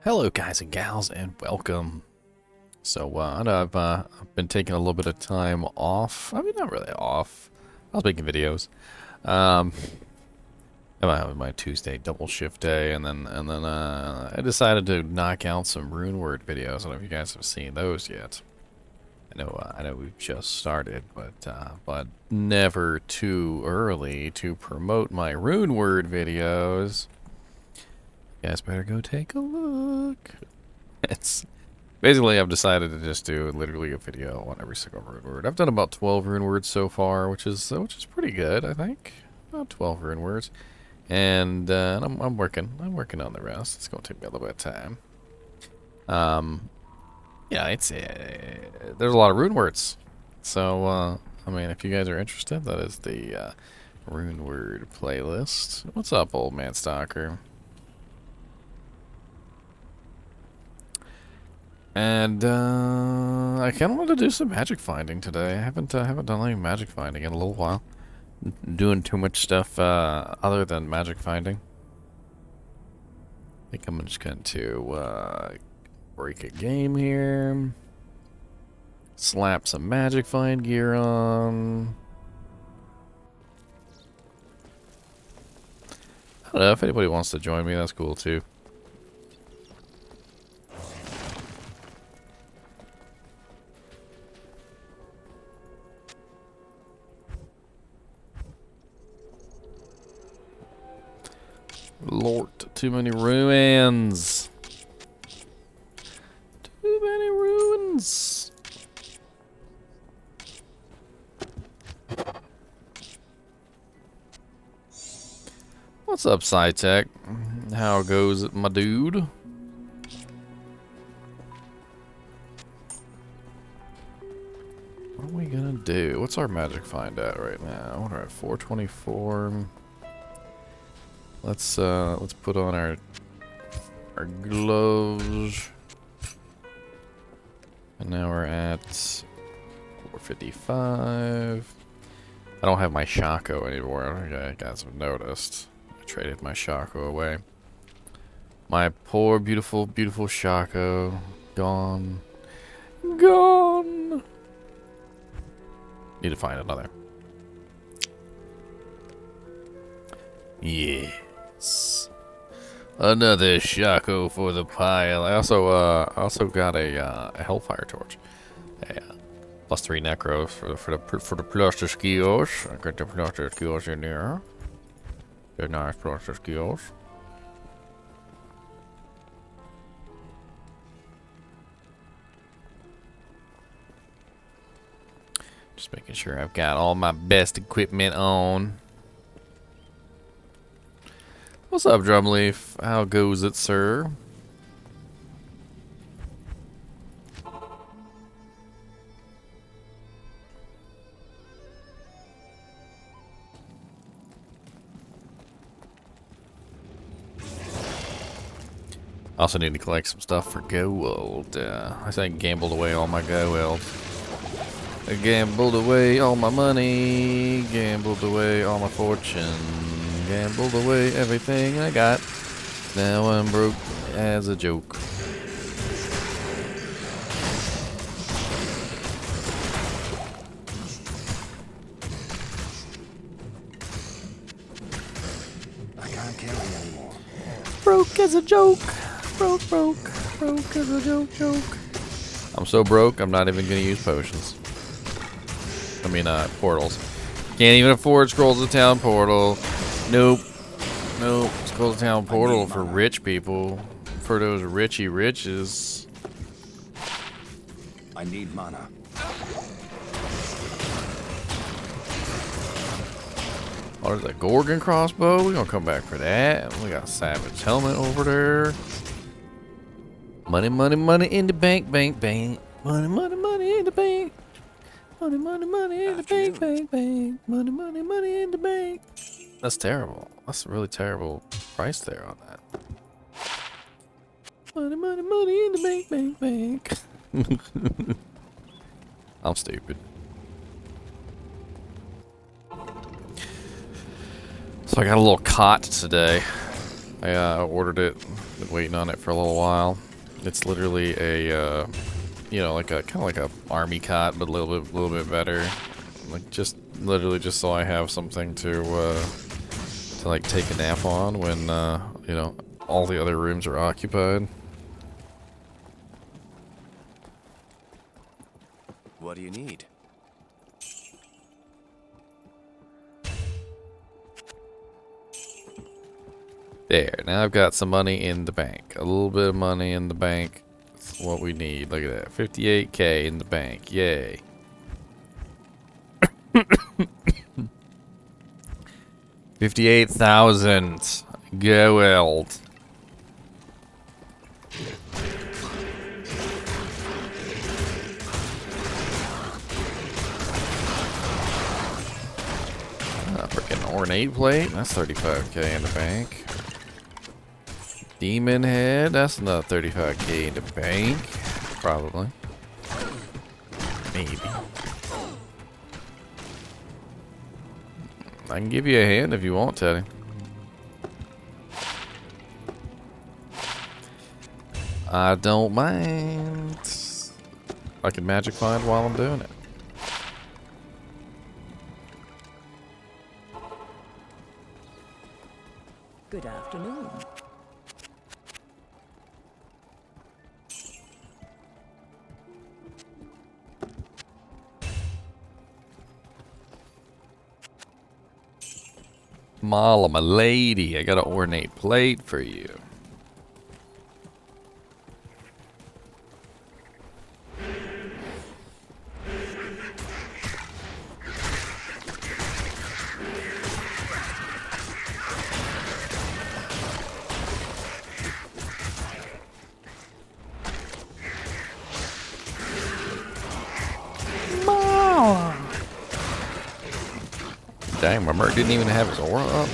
Hello guys and gals and welcome. So I know I've been taking a little bit of time off. I mean, not really off. I was making videos. I'm having my Tuesday double shift day, and then I decided to knock out some Runeword videos. I don't know if you guys have seen those yet. I know we've just started, but never too early to promote my Runeword videos. You guys better go take a look. It's basically I've decided to just do literally a video on every single rune word. I've done about 12 rune words so far, which is pretty good, I think. About 12 rune words, and I'm working on the rest. It's gonna take me a little bit of time. Yeah, it's there's a lot of rune words, so I mean, if you guys are interested, that is the rune word playlist. What's up, old man stalker? And I kind of want to do some magic finding today. I haven't done any magic finding in a little while. Doing too much stuff other than magic finding. I think I'm just going to break a game here. Slap some magic find gear on. I don't know if anybody wants to join me. That's cool too. Lord, too many ruins. Too many ruins. What's up, SciTech? How goes it, my dude? What are we gonna do? What's our magic find at right now? We're at 424. Let's put on our gloves. And now we're at 455. I don't have my Shaco anymore. I don't think you guys have noticed. I traded my Shaco away. My poor, beautiful, beautiful Shaco. Gone. Gone. Need to find another. Yes. Another Shaco for the pile. I also got a Hellfire Torch. A +3 Necro for the cluster skills. I got the cluster skills in there. They're nice cluster skills. Just making sure I've got all my best equipment on. What's up, Drumleaf? How goes it, sir? Also need to collect some stuff for gold. I think I gambled away all my gold. I gambled away all my money. Gambled away all my fortune. Gambled away everything I got. Now I'm broke as a joke. I can't carry anymore. Broke as a joke. Broke as a joke. I'm so broke, I'm not even gonna use potions. I mean, portals. Can't even afford Scrolls of Town portal. Nope. Scrolls of Town portal for rich people. For those richy riches. I need mana. Oh, there's a Gorgon crossbow. We're gonna come back for that. We got a Savage helmet over there. Money in the bank. Money in the bank. Money in the bank, bank. Money in the bank. That's terrible. That's a really terrible price there on that. Money in the bank. I'm stupid. So I got a little cot today. I ordered it. Been waiting on it for a little while. It's literally a, you know, like a kind of like a army cot, but a little bit better. Like just literally just so I have something to like take a nap on when you know, all the other rooms are occupied. What do you need? There, now I've got some money in the bank. A little bit of money in the bank. That's what we need. Look at that. 58K in the bank. Yay. 58,000. Go Weld. Freaking ornate plate. That's 35K in the bank. Demon head. That's another 35K in the bank. Probably. Maybe. I can give you a hand if you want, Teddy. I don't mind. I can magic find while I'm doing it. Good afternoon. Mala, my lady, I got an ornate plate for you. Dang, my merc didn't even have his aura up.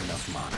Enough mana.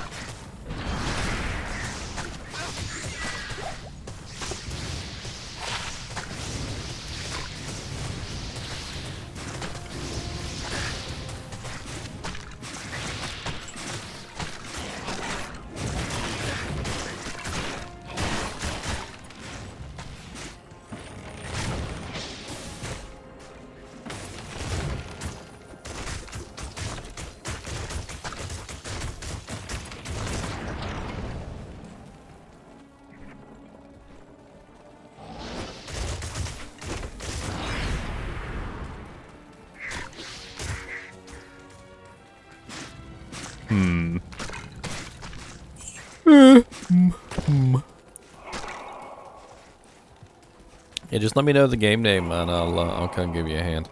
Yeah, just let me know the game name and I'll come give you a hand.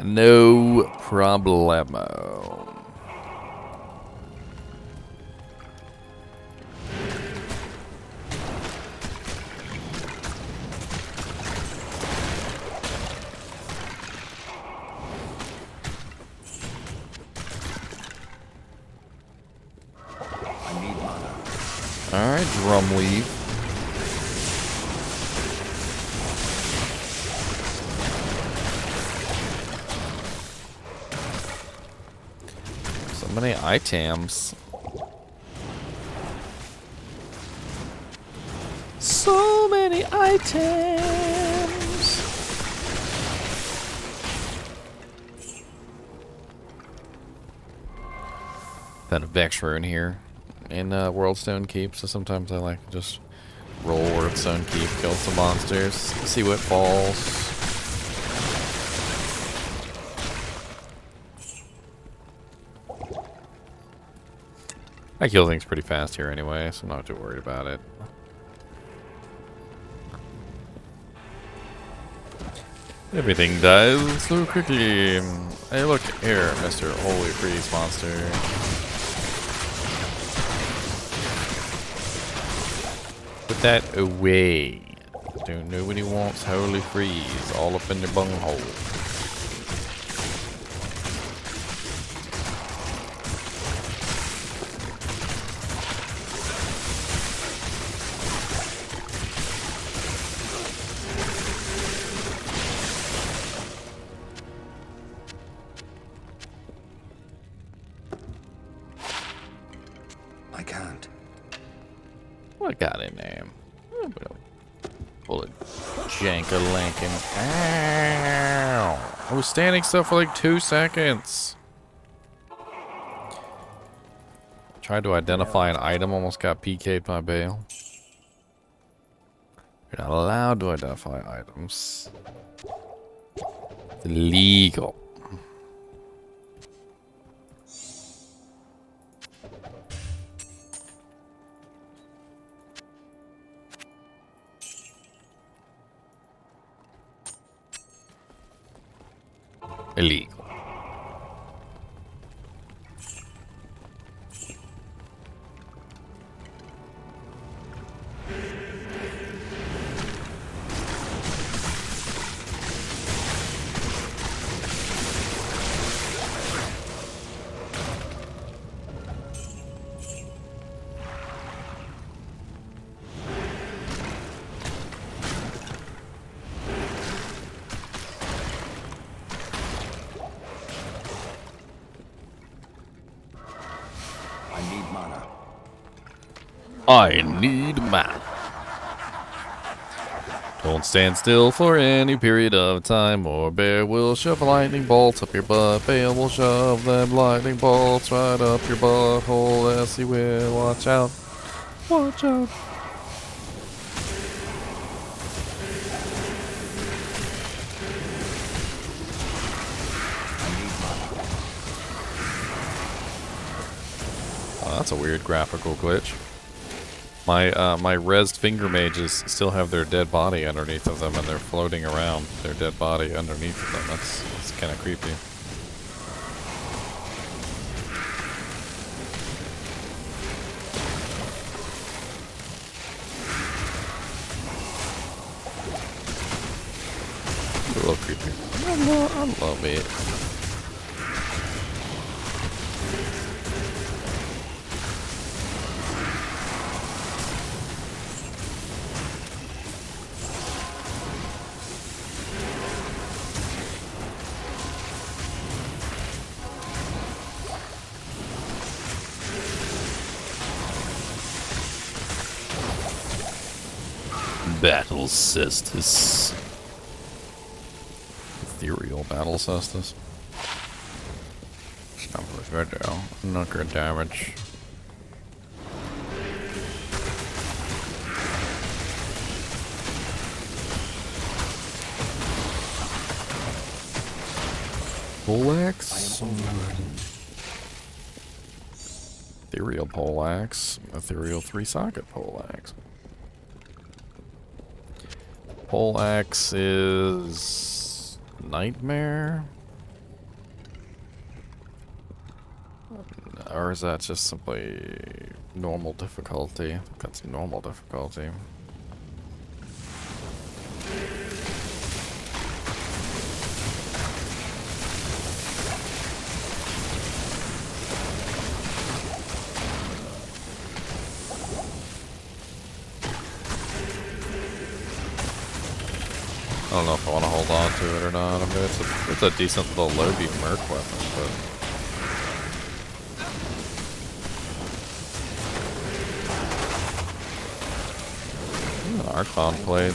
No problemo. I need mana. Alright, drum weave. So many items. So many items. Found a Vex rune here in Worldstone Keep, so sometimes I like to just roll Worldstone Keep, kill some monsters, see what falls. I kill things pretty fast here anyway, so I'm not too worried about it. Everything dies so quickly. Hey, look here, Mr. Holy Freeze Monster. Put that away. Don't nobody wants Holy Freeze all up in their bunghole. What got in there? Pull it. Jank-a-lankin'. Ow! I was standing still for like 2 seconds. Tried to identify an item, almost got PK'd by Baal. You're not allowed to identify items. It's illegal. Illegal. I need mana. Don't stand still for any period of time, or Bear will shove lightning bolts up your butt. Baal will shove them lightning bolts right up your butthole. Yes, he will. Watch out. Watch out. Oh, that's a weird graphical glitch. My rezzed finger mages still have their dead body underneath of them, and they're floating around their dead body underneath of them. That's kind of creepy. A little creepy. I love it. Battle cestus. Ethereal battle cestus. Numbers right now. Knocker damage. Poleaxe. Ethereal poleaxe. Ethereal 3-socket poleaxe. Poleaxe is nightmare, or is that just simply normal difficulty? I think that's normal difficulty. I don't know if I want to hold on to it or not. I mean, it's a decent little low-beat merc weapon, but... Archon plate.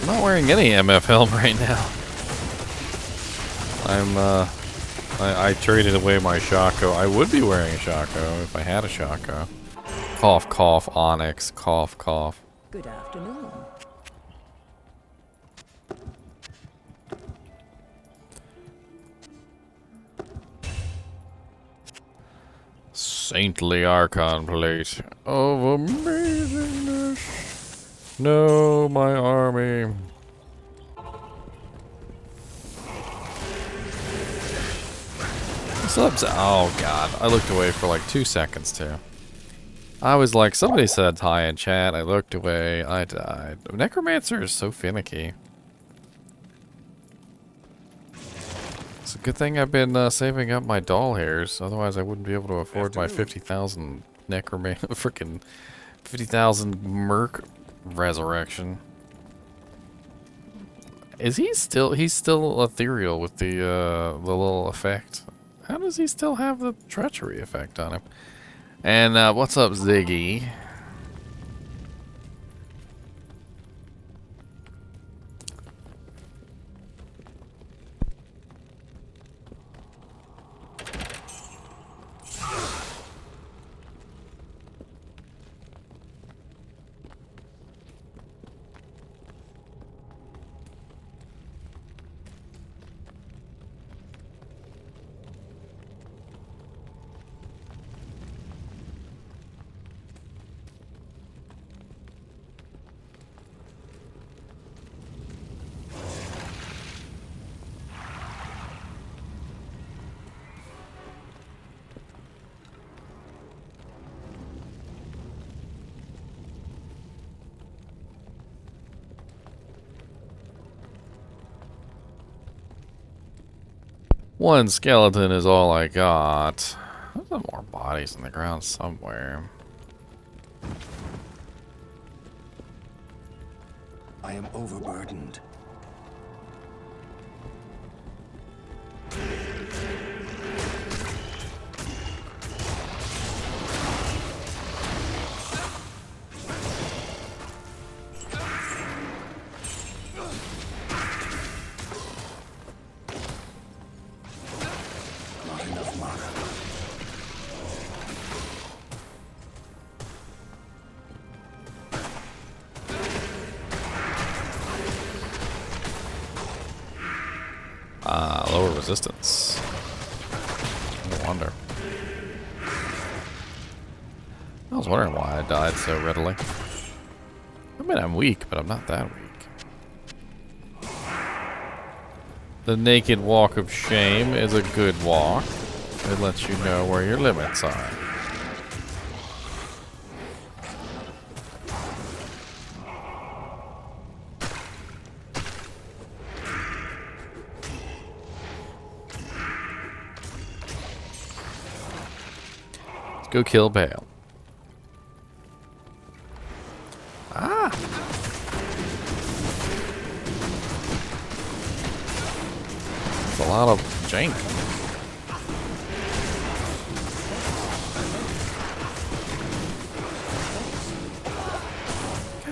I'm not wearing any MF helm right now. I traded away my Shaco. I would be wearing a Shaco if I had a Shaco. Cough, cough, Onyx. Cough, cough. Good afternoon. Saintly Archon plate of amazingness. No, my army. Subs. Oh god, I looked away for like 2 seconds too. I was like, somebody said hi in chat. I looked away. I died. Necromancer is so finicky. It's a good thing I've been saving up my doll hairs. Otherwise, I wouldn't be able to afford my 50,000 necromancer freaking 50,000 merc resurrection. Is he still? He's still ethereal with the little effect. How does he still have the treachery effect on him? And what's up, Ziggy? One skeleton is all I got. There's some more bodies in the ground somewhere. I am overburdened. Lower resistance. No wonder. I was wondering why I died so readily. I mean, I'm weak, but I'm not that weak. The naked walk of shame is a good walk. It lets you know where your limits are. Go kill Baal. Ah! That's a lot of jank.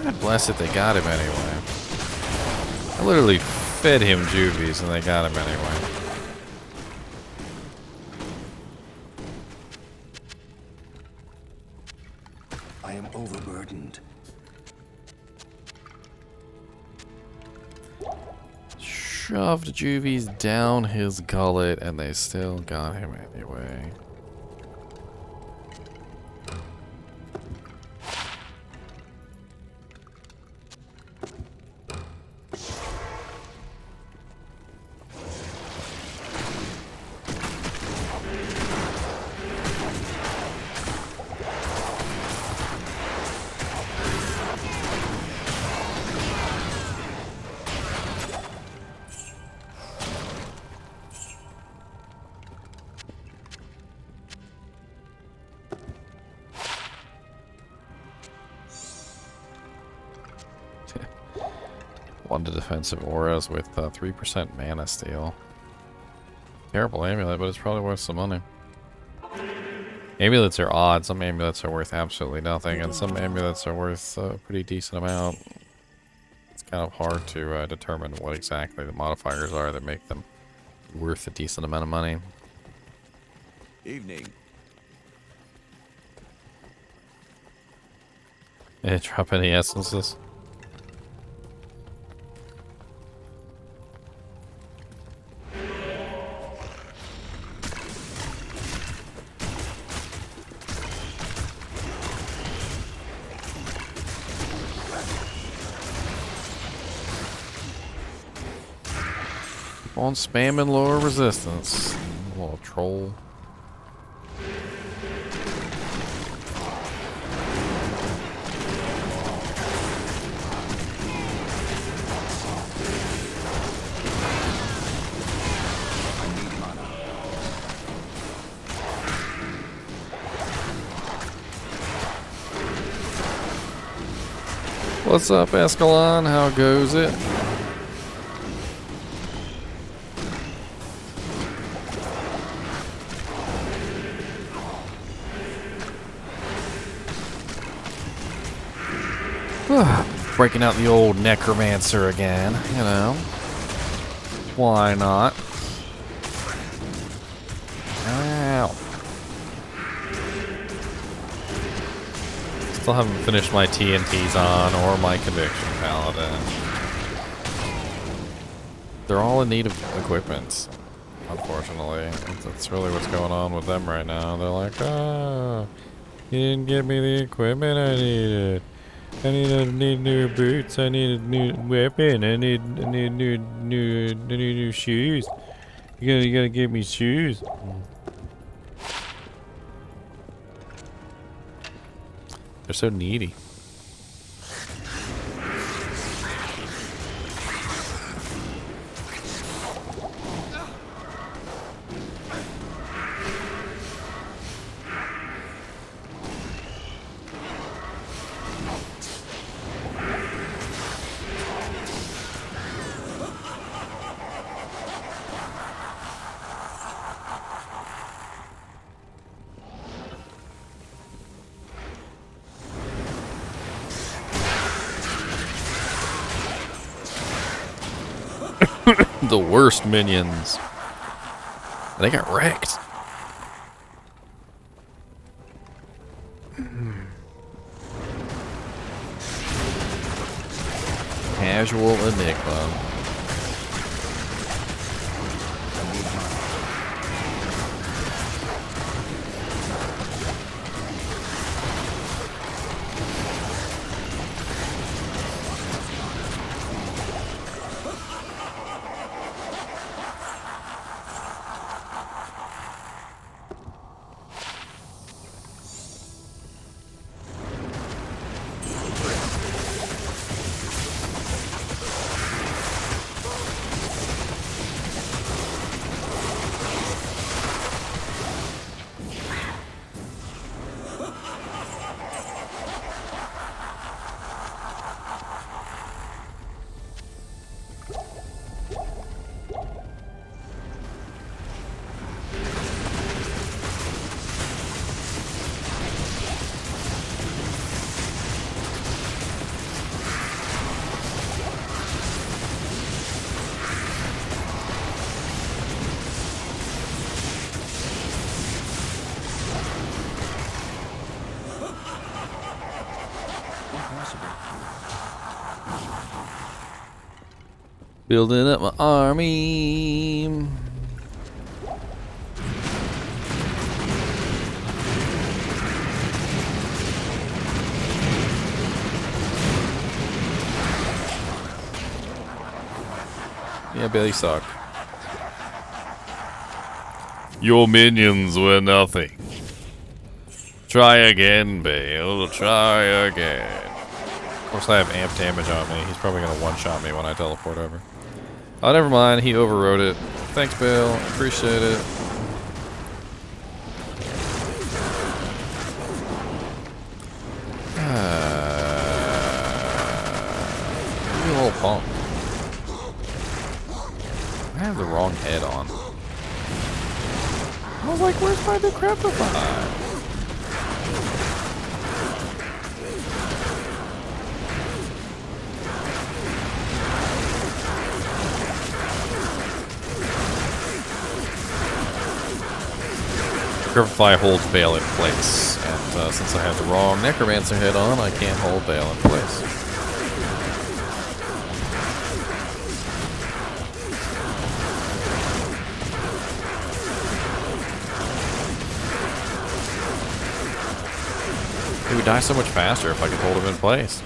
God bless it, they got him anyway. I literally fed him juvies and they got him anyway. I am overburdened. Shoved juvies down his gullet and they still got him anyway. One to defensive auras with 3% mana steal. Terrible amulet, but it's probably worth some money. Amulets are odd. Some amulets are worth absolutely nothing, and some amulets are worth a pretty decent amount. It's kind of hard to determine what exactly the modifiers are that make them worth a decent amount of money. Evening. Drop any essences? On spamming lower resistance. Little troll. What's up, Escalon? How goes it? Breaking out the old Necromancer again, you know. Why not? Ow. Still haven't finished my TNTs on or my Conviction Paladin. They're all in need of equipment, unfortunately. That's really what's going on with them right now. They're like, oh, you didn't give me the equipment I needed. I need new boots. I need a new weapon. I need new shoes. You gotta give me shoes. They're so needy. The worst minions. They got wrecked. Casual Enigma. Building up my army. Yeah, Billy suck. Your minions were nothing. Try again, Baal. Try again. Of course, I have amp damage on me. He's probably gonna one-shot me when I teleport over. Oh, never mind. He overrode it. Thanks, Baal. Appreciate it. You little punk. I have the wrong head on. I was like, where's my Decrepify? Decrepify holds Baal in place, and since I have the wrong Necromancer head on, I can't hold Baal in place. He would die so much faster if I could hold him in place.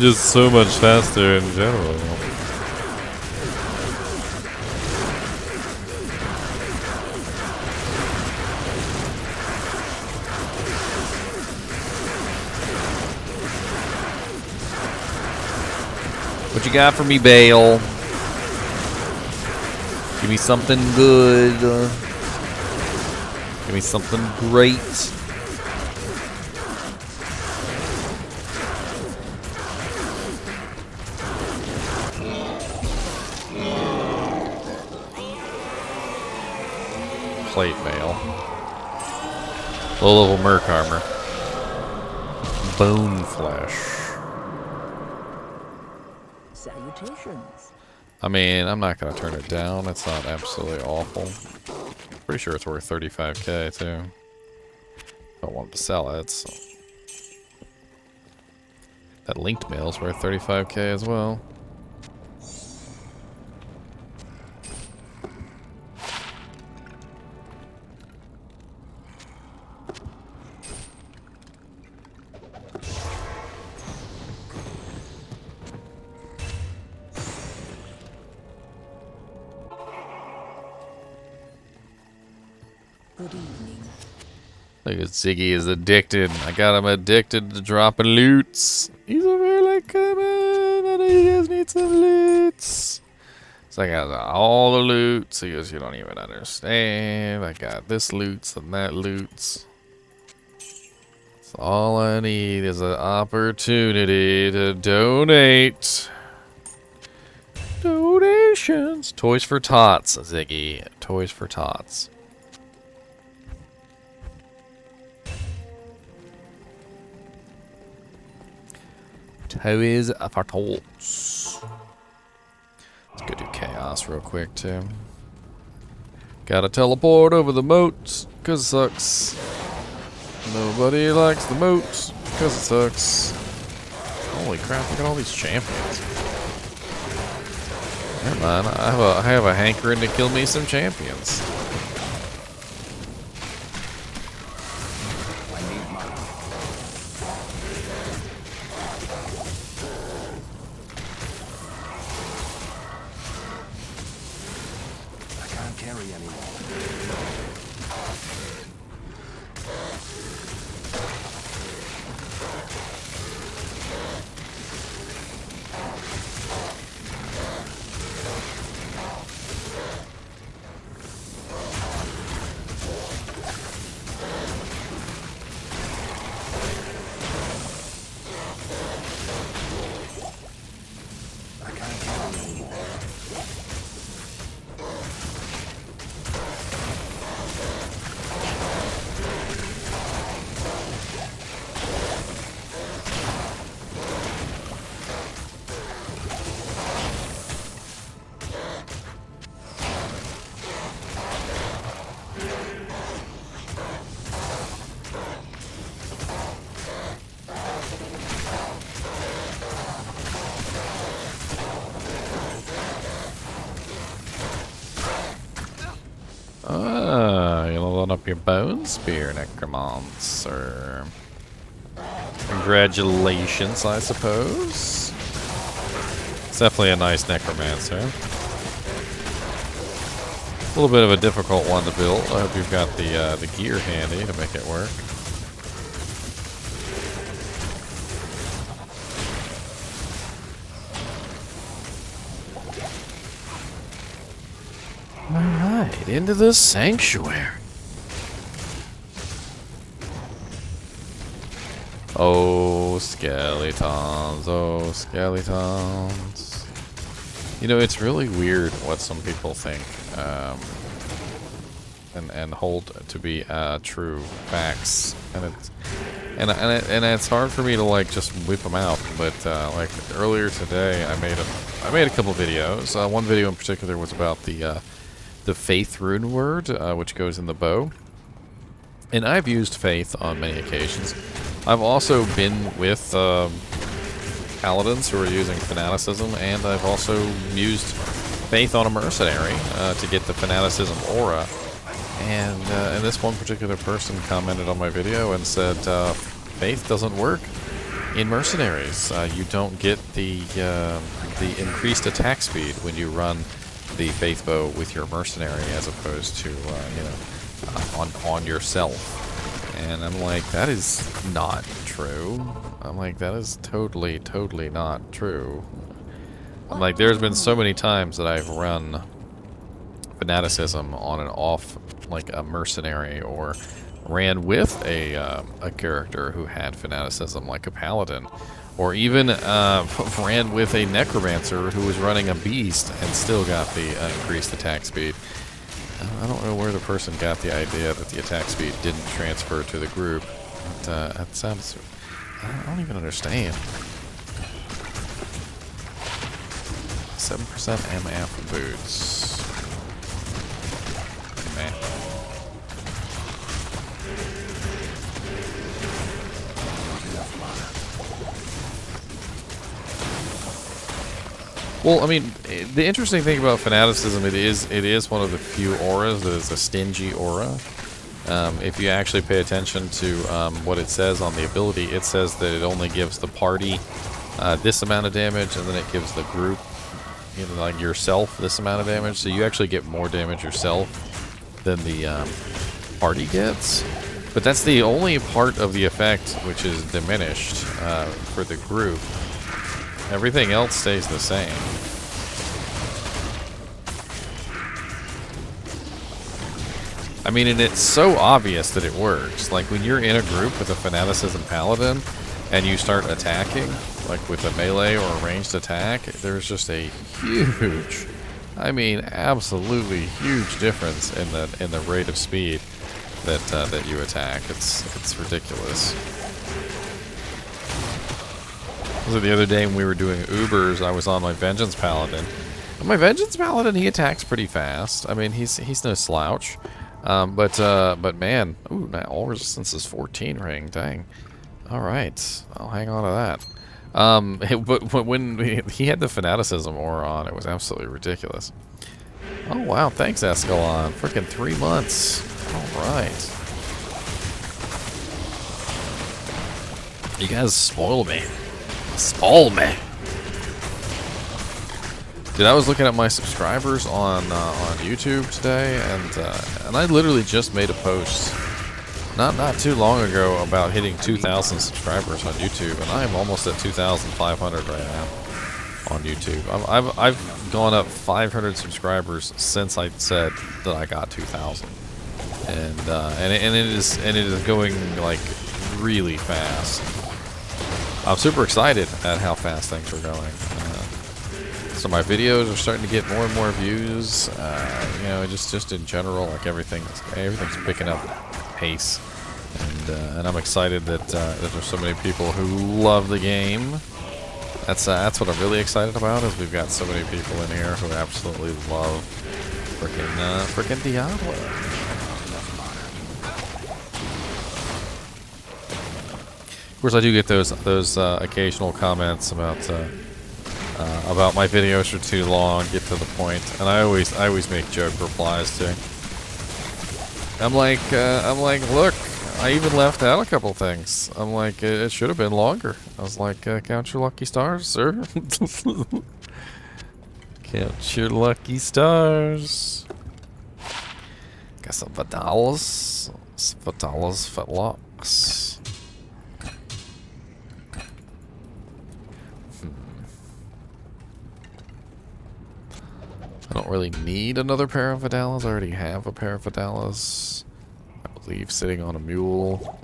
Just so much faster in general. What you got for me, Baal? Give me something good. Give me something great. plate mail. Low level merc armor. Bone flesh. Salutations. I mean, I'm not gonna turn it down. It's not absolutely awful. Pretty sure it's worth 35k too. I wanted to sell it, so. That linked mail's worth 35k as well. Good evening. Look at Ziggy is addicted. I got him addicted to dropping loots. He's over here like, come on, I know you guys need some loots. So I got all the loots. He goes, you don't even understand. I got this loots and that loots. So all I need is an opportunity to donate. Donations. Toys for Tots, Ziggy. Toys for Tots. Toys for Tots. Let's go do Chaos real quick, too. Gotta teleport over the moats, cause it sucks. Nobody likes the moats, cause it sucks. Holy crap, look at all these champions. Never mind, I have a hankering to kill me some champions. You'll level up your bone spear, Necromancer. Congratulations, I suppose. It's definitely a nice Necromancer. A little bit of a difficult one to build. I hope you've got the gear handy to make it work. Alright, into the sanctuary. Oh, skeletons. Oh, skeletons. You know, it's really weird what some people think and hold to be true facts. And it's hard for me to like just whip them out. But like earlier today, I made a couple videos. One video in particular was about the Faith Runeword, which goes in the bow. And I've used Faith on many occasions. I've also been with paladins who are using Fanaticism, and I've also used Faith on a Mercenary to get the Fanaticism aura. And this one particular person commented on my video and said, Faith doesn't work in Mercenaries. You don't get the increased attack speed when you run the Faith bow with your Mercenary as opposed to, on yourself. And I'm like, that is not true. I'm like, that is totally, totally not true. I'm like, there's been so many times that I've run Fanaticism on and off, like a Mercenary, or ran with a character who had Fanaticism, like a Paladin, or even ran with a Necromancer who was running a Beast and still got the increased attack speed. I don't know where the person got the idea that the attack speed didn't transfer to the group. But, that sounds... I don't even understand. 7% MF boots. Meh. Well, I mean, the interesting thing about Fanaticism, it is one of the few auras that is a stingy aura. If you actually pay attention to what it says on the ability, it says that it only gives the party this amount of damage, and then it gives the group, you know, like yourself, this amount of damage. So you actually get more damage yourself than the party gets. But that's the only part of the effect which is diminished for the group. Everything else stays the same. I mean, and it's so obvious that it works. Like, when you're in a group with a Fanaticism Paladin and you start attacking, like with a melee or a ranged attack, there's just a huge, I mean, absolutely huge difference in the rate of speed that you attack. It's ridiculous. So the other day when we were doing Ubers, I was on my Vengeance Paladin. And my Vengeance Paladin, he attacks pretty fast. I mean, he's no slouch. But man, ooh, now all resistance is 14 ring. Dang. All right, I'll hang on to that. But when he had the Fanaticism aura on, it was absolutely ridiculous. Oh wow, thanks Escalon. Freaking 3 months. All right. You guys spoiled me. Spoiled me. Dude, I was looking at my subscribers on YouTube today, and I literally just made a post not too long ago about hitting 2,000 subscribers on YouTube, and I am almost at 2,500 right now on YouTube. I've gone up 500 subscribers since I said that I got 2,000, and it is going like really fast. I'm super excited at how fast things are going. So my videos are starting to get more and more views. You know, just in general, like everything's picking up pace, and I'm excited that there's so many people who love the game. That's what I'm really excited about. Is we've got so many people in here who absolutely love frickin' Diablo. Of course, I do get those occasional comments about my videos are too long, get to the point, and I always make joke replies too. I'm like, look, I even left out a couple things. I'm like, it should have been longer. I was like, count your lucky stars, sir. Count your lucky stars. Got some Vitalas, Fetlocks. I don't really need another pair of Vidalas. I already have a pair of Vidalas. I believe sitting on a mule.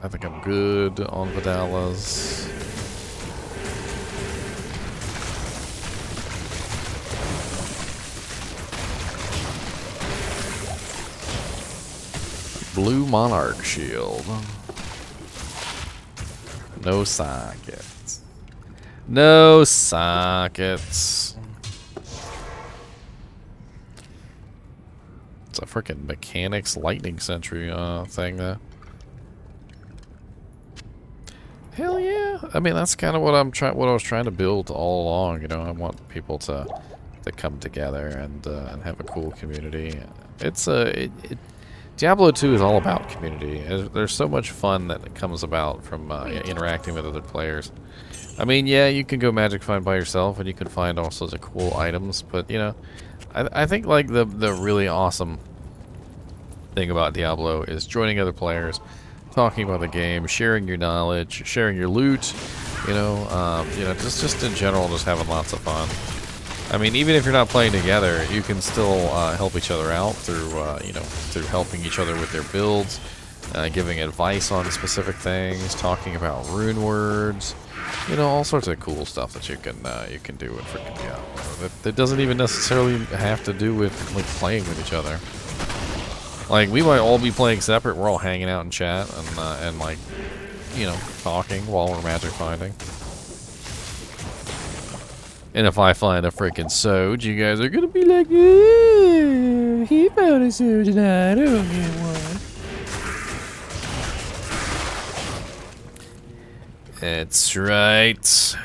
I think I'm good on Vidalas. Blue Monarch Shield. No sockets. No sockets. It's a freaking mechanics lightning sentry thing there. Hell yeah! I mean, that's kind of what I was trying to build all along. You know, I want people to come together and have a cool community. It's Diablo 2 is all about community. There's so much fun that comes about from interacting with other players. I mean, yeah, you can go magic find by yourself, and you can find all sorts of cool items, but you know. I think like the really awesome thing about Diablo is joining other players, talking about the game, sharing your knowledge, sharing your loot, you know, just in general, just having lots of fun. I mean, even if you're not playing together, you can still help each other out through through helping each other with their builds, giving advice on specific things, talking about rune words. You know, all sorts of cool stuff that you can do with freaking Diablo. That doesn't even necessarily have to do with like playing with each other. Like, we might all be playing separate. We're all hanging out in chat and like, you know, talking while we're magic finding. And if I find a freaking Soj, you guys are gonna be like, "Ooh, he found a Soj and I don't get one." That's right.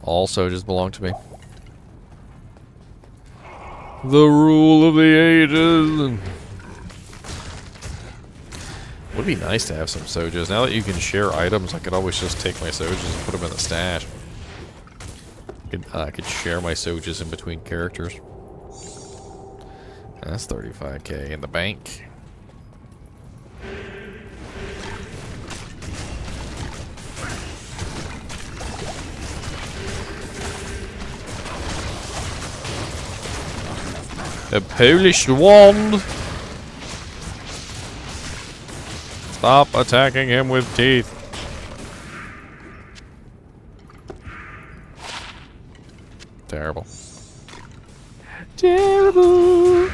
All Sojas belong to me. The rule of the ages. Would be nice to have some Sojas. Now that you can share items, I could always just take my Sojas and put them in the stash. I could share my Sojas in between characters. That's 35k in the bank. A Polish wand. Stop attacking him with teeth. Terrible. Terrible.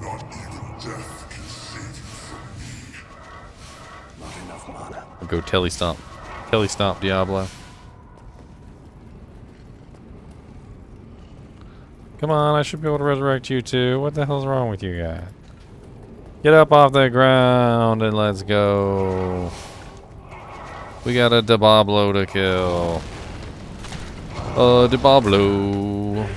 Not even death can save you from me. Not enough mana. I'll go telly stomp. Telly stomp Diablo. Come on, I should be able to resurrect you too. What the hell's wrong with you guys? Get up off the ground and let's go. We got a Diablo to kill. Diablo.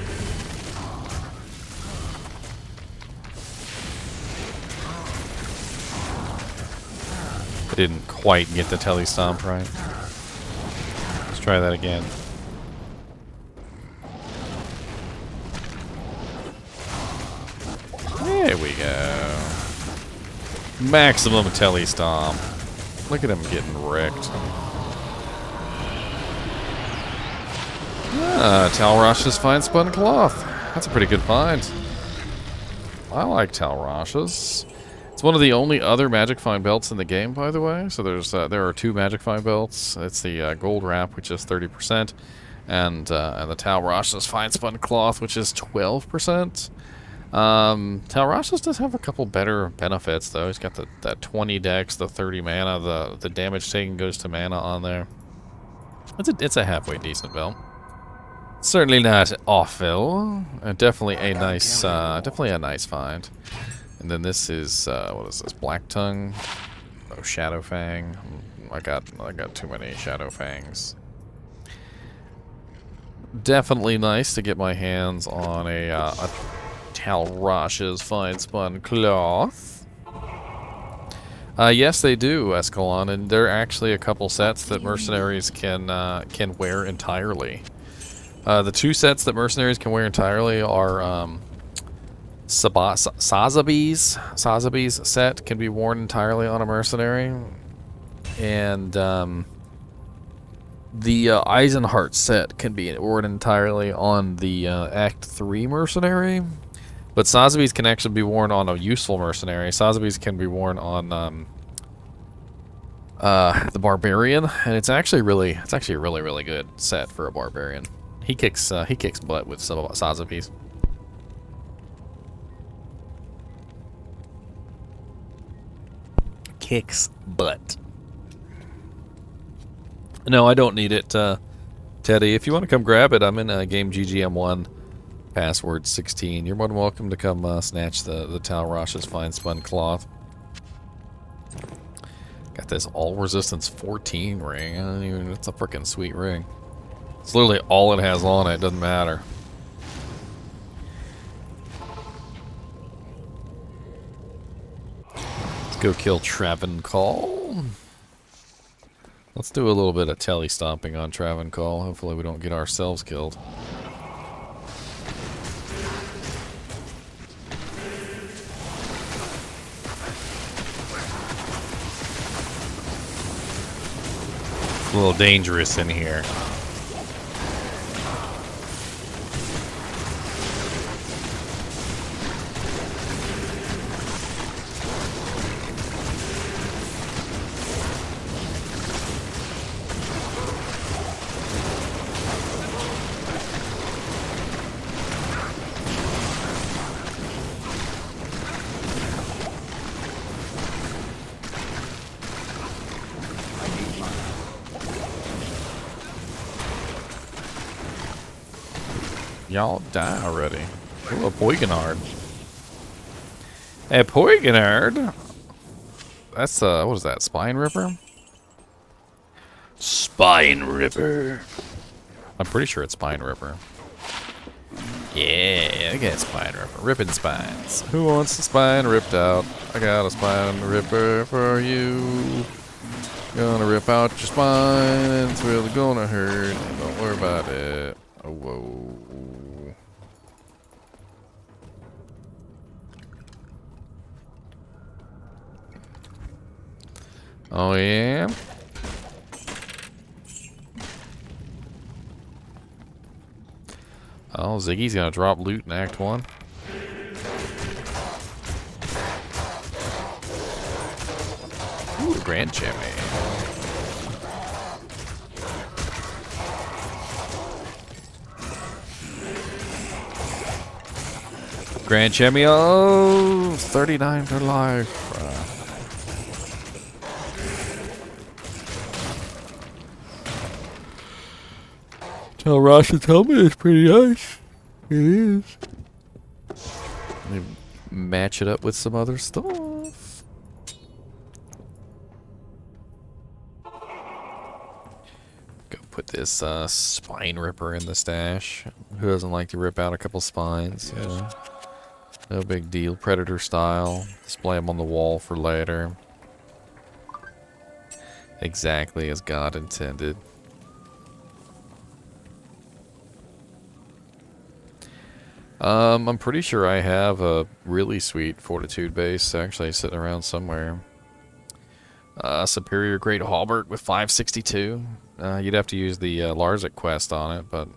I didn't quite get the telly stomp right. Let's try that again. There we go. Maximum telly stomp. Look at him getting wrecked. Ah, Talrash's fine spun cloth. That's a pretty good find. I like Talrash's. It's one of the only other magic find belts in the game, by the way. So there are two magic find belts. It's the gold wrap, which is 30%, and the Talrash's fine spun cloth, which is 12%. Talrash's does have a couple better benefits, though. He's got that 20 dex, the 30 mana, the damage taken goes to mana on there. It's a halfway decent belt. Certainly not awful. Definitely a nice find. And then this is what is this? Black Tongue, oh, Shadow Fang. I got too many Shadow Fangs. Definitely nice to get my hands on a Talrash's fine spun cloth. Yes, they do, Escalon, and there are actually a couple sets that mercenaries can wear entirely. The two sets that mercenaries can wear entirely are Sazabi's set can be worn entirely on a mercenary, and the Eisenhart set can be worn entirely on the Act 3 mercenary. But Sazabi's can actually be worn on a useful mercenary. Sazabi's can be worn on the barbarian, and it's actually a really good set for a barbarian. He kicks butt with some of Sazabi's. Kicks butt. No, I don't need it, Teddy. If you want to come grab it, I'm in game GGM1. Password 16. You're more than welcome to come snatch the Talrash's fine spun cloth. Got this all resistance 14 ring. It's a freaking sweet ring. It's literally all it has on it. Doesn't matter. Let's go kill Travincal. Let's do a little bit of telly stomping on Travincal. Hopefully we don't get ourselves killed. A little dangerous in here. Y'all die already. Ooh, a Poignard. A Poignard? That's, what is that? Spine Ripper? Spine Ripper. I'm pretty sure it's Spine Ripper. Yeah, I got Spine Ripper. Ripping spines. Who wants the spine ripped out? I got a Spine Ripper for you. Gonna rip out your spine, and it's really gonna hurt. And don't worry about it. Oh, whoa. Oh, yeah? Oh, Ziggy's gonna drop loot in Act 1. Ooh, Grand Jimmy. Grand Jimmy, oh, 39 for life. Tell Ross to tell me it's pretty nice. It is. Let me match it up with some other stuff. Go put this spine ripper in the stash. Who doesn't like to rip out a couple spines? You know? No big deal. Predator style. Display them on the wall for later. Exactly as God intended. I'm pretty sure I have a really sweet Fortitude base actually sitting around somewhere. Superior Great Halberd with 562. You'd have to use the Larzik quest on it, but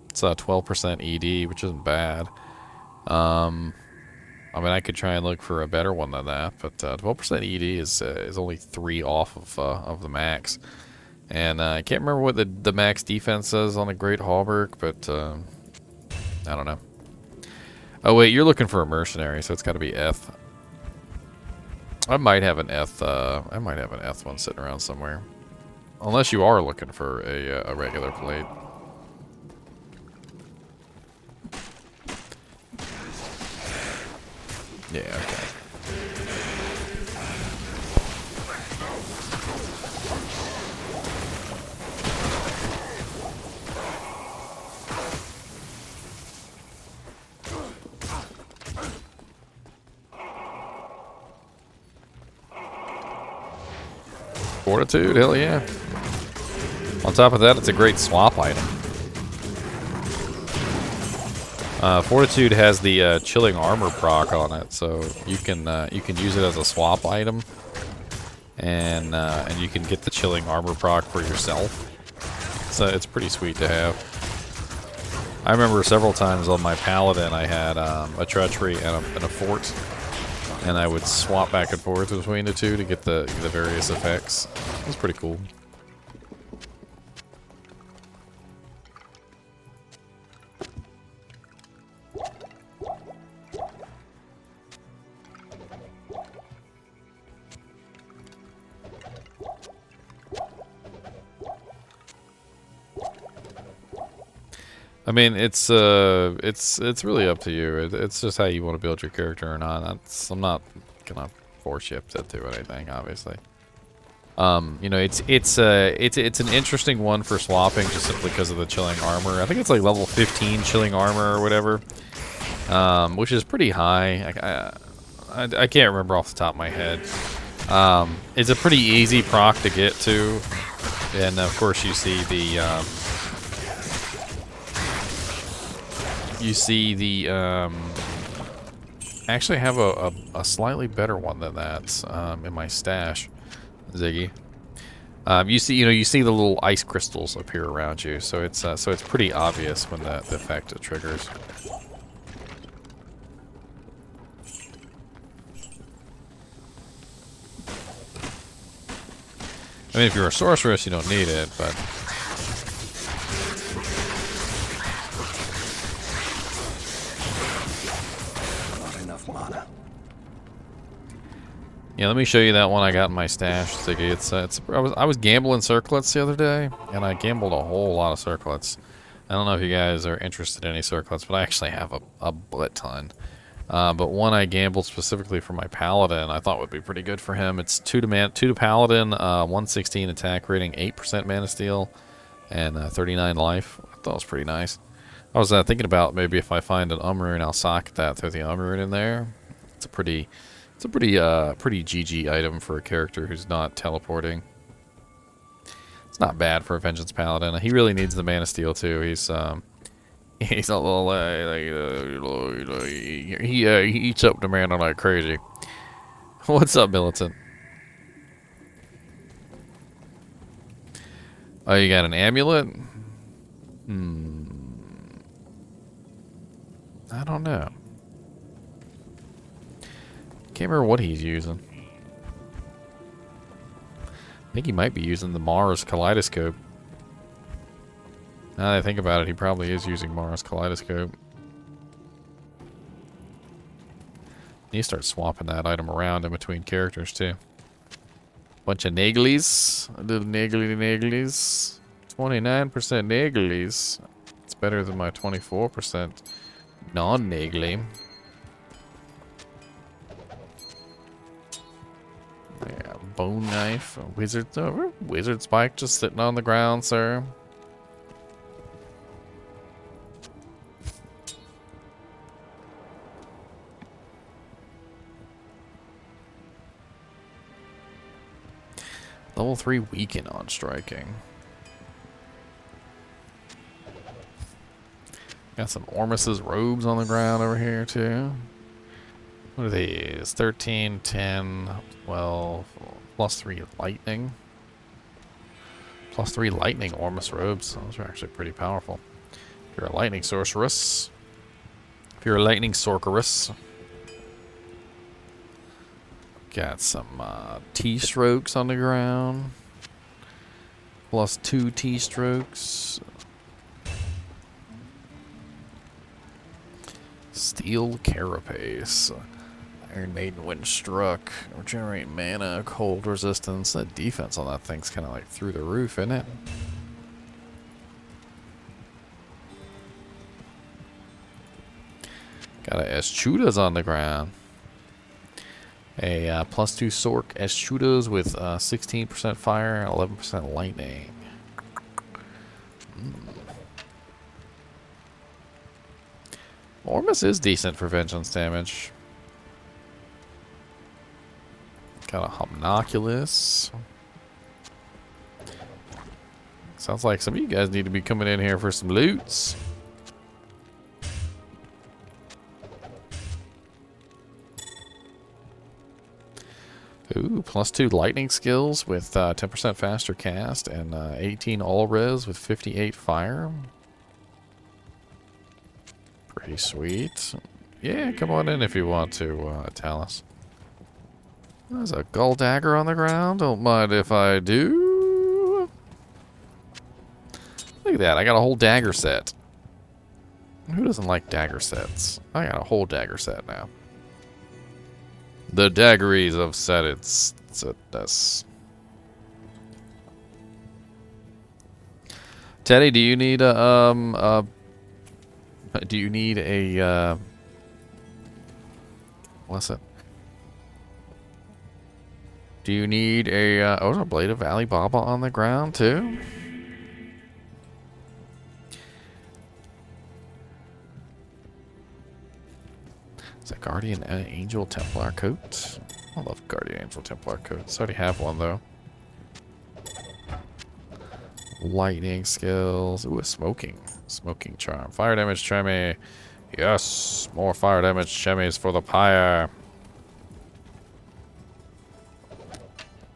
it's a 12% ED, which isn't bad. I mean, I could try and look for a better one than that, but 12% ED is only 3 off of the max. And I can't remember what the max defense is on the Great Halberd, but I don't know. Oh wait, you're looking for a mercenary, so it's got to be Eth. I might have an Eth. I might have an Eth one sitting around somewhere, unless you are looking for a regular plate. Yeah. Okay. Fortitude, hell yeah. On top of that, it's a great swap item. Fortitude has the chilling armor proc on it, so you can use it as a swap item, and you can get the chilling armor proc for yourself. So it's pretty sweet to have. I remember several times on my paladin, I had a treachery and a fort. And I would swap back and forth between the two to get the various effects. It was pretty cool. I mean, it's really up to you. It's just how you want to build your character or not. I'm not gonna force you to do anything, obviously. You know, it's an interesting one for swapping just simply because of the chilling armor. I think it's like level 15 chilling armor or whatever, which is pretty high. I can't remember off the top of my head. It's a pretty easy proc to get to, and of course you see the. Actually have a slightly better one than that in my stash, Ziggy. You see the little ice crystals appear around you, so it's pretty obvious when the effect triggers. I mean, if you're a sorceress, you don't need it, but. Yeah, let me show you that one I got in my stash, Ziggy. I was gambling circlets the other day, and I gambled a whole lot of circlets. I don't know if you guys are interested in any circlets, but I actually have a bullet ton. But one I gambled specifically for my paladin I thought would be pretty good for him. It's 2 to paladin, 116 attack rating, 8% mana steal, and 39 life. I thought it was pretty nice. I was thinking about maybe if I find an rune, I'll socket that, throw the rune in there. It's a pretty GG item for a character who's not teleporting. It's not bad for a Vengeance Paladin. He really needs the mana steal too. He's a little he eats up the mana like crazy. What's up, Militant? Oh, you got an amulet? I don't know. Can't remember what he's using. I think he might be using the Mars Kaleidoscope. Now that I think about it, he probably is using Mars Kaleidoscope. You start swapping that item around in between characters too. Bunch of naglies. Little naglies. 29% naglies. It's better than my 24% non-nagly. Yeah, bone knife, a wizard spike just sitting on the ground, sir. Level 3 weaken on striking. Got some Ormus's robes on the ground over here too. What are these? 13, 10, 12, plus 3 lightning. Plus 3 lightning Ormus robes. Those are actually pretty powerful. If you're a lightning sorceress. Got some T-strokes on the ground. Plus 2 T-strokes. Steel Carapace. Iron Maiden when struck. Regenerate mana, cold resistance. That defense on that thing's kind of like through the roof, isn't it? Got a Eschudas on the ground. A plus 2 Sork Eschudas with 16% fire and 11% lightning. Ormus is decent for vengeance damage. Got a Homunculus. Sounds like some of you guys need to be coming in here for some loots. Ooh, plus 2 lightning skills with 10% faster cast and 18 all res with 58 fire. Pretty sweet. Yeah, come on in if you want to, Talus. There's a gull dagger on the ground. Don't mind if I do. Look at that. I got a whole dagger set. Who doesn't like dagger sets? I got a whole dagger set now. The daggeries of Setits. Teddy, do you need a what's it? Do you need a oh, there's a Blade of Alibaba on the ground too? Is that Guardian Angel Templar coat? I love Guardian Angel Templar coats. I already have one though. Lightning skills. Ooh, a smoking charm. Fire damage Chemi. Yes, more fire damage Chemis for the pyre.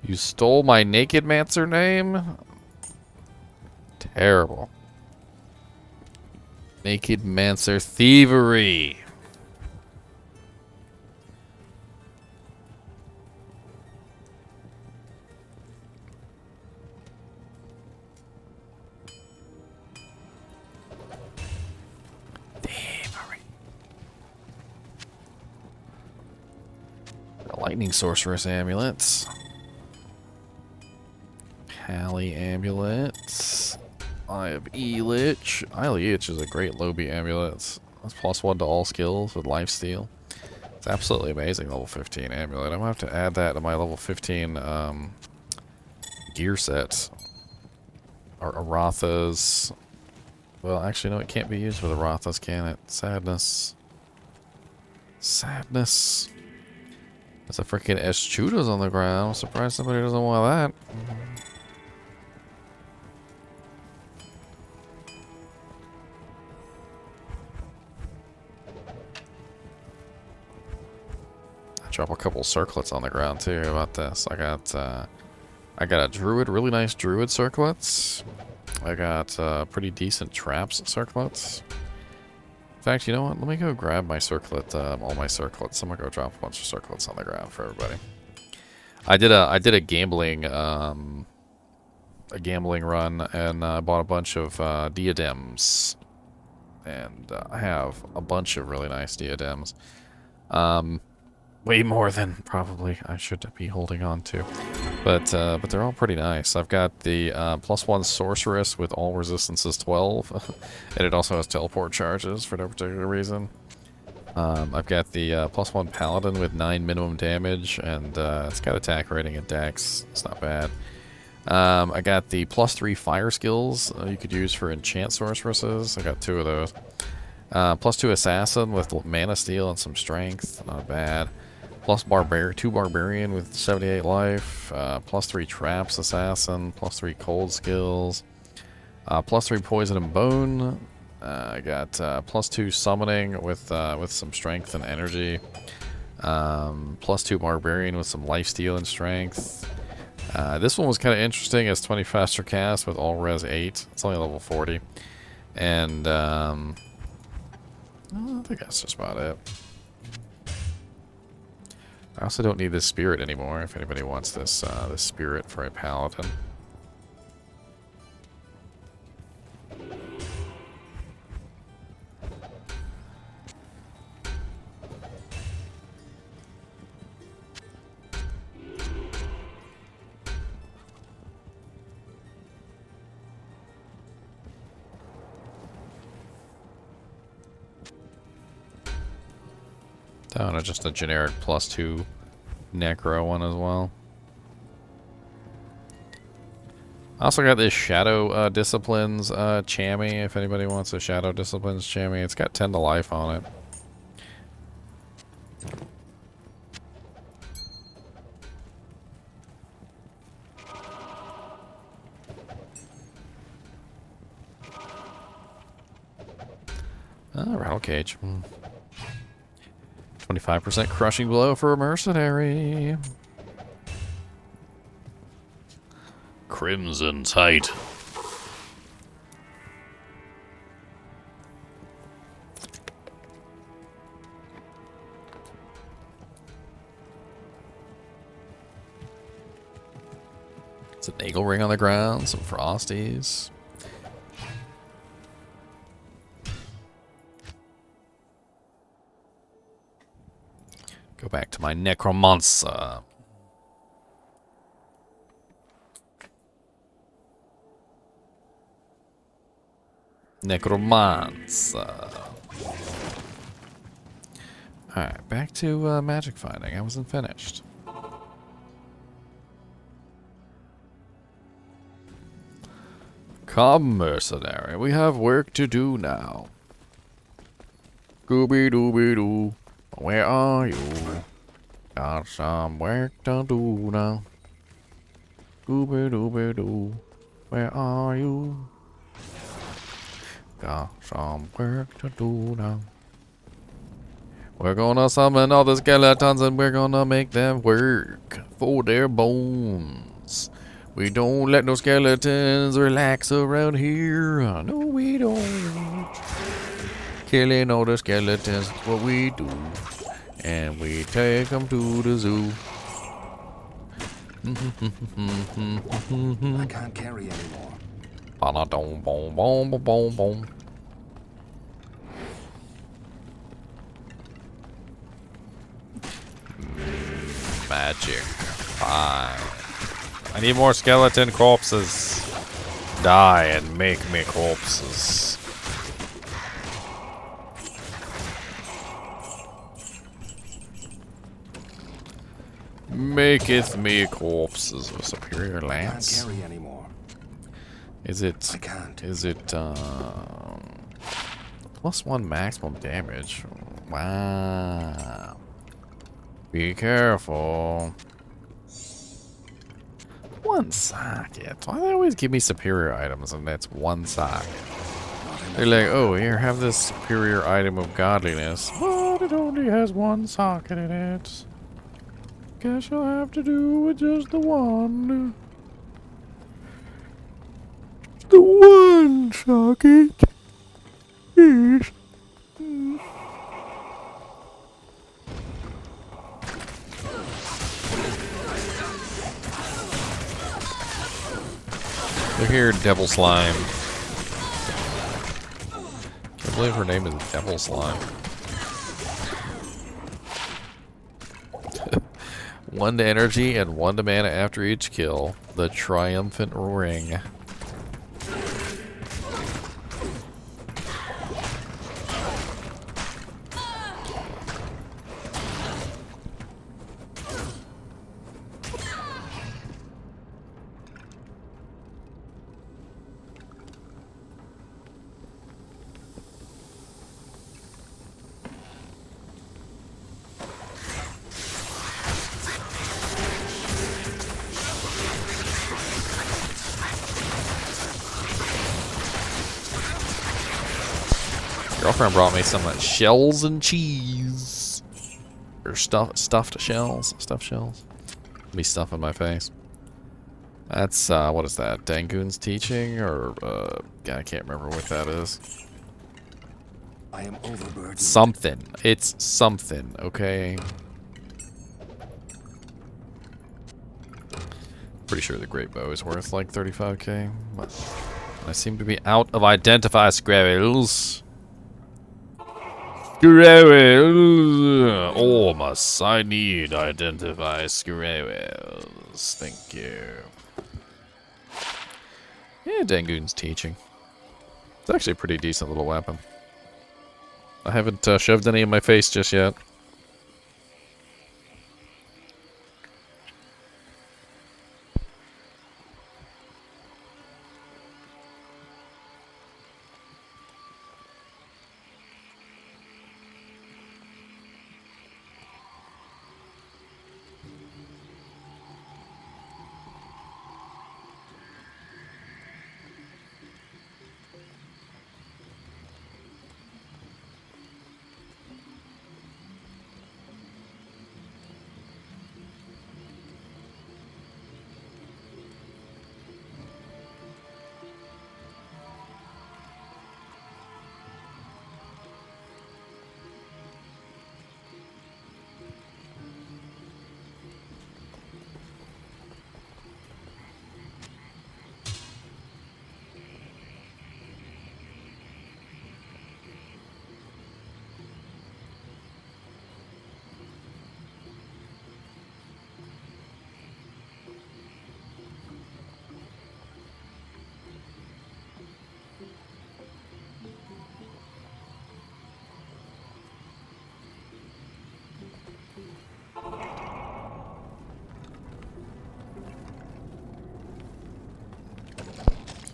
You stole my Nakedmancer name? Terrible. Nakedmancer thievery. Lightning Sorceress amulets. Pally amulets. Eye of Elich. Eye of Elich is a great Lobby amulet. It's +1 to all skills with lifesteal. It's absolutely amazing level 15 amulet. I'm gonna have to add that to my level 15 gear set. Or Arathas. Well, actually, no, it can't be used with Arathas, can it? Sadness. Sadness. There's a freaking Eschuta's on the ground. I'm surprised somebody doesn't want that. I drop a couple circlets on the ground too. How about this? I got a druid, really nice druid circlets. I got pretty decent traps circlets. In fact, you know what? Let me go grab my circlet, all my circlets. I'm gonna go drop a bunch of circlets on the ground for everybody. I did a gambling run, and I bought a bunch of diadems, and I have a bunch of really nice diadems. Way more than probably I should be holding on to, but they're all pretty nice. I've got the +1 sorceress with all resistances 12, and it also has teleport charges for no particular reason. I've got the +1 paladin with 9 minimum damage, and it's got attack rating and dex. It's not bad. I got the +3 fire skills you could use for enchant sorceresses. I got 2 of those. +2 assassin with mana steal and some strength. Not bad. +2 barbarian with 78 life. +3 traps assassin. +3 cold skills. +3 poison and bone. I got +2 summoning with some strength and energy. +2 barbarian with some lifesteal and strength. This one was kind of interesting. It's 20 faster cast with all res 8. It's only level 40. And I think that's just about it. I also don't need this spirit anymore if anybody wants this this spirit for a paladin. Oh, and just a generic +2 Necro one as well. I also got this Shadow Disciplines Chammy, if anybody wants a Shadow Disciplines Chammy. It's got 10 to life on it. Oh, Rattle Cage. 25% crushing blow for a mercenary. Crimson Tide. It's an eagle ring on the ground, some frosties. Go back to my Necromancer. Necromancer. Alright, back to magic finding. I wasn't finished. Come, mercenary. We have work to do now. Scooby-Dooby-Doo. Where are you? Got some work to do now. Scooby-Dooby-Doo. Where are you? Got some work to do now. We're gonna summon all the skeletons and we're gonna make them work for their bones. We don't let no skeletons relax around here. No, we don't. Killing all the skeletons is what we do. And we take them to the zoo. I can't carry anymore. Ba-da-dum, boom, boom, boom, boom, boom. Magic. Fine. I need more skeleton corpses. Die and make me corpses. Maketh me corpses of superior lance. Can't carry anymore. Is it? I can't. Is it? +1 maximum damage. Wow. Be careful. 1 socket. Why do they always give me superior items and that's 1 socket? They're like, oh, here, have this superior item of godliness, but it only has 1 socket in it. Guess I'll have to do with just the one. The 1 socket. Yes. Look here, Devil Slime. Can't believe her name is Devil Slime. 1 to energy and 1 to mana after each kill. The Triumphant Ring. Girlfriend brought me some shells and cheese. Or stuffed shells. Stuffed shells. Me stuffing my face. That's, what is that? Dangoon's teaching? Or, yeah, I can't remember what that is. I am overburdened. Something. It's something, okay? Pretty sure the great bow is worth like 35k. But I seem to be out of identify squirrels. Squirrels! Oh, must I need identify squirrels. Thank you. Yeah, Dangoon's teaching. It's actually a pretty decent little weapon. I haven't shoved any in my face just yet.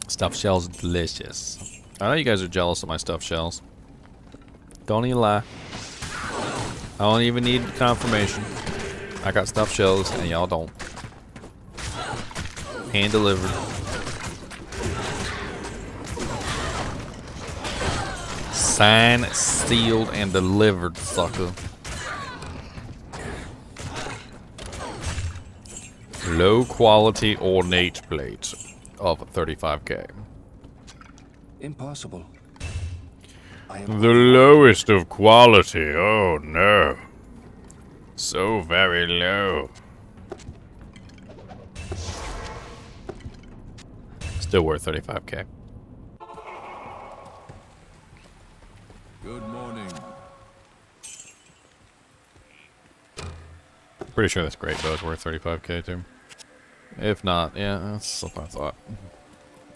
Stuffed shells are delicious. I know you guys are jealous of my stuffed shells. Don't even lie. I don't even need confirmation. I got stuffed shells and y'all don't. Hand delivered. Signed, sealed, and delivered, sucker. Low quality ornate plate of 35k. Impossible. The lowest of quality, oh no. So very low. Still worth 35k. Good morning. Pretty sure this great bow is worth 35k too. If not, yeah, that's what I thought.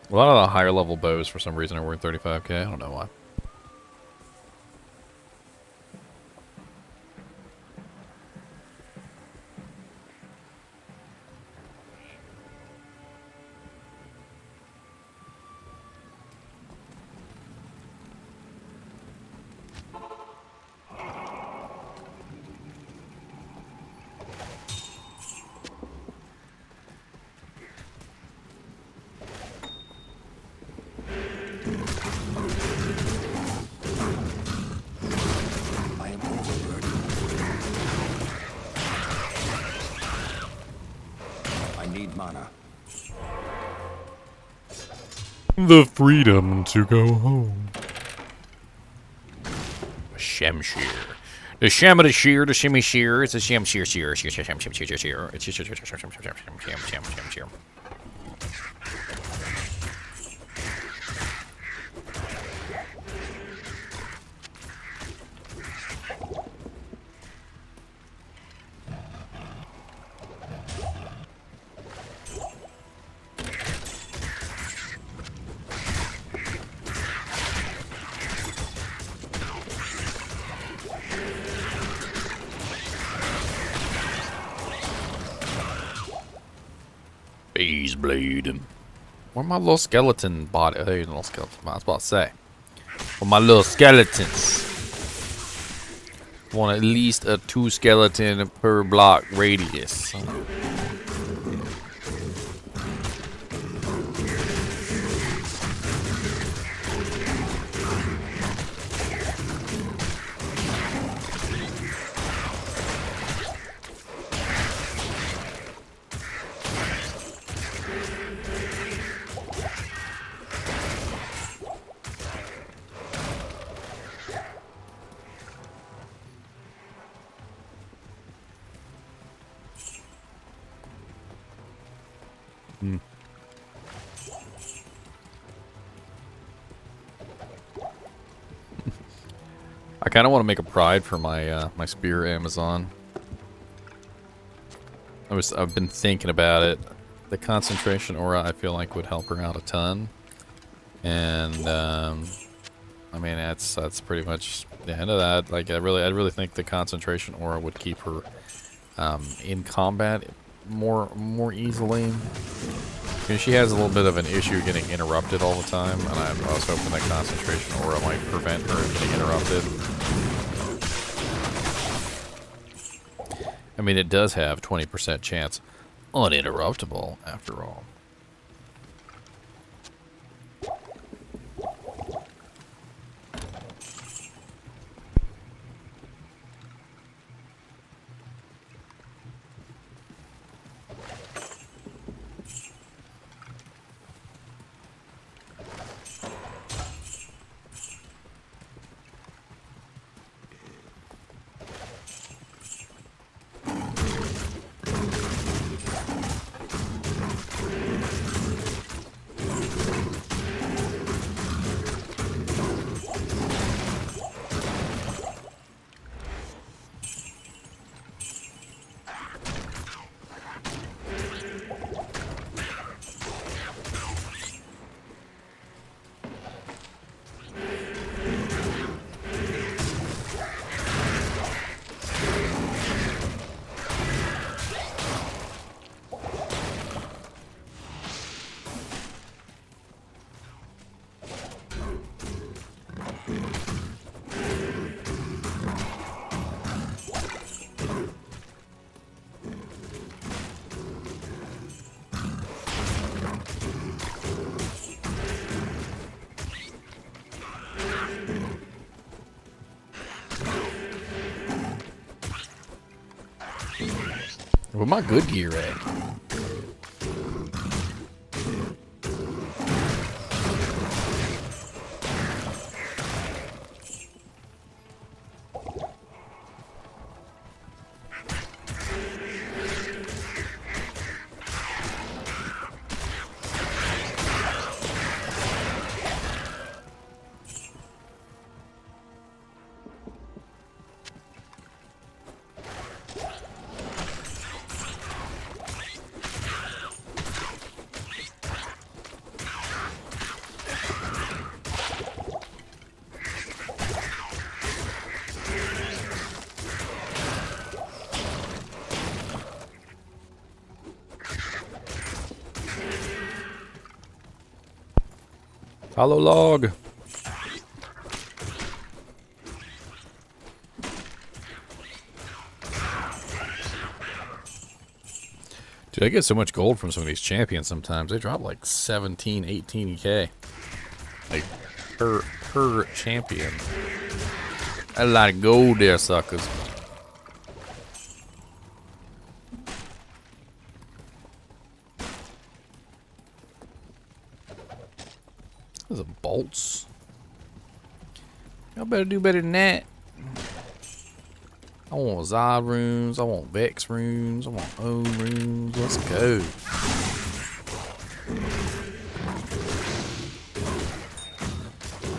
A lot of the higher level bows, for some reason, are worth 35k. I don't know why. I am overburdened. I need mana. The freedom to go home. Shamshir. The sham of the shear, the shimmy shear, it's a sham shear shear, shear, shear, sham, shear, shear, shear. It's just sham, shear. Bees bleed. Where my little skeleton body? Hey, little skeleton. I was about to say. Where my little skeletons? Want at least a 2 skeleton per block radius. I kind of want to make a pride for my my spear Amazon. I've been thinking about it. The concentration aura I feel like would help her out a ton, and I mean that's pretty much the end of that. Like I really think the concentration aura would keep her in combat more easily. Because she has a little bit of an issue getting interrupted all the time, and I was hoping that concentration aura might prevent her getting interrupted. I mean, it does have 20% chance uninterruptible, after all. Where my good gear at? Hollow log. Dude, I get so much gold from some of these champions sometimes. They drop like 17, 18k. Like, per champion. A lot of gold there, suckers. Those are bolts. Y'all better do better than that. I want Zod runes. I want Vex runes. I want O runes. Let's go.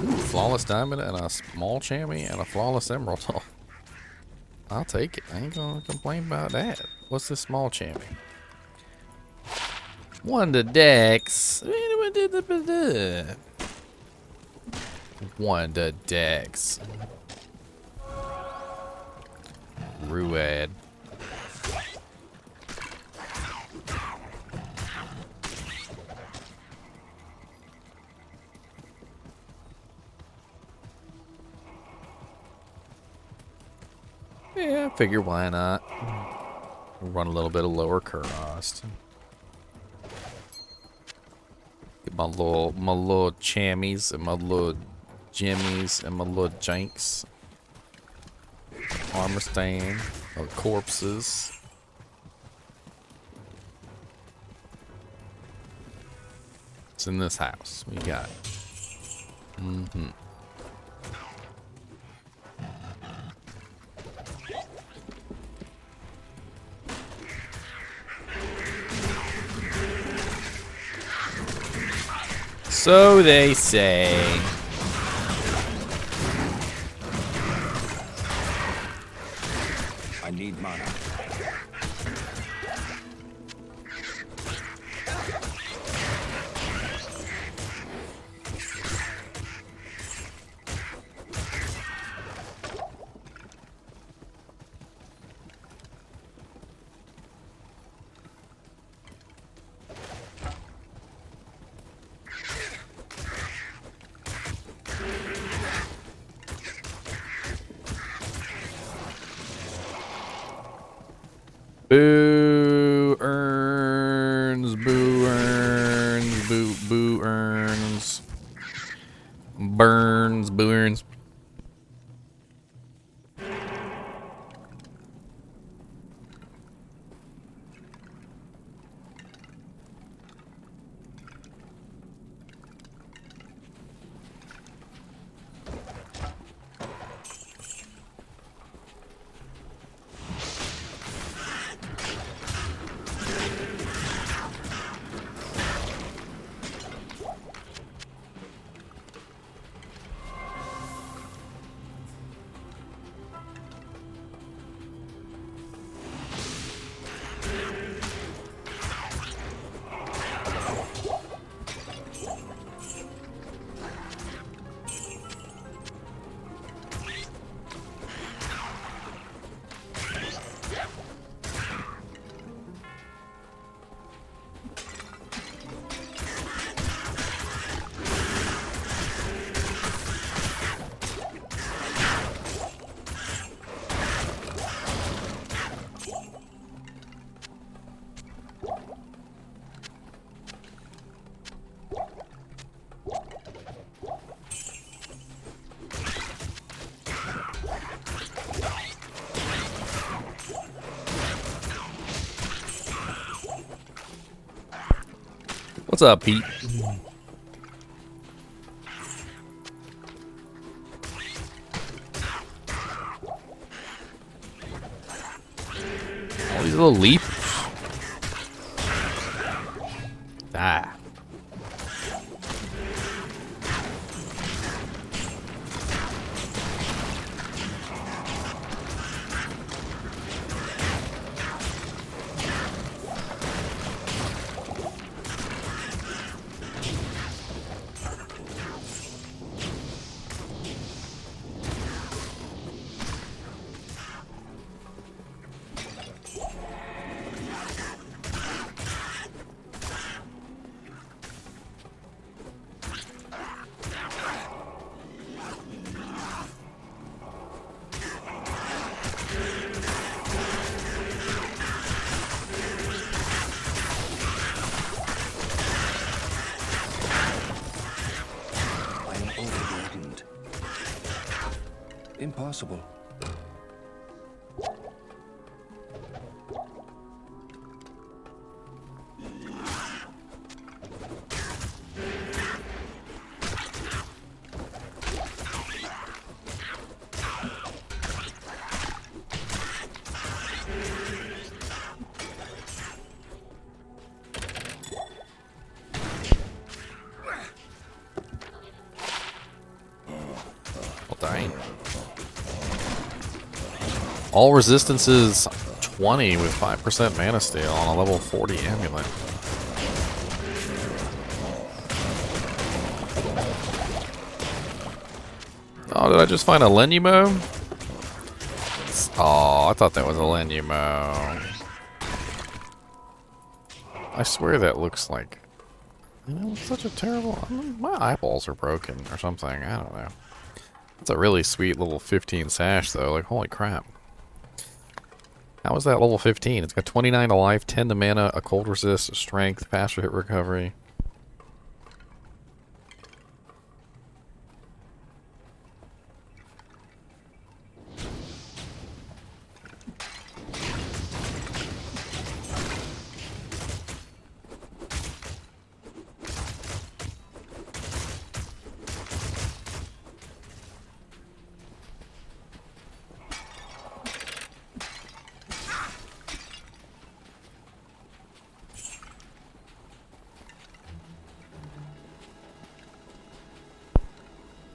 Ooh, flawless diamond and a small chamois and a flawless emerald. I'll take it. I ain't gonna complain about that. What's this small chamois? One to Dex. One to Dex. Ruad. Yeah, I figure why not. Run a little bit of lower Kurast. Get my little chammies and my little jimmies and my little janks. Armor stand of corpses. It's in this house. We got it. Mm-hmm. So they say. I need mana. Boo earns, boo earns, boo earns, burns, boo earns. What's up, Pete? All these little leapers. Ah. Impossible. Dang. All resistances 20 with 5% mana steal on a level 40 amulet. Oh, did I just find a Lenumo? Oh, I thought that was a Lenumo. I swear that looks like... You know, it's such a terrible... I mean, my eyeballs are broken or something. I don't know. It's a really sweet level 15 sash, though. Like, holy crap. How is that level 15? It's got 29 to life, 10 to mana, a cold resist, a strength, faster hit recovery.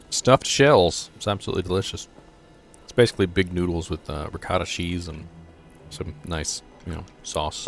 Stuffed shells. It's absolutely delicious. It's basically big noodles with ricotta cheese and some nice, you know, sauce.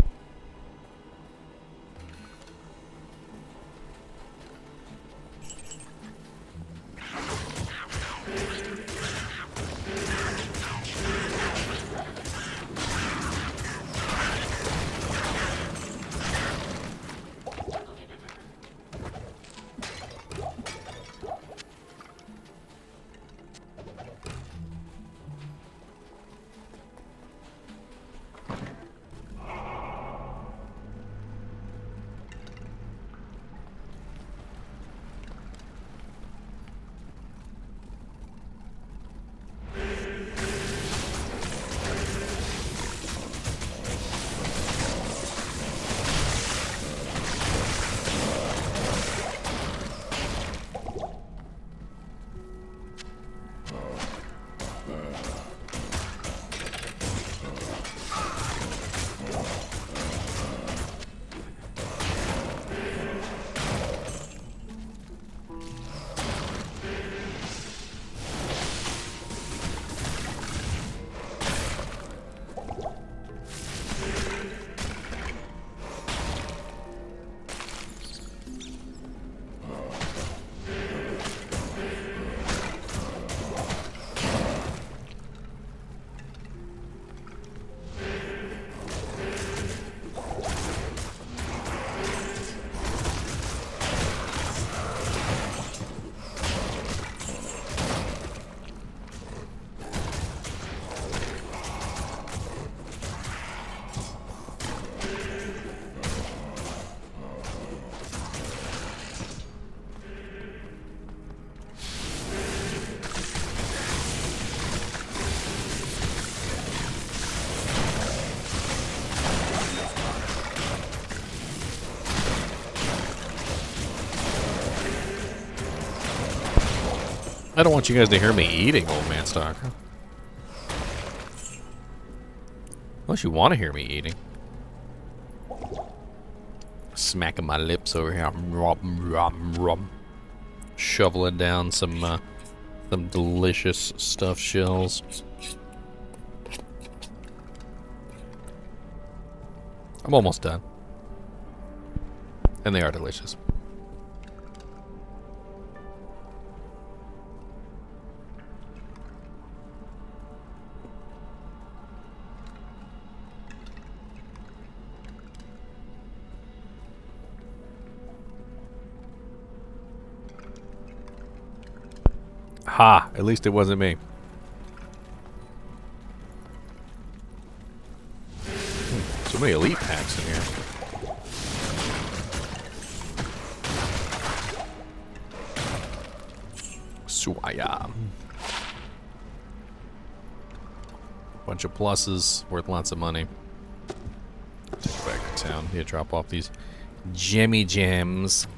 I don't want you guys to hear me eating, old man stalker. Unless you want to hear me eating. Smacking my lips over here. Shoveling down some delicious stuffed shells. I'm almost done. And they are delicious. Ha! At least it wasn't me. So many elite packs in here. Suaya. Bunch of pluses, worth lots of money. Take it back to town. Here, drop off these gemmy gems.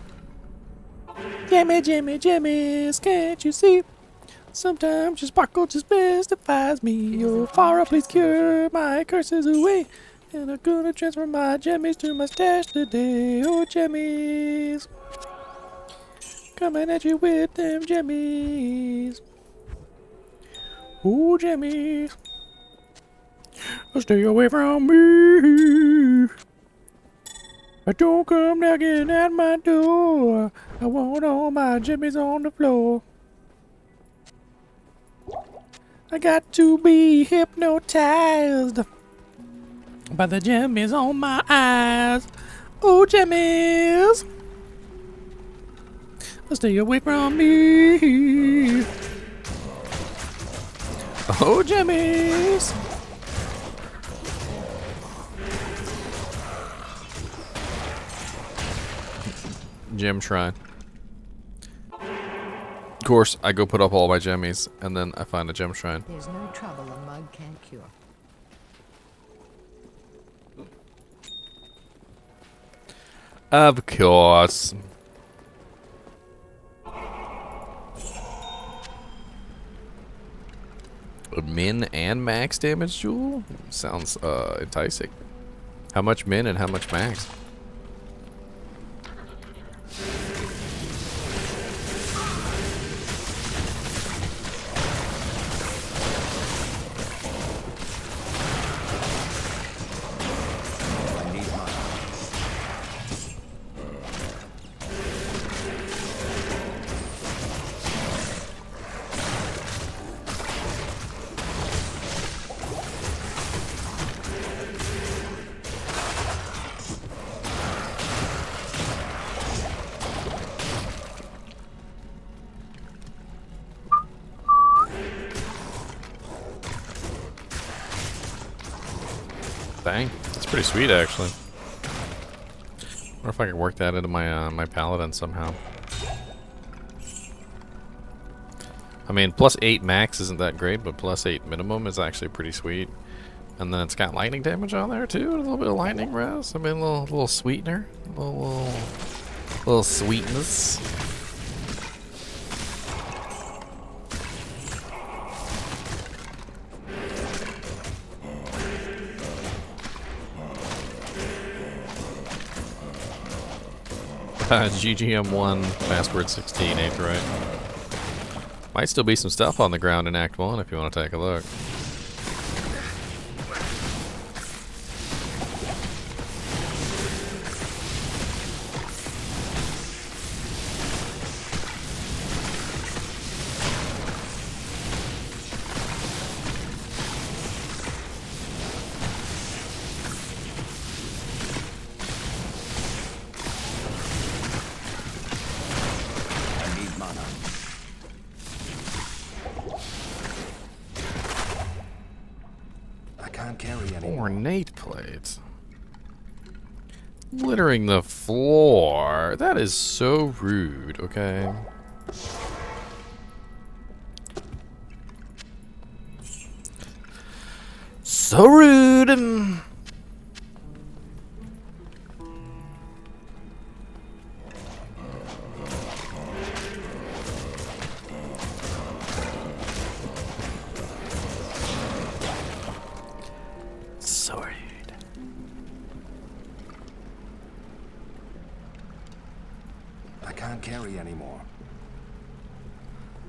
Jemmy, jemmy, jemmies, can't you see? Sometimes your sparkle just mystifies me. Oh, Farah, please cure my curses away. And I'm gonna transfer my jemmies to my stash today. Oh, jemmies. Coming at you with them jemmies. Oh, jemmies. Stay away from me. Don't come knocking at my door. I want all my jimmies on the floor. I got to be hypnotized by the jimmies on my eyes. Oh, jimmies. Stay away from me. Oh, jimmies. Gem shrine. Of course, I go put up all my gemmies, and then I find a gem shrine. There's no trouble a mug can't cure. Of course. A min and max damage jewel? Sounds enticing. How much min and how much max? I need mana. Dang, that's pretty sweet actually. Wonder if I could work that into my my paladin somehow. I mean, +8 max isn't that great, but +8 minimum is actually pretty sweet. And then it's got lightning damage on there too, a little bit of lightning res. I mean, a little sweetener, little sweetness. GGM1, password 16, 8th right. Might still be some stuff on the ground in Act 1 if you want to take a look. Ornate plates. Littering the floor. That is so rude, okay? So rude.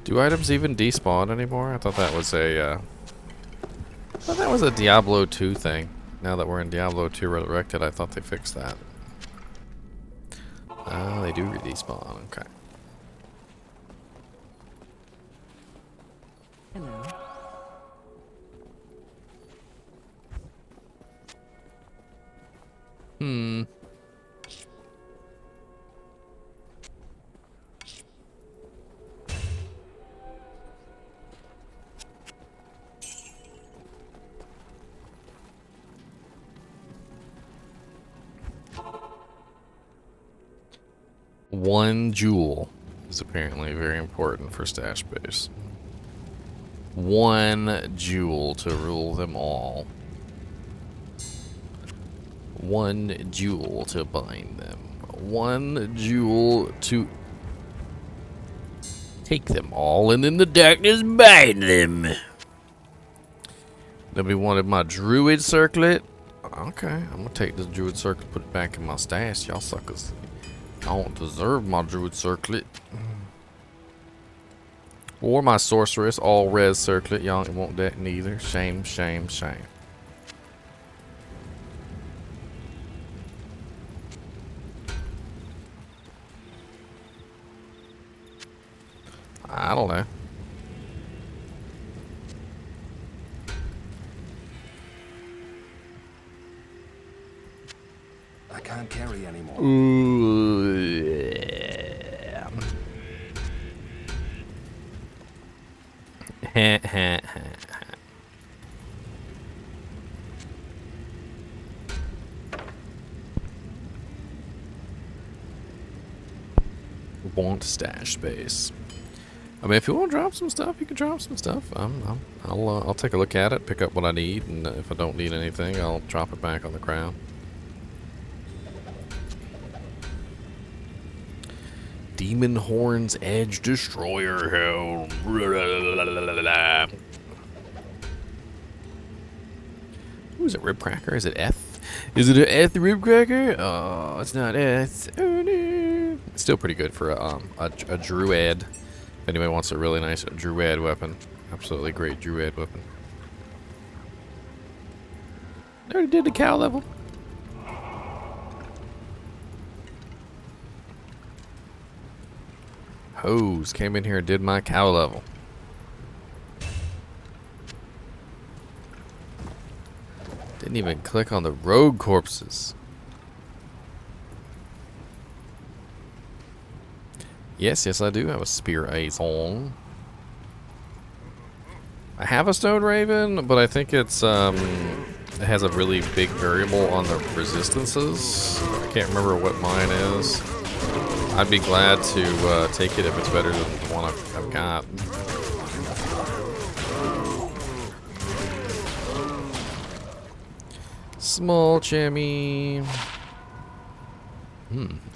Do items even despawn anymore? I thought that was a Diablo 2 thing. Now that we're in Diablo 2 Resurrected, I thought they fixed that. They do despawn. Okay. Hello. Hmm. One jewel is apparently very important for stash base. 1 jewel to rule them all. 1 jewel to bind them. 1 jewel to take them all, and in the darkness bind them. Nobody wanted my druid circlet? Okay, I'm gonna take this druid circlet, put it back in my stash. Y'all suckers, I don't deserve my druid circlet. Or my sorceress, all res circlet. Y'all ain't want that neither. Shame, shame, shame. I don't know. I can't carry anymore. Ooh, yeah. Want stash space. I mean, if you want to drop some stuff, you can drop some stuff. I'll take a look at it, pick up what I need, and if I don't need anything, I'll drop it back on the crown. Demon Horn's Edge Destroyer Helm. Who is it? Ribcracker? Is it Eth? Is it an Eth Ribcracker? Oh, it's not Eth. Oh no. It's still pretty good for a druid. If anybody wants a really nice druid weapon, absolutely great druid weapon. I already did the cow level. Hose came in here and did my cow level. Didn't even click on the rogue corpses. Yes, yes, I do have a spear ace on. I have a stone raven, but I think it's it has a really big variable on the resistances. I can't remember what mine is. I'd be glad to take it if it's better than the one I've got. Small Jimmy.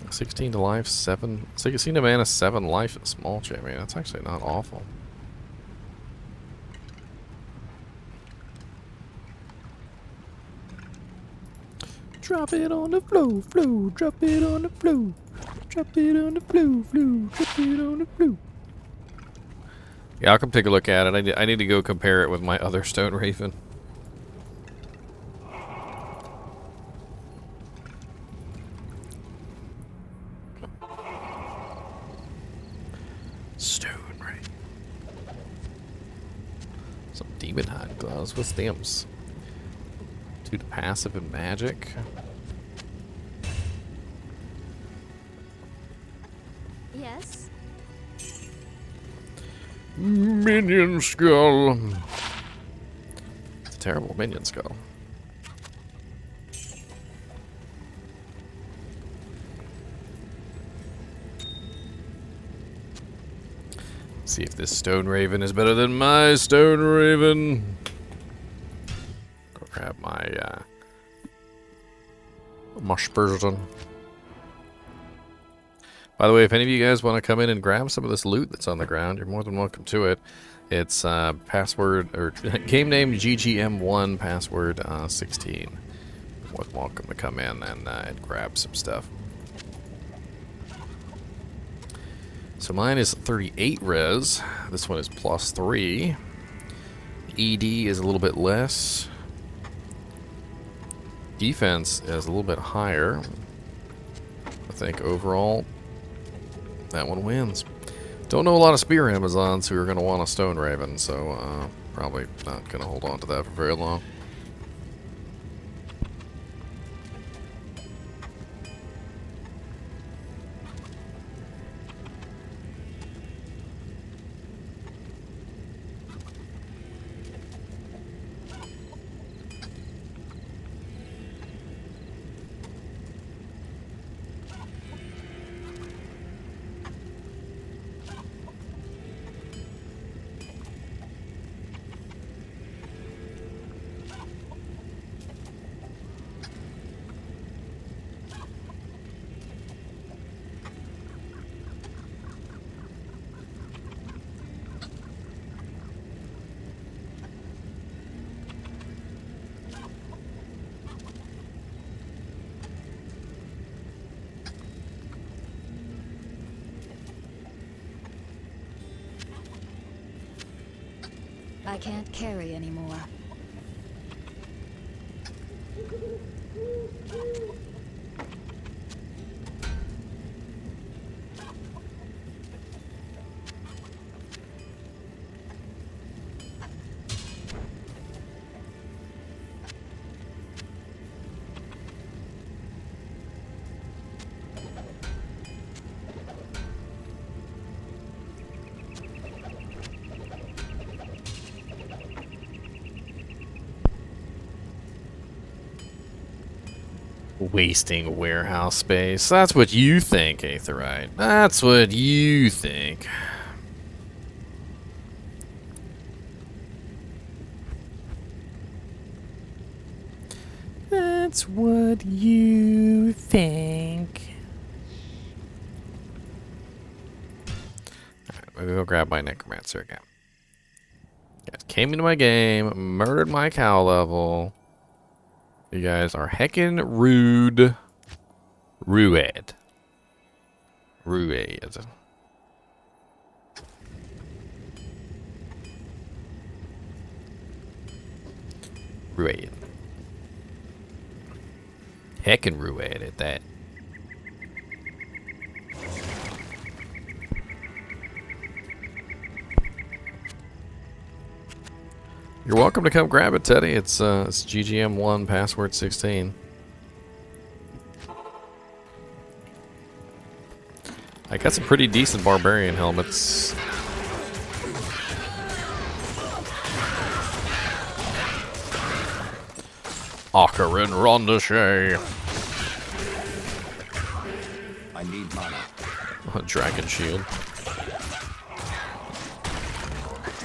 16 to life, 7. 16 to mana, 7 life. Small Jimmy. That's actually not awful. Drop it on the floor, floor. Drop it on the floor. Drop it on the floor, floor. Drop it on the floor. Yeah, I'll come take a look at it. I need to go compare it with my other stone raven. Stone raven. Some demon hide gloves. What's them's? 2 to passive and magic. Yes. Minion skull. It's a terrible minion skull. See if this stone raven is better than my stone raven. Go grab my my Spurgeon. By the way, if any of you guys want to come in and grab some of this loot that's on the ground, you're more than welcome to it. It's password or game name GGM1 password 16. More than welcome to come in and grab some stuff. So mine is 38 res. This one is +3. ED is a little bit less. Defense is a little bit higher. I think overall, that one wins. Don't know a lot of spear Amazons who are going to want a stone raven, so probably not going to hold on to that for very long. I can't carry anymore. Wasting warehouse space. That's what you think, Aetherite. That's what you think. That's what you think. Alright, maybe I'll grab my Necromancer again. Guys came into my game, murdered my cow level. You guys are heckin' rude. Rued. Rued. Rued. Heckin' rued at that. You're welcome to come grab it, Teddy. It's GGM1 password 16. I got some pretty decent barbarian helmets. Ocarin Rondochet. I need mana. A dragon shield.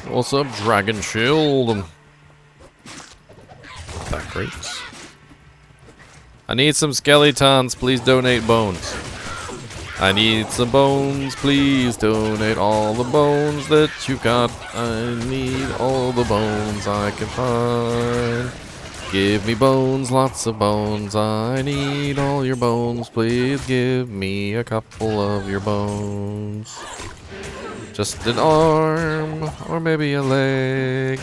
What's up, Dragon Shield? That great. I need some skeletons. Please donate bones. I need some bones. Please donate all the bones that you got. I need all the bones I can find. Give me bones, lots of bones. I need all your bones. Please give me a couple of your bones. Just an arm, or maybe a leg,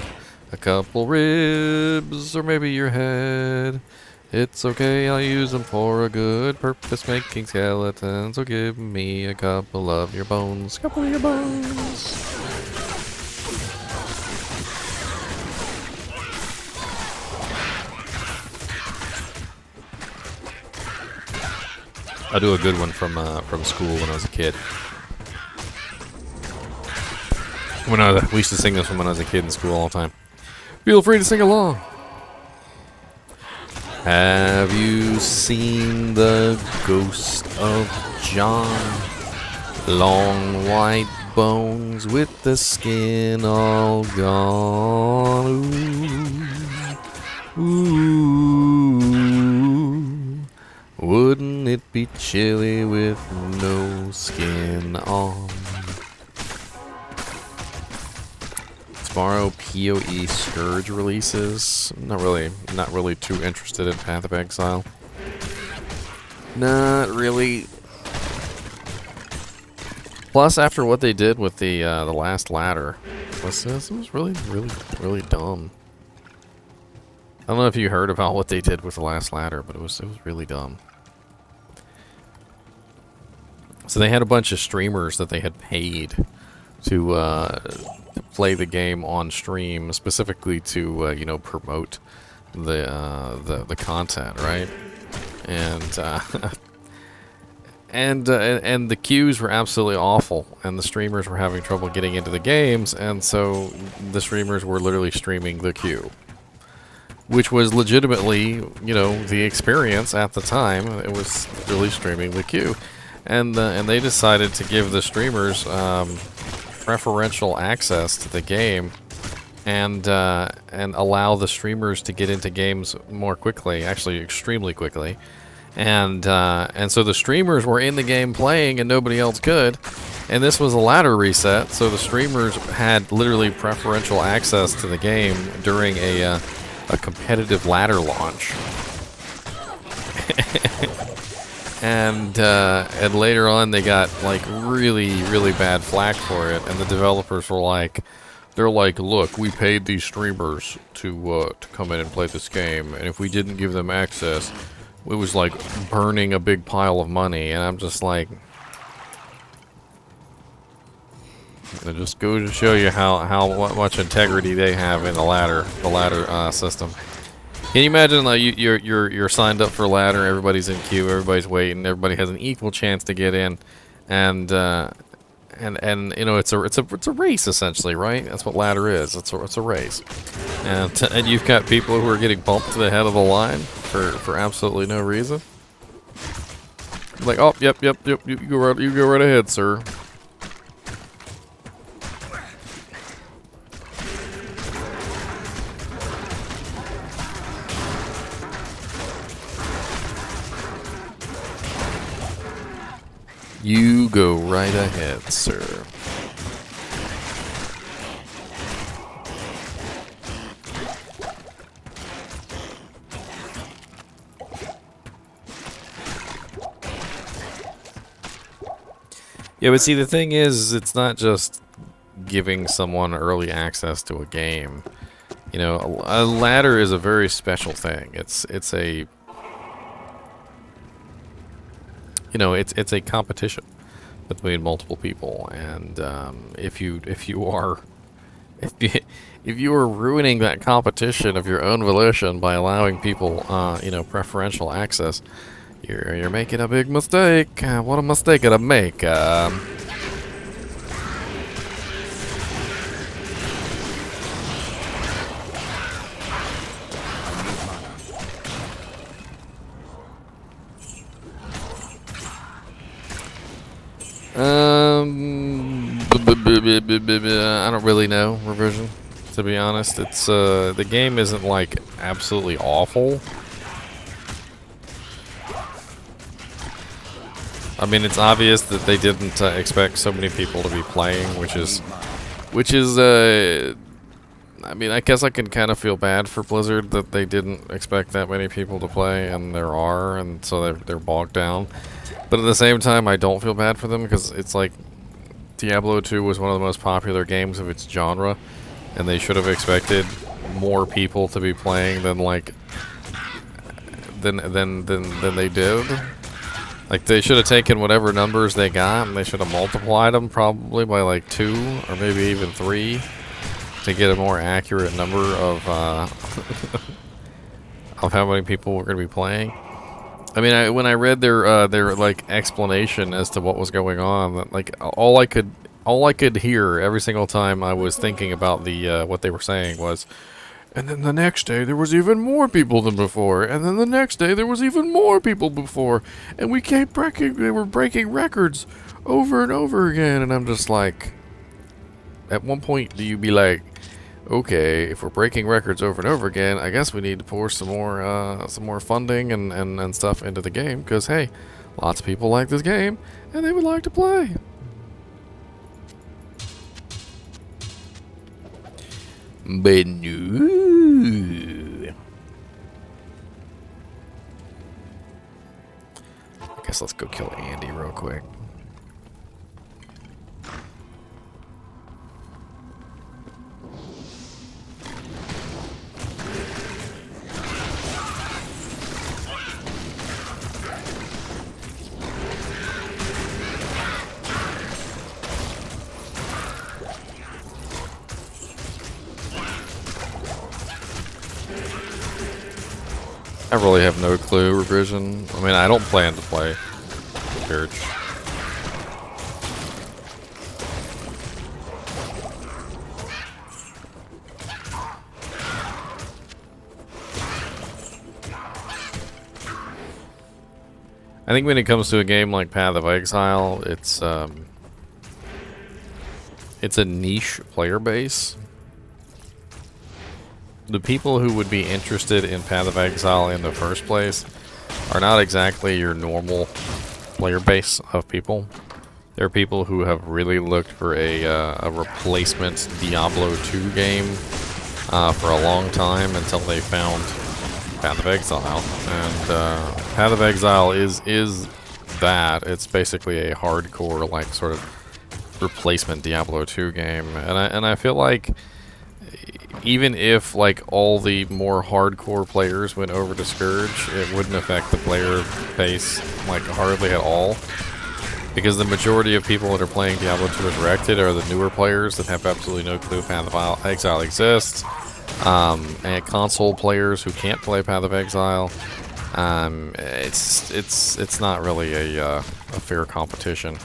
a couple ribs, or maybe your head. It's okay, I'll use them for a good purpose, making skeletons. So give me a couple of your bones, couple of your bones. I'll do a good one from school when I was a kid. We used to sing this when I was a kid in school all the time. Feel free to sing along. Have you seen the ghost of John? Long white bones with the skin all gone. Ooh, ooh. Wouldn't it be chilly with no skin on? Tomorrow, PoE Scourge releases. Not really too interested in Path of Exile. Not really. Plus, after what they did with the last ladder, this was really dumb. I don't know if you heard about what they did with the last ladder, but it was really dumb. So they had a bunch of streamers that they had paid to play the game on stream, specifically to you know, promote the content, right? And and the queues were absolutely awful, and the streamers were having trouble getting into the games, and so the streamers were literally streaming the queue, which was legitimately, you know, the experience at the time. It was really streaming the queue, and they decided to give the streamers preferential access to the game, and allow the streamers to get into games more quickly, actually extremely quickly, and so the streamers were in the game playing and nobody else could, and this was a ladder reset, so the streamers had literally preferential access to the game during a competitive ladder launch. And later on they got like really bad flack for it, and the developers were like, They're like, look, we paid these streamers to come in and play this game, and if we didn't give them access, it was like burning a big pile of money. And I'm just like, it just goes to show you how much integrity they have in the ladder system. Can you imagine, like, you're signed up for ladder, everybody's in queue, everybody's waiting, everybody has an equal chance to get in, and you know, it's a race essentially, right? That's what ladder is. It's a race, and you've got people who are getting bumped to the head of the line for absolutely no reason. Like, oh, yep, you go right ahead, sir. You go right ahead, sir. Yeah, but see, the thing is, it's not just giving someone early access to a game. You know, a ladder is a very special thing. It's a, you know, it's a competition between multiple people, and if you are ruining that competition of your own volition by allowing people, you know, preferential access, you're making a big mistake. What a mistake to make. I don't really know, Revision, to be honest. It's the game isn't like absolutely awful. I mean, it's obvious that they didn't expect so many people to be playing, which is I mean, I guess I can kind of feel bad for Blizzard that they didn't expect that many people to play, and there are, and so they're bogged down. But at the same time, I don't feel bad for them, because it's like Diablo 2 was one of the most popular games of its genre, and they should have expected more people to be playing than like than they did. Like, they should have taken whatever numbers they got, and they should have multiplied them probably by like 2 or maybe even 3 to get a more accurate number of of how many people were going to be playing. I mean, when I read their like explanation as to what was going on, like all I could hear every single time I was thinking about the what they were saying was, and then the next day there was even more people than before, and then the next day there was even more people before, and they were breaking records over and over again, and I'm just like, at one point do you be like, okay, if we're breaking records over and over again, I guess we need to pour some more funding and stuff into the game, because hey, lots of people like this game and they would like to play. But no. I guess let's go kill Andy real quick. I really have no clue, Revision. I mean, I don't plan to play Church. I think when it comes to a game like Path of Exile, it's a niche player base. The people who would be interested in Path of Exile in the first place are not exactly your normal player base of people. There are people who have really looked for a replacement Diablo 2 game for a long time until they found Path of Exile. And Path of Exile is that. It's basically a hardcore, like, sort of replacement Diablo 2 game, and I feel like even if like all the more hardcore players went over to Scourge, it wouldn't affect the player base like hardly at all. Because the majority of people that are playing Diablo 2 Resurrected are the newer players that have absolutely no clue Path of Exile exists. And console players who can't play Path of Exile. It's not really a fair competition.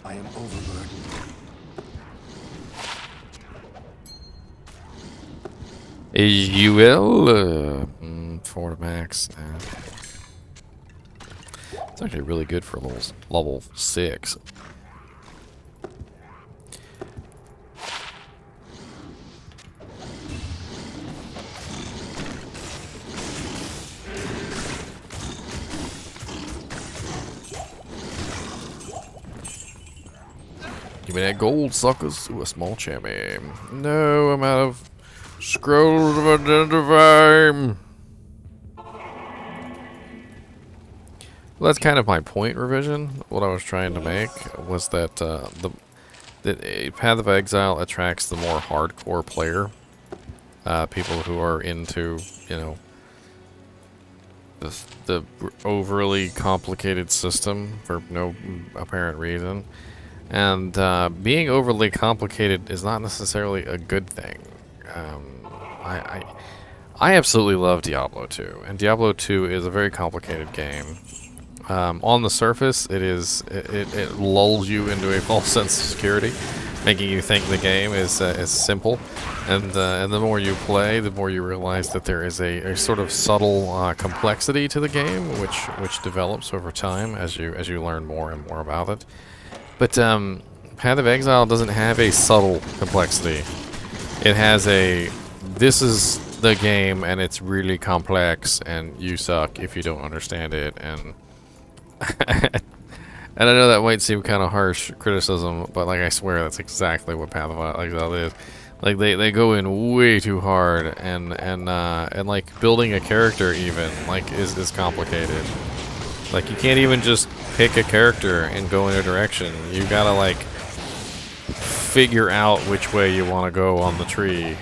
I am overburdened. You will. 4 max. It's actually really good for level 6. Give me that gold, suckers. Ooh, a small chammy. No, I'm out of scrolls of identify. Well, that's kind of my point revision. What I was trying to make was that that Path of Exile attracts the more hardcore player, people who are into, you know, the overly complicated system for no apparent reason. And being overly complicated is not necessarily a good thing. I absolutely love Diablo 2, and Diablo 2 is a very complicated game. On the surface, it lulls you into a false sense of security, making you think the game is simple. And the more you play, the more you realize that there is a sort of subtle complexity to the game, which develops over time as you learn more and more about it. But Path of Exile doesn't have a subtle complexity. It has a, this is the game and it's really complex and you suck if you don't understand it. And and I know that might seem kind of harsh criticism, but like I swear that's exactly what Path of Exile is. Like they go in way too hard, and like building a character even like is complicated. Like, you can't even just pick a character and go in a direction. You gotta, like, figure out which way you want to go on the tree.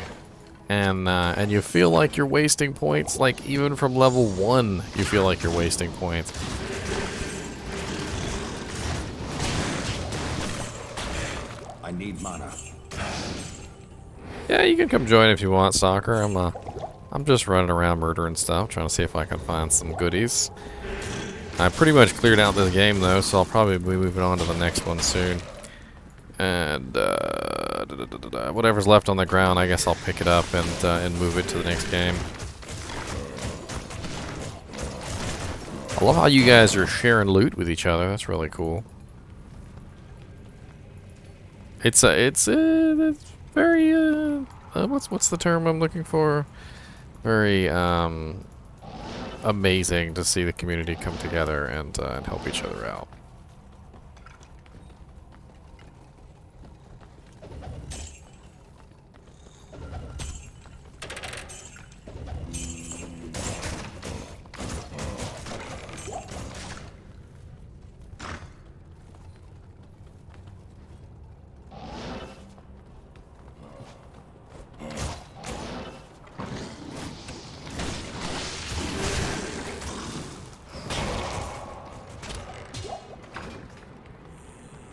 And you feel like you're wasting points. Like, even from level 1, you feel like you're wasting points. I need mana. Yeah, you can come join if you want, Soccer. I'm just running around murdering stuff, trying to see if I can find some goodies. I pretty much cleared out this game though, so I'll probably be moving on to the next one soon. And whatever's left on the ground, I guess I'll pick it up and move it to the next game. I love how you guys are sharing loot with each other. That's really cool. It's very what's the term I'm looking for? Very amazing to see the community come together and help each other out.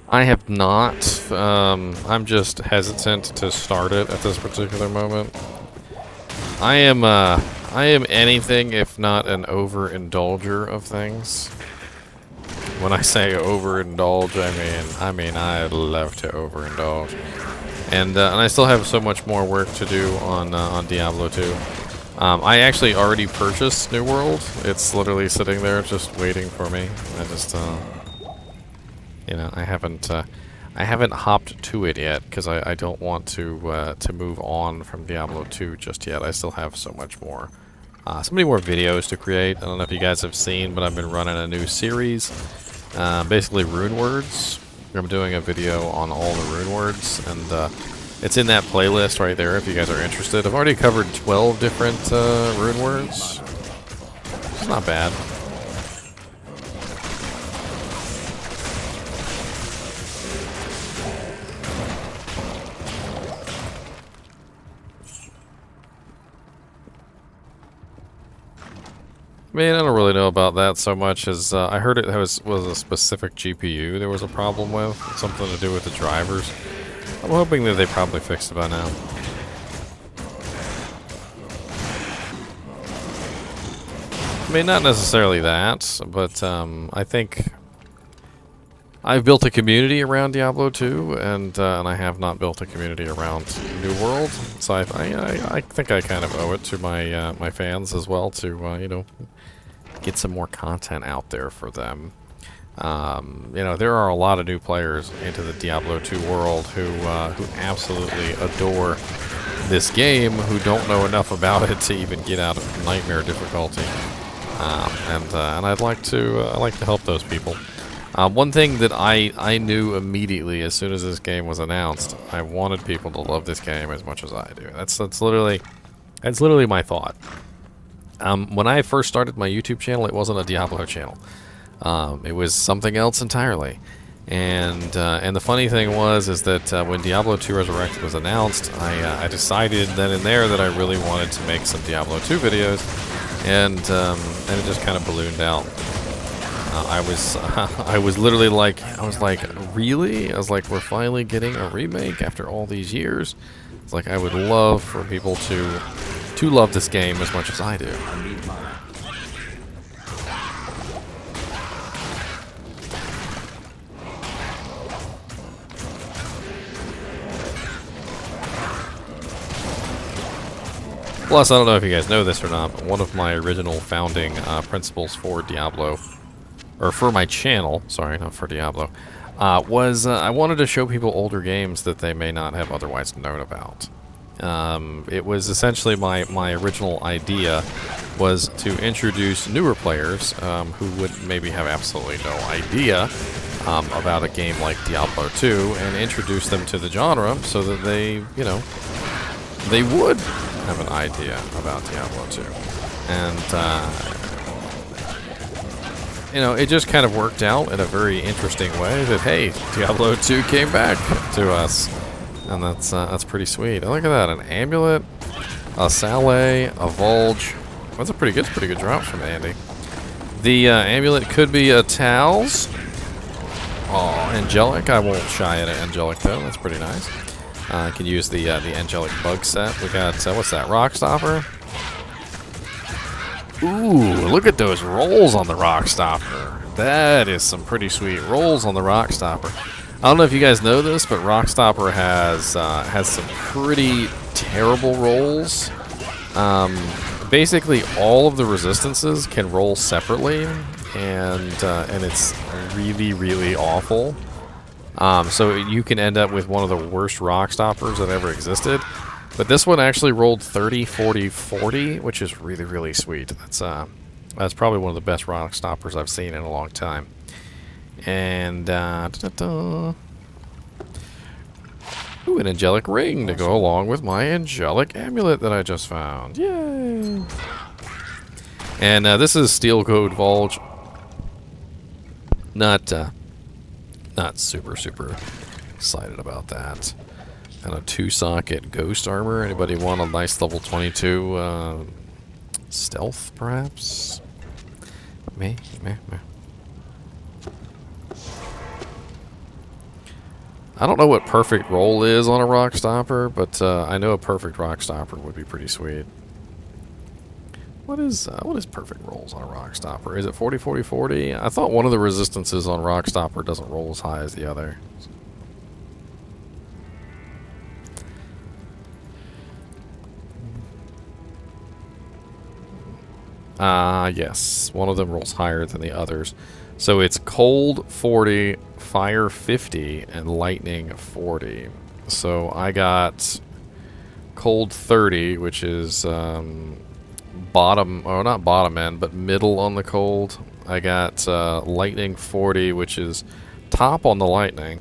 I have not. I'm just hesitant to start it at this particular moment. I am anything if not an overindulger of things. When I say overindulge, I mean I love to overindulge, and I still have so much more work to do on Diablo 2. I actually already purchased New World. It's literally sitting there just waiting for me. I just, you know, I haven't hopped to it yet because I don't want to move on from Diablo 2 just yet. I still have so much more. So many more videos to create. I don't know if you guys have seen, but I've been running a new series. Basically rune words. I'm doing a video on all the rune words, and it's in that playlist right there if you guys are interested. I've already covered 12 different rune words. It's not bad. I mean, I don't really know about that so much as I heard it was a specific GPU there was a problem with, something to do with the drivers. I'm hoping that they probably fixed it by now. I mean, not necessarily that, but I think I've built a community around Diablo 2, and I have not built a community around New World. So I think I kind of owe it to my my fans as well to you know, get some more content out there for them. You know, there are a lot of new players into the Diablo 2 world who absolutely adore this game, who don't know enough about it to even get out of nightmare difficulty. And I'd like to help those people. One thing that I knew immediately as soon as this game was announced, I wanted people to love this game as much as I do. That's literally my thought. When I first started my YouTube channel, it wasn't a Diablo channel. It was something else entirely. And the funny thing was that when Diablo 2 Resurrected was announced, I decided then and there that I really wanted to make some Diablo 2 videos, and it just kind of ballooned out. I was literally like, really? I was like, we're finally getting a remake after all these years. It's like, I would love for people to love this game as much as I do. Plus, I don't know if you guys know this or not, but one of my original founding principles for Diablo, or for my channel, sorry, not for Diablo, was I wanted to show people older games that they may not have otherwise known about. It was essentially my original idea was to introduce newer players who would maybe have absolutely no idea about a game like Diablo 2, and introduce them to the genre so that they, you know, they would have an idea about Diablo 2. And, you know, it just kind of worked out in a very interesting way that, hey, Diablo 2 came back to us. And that's pretty sweet. Oh, look at that, an amulet, a Saleh, a Vulge. That's a pretty good drop from Andy. The amulet could be a Tals. Oh, Angelic. I won't shy at an Angelic though. That's pretty nice. I can use the Angelic bug set. We got what's that? Rockstopper. Ooh, look at those rolls on the Rockstopper. That is some pretty sweet rolls on the Rockstopper. I don't know if you guys know this, but Rockstopper has some pretty terrible rolls. Basically, all of the resistances can roll separately, and it's really awful. So you can end up with one of the worst Rockstoppers that ever existed. But this one actually rolled 30, 40, 40, which is really sweet. That's probably one of the best Rockstoppers I've seen in a long time. And ooh, an angelic ring to go along with my angelic amulet that I just found. Yay! And this is Steel Code Vulge. Not super excited about that. And a 2-socket ghost armor. Anybody want a nice level 22 stealth, perhaps? Me. I don't know what perfect roll is on a Rockstopper, but I know a perfect Rockstopper would be pretty sweet. What is perfect rolls on a Rockstopper? Is it 40, 40, 40? I thought one of the resistances on Rockstopper doesn't roll as high as the other. Yes. One of them rolls higher than the others. So it's cold 40, fire 50, and lightning 40. So I got cold 30, which is bottom, or not bottom end, but middle on the cold. I got lightning 40, which is top on the lightning,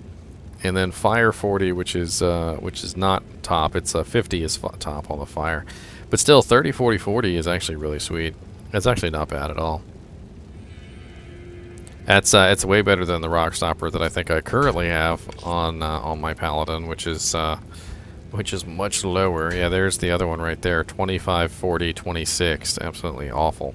and then fire 40, which is not top. It's 50 is top on the fire, but still 30, 40, 40 is actually really sweet. It's actually not bad at all. That's it's way better than the Rockstopper that I think I currently have on my Paladin, which is much lower. Yeah, there's the other one right there, 25, 40, 26. Absolutely awful.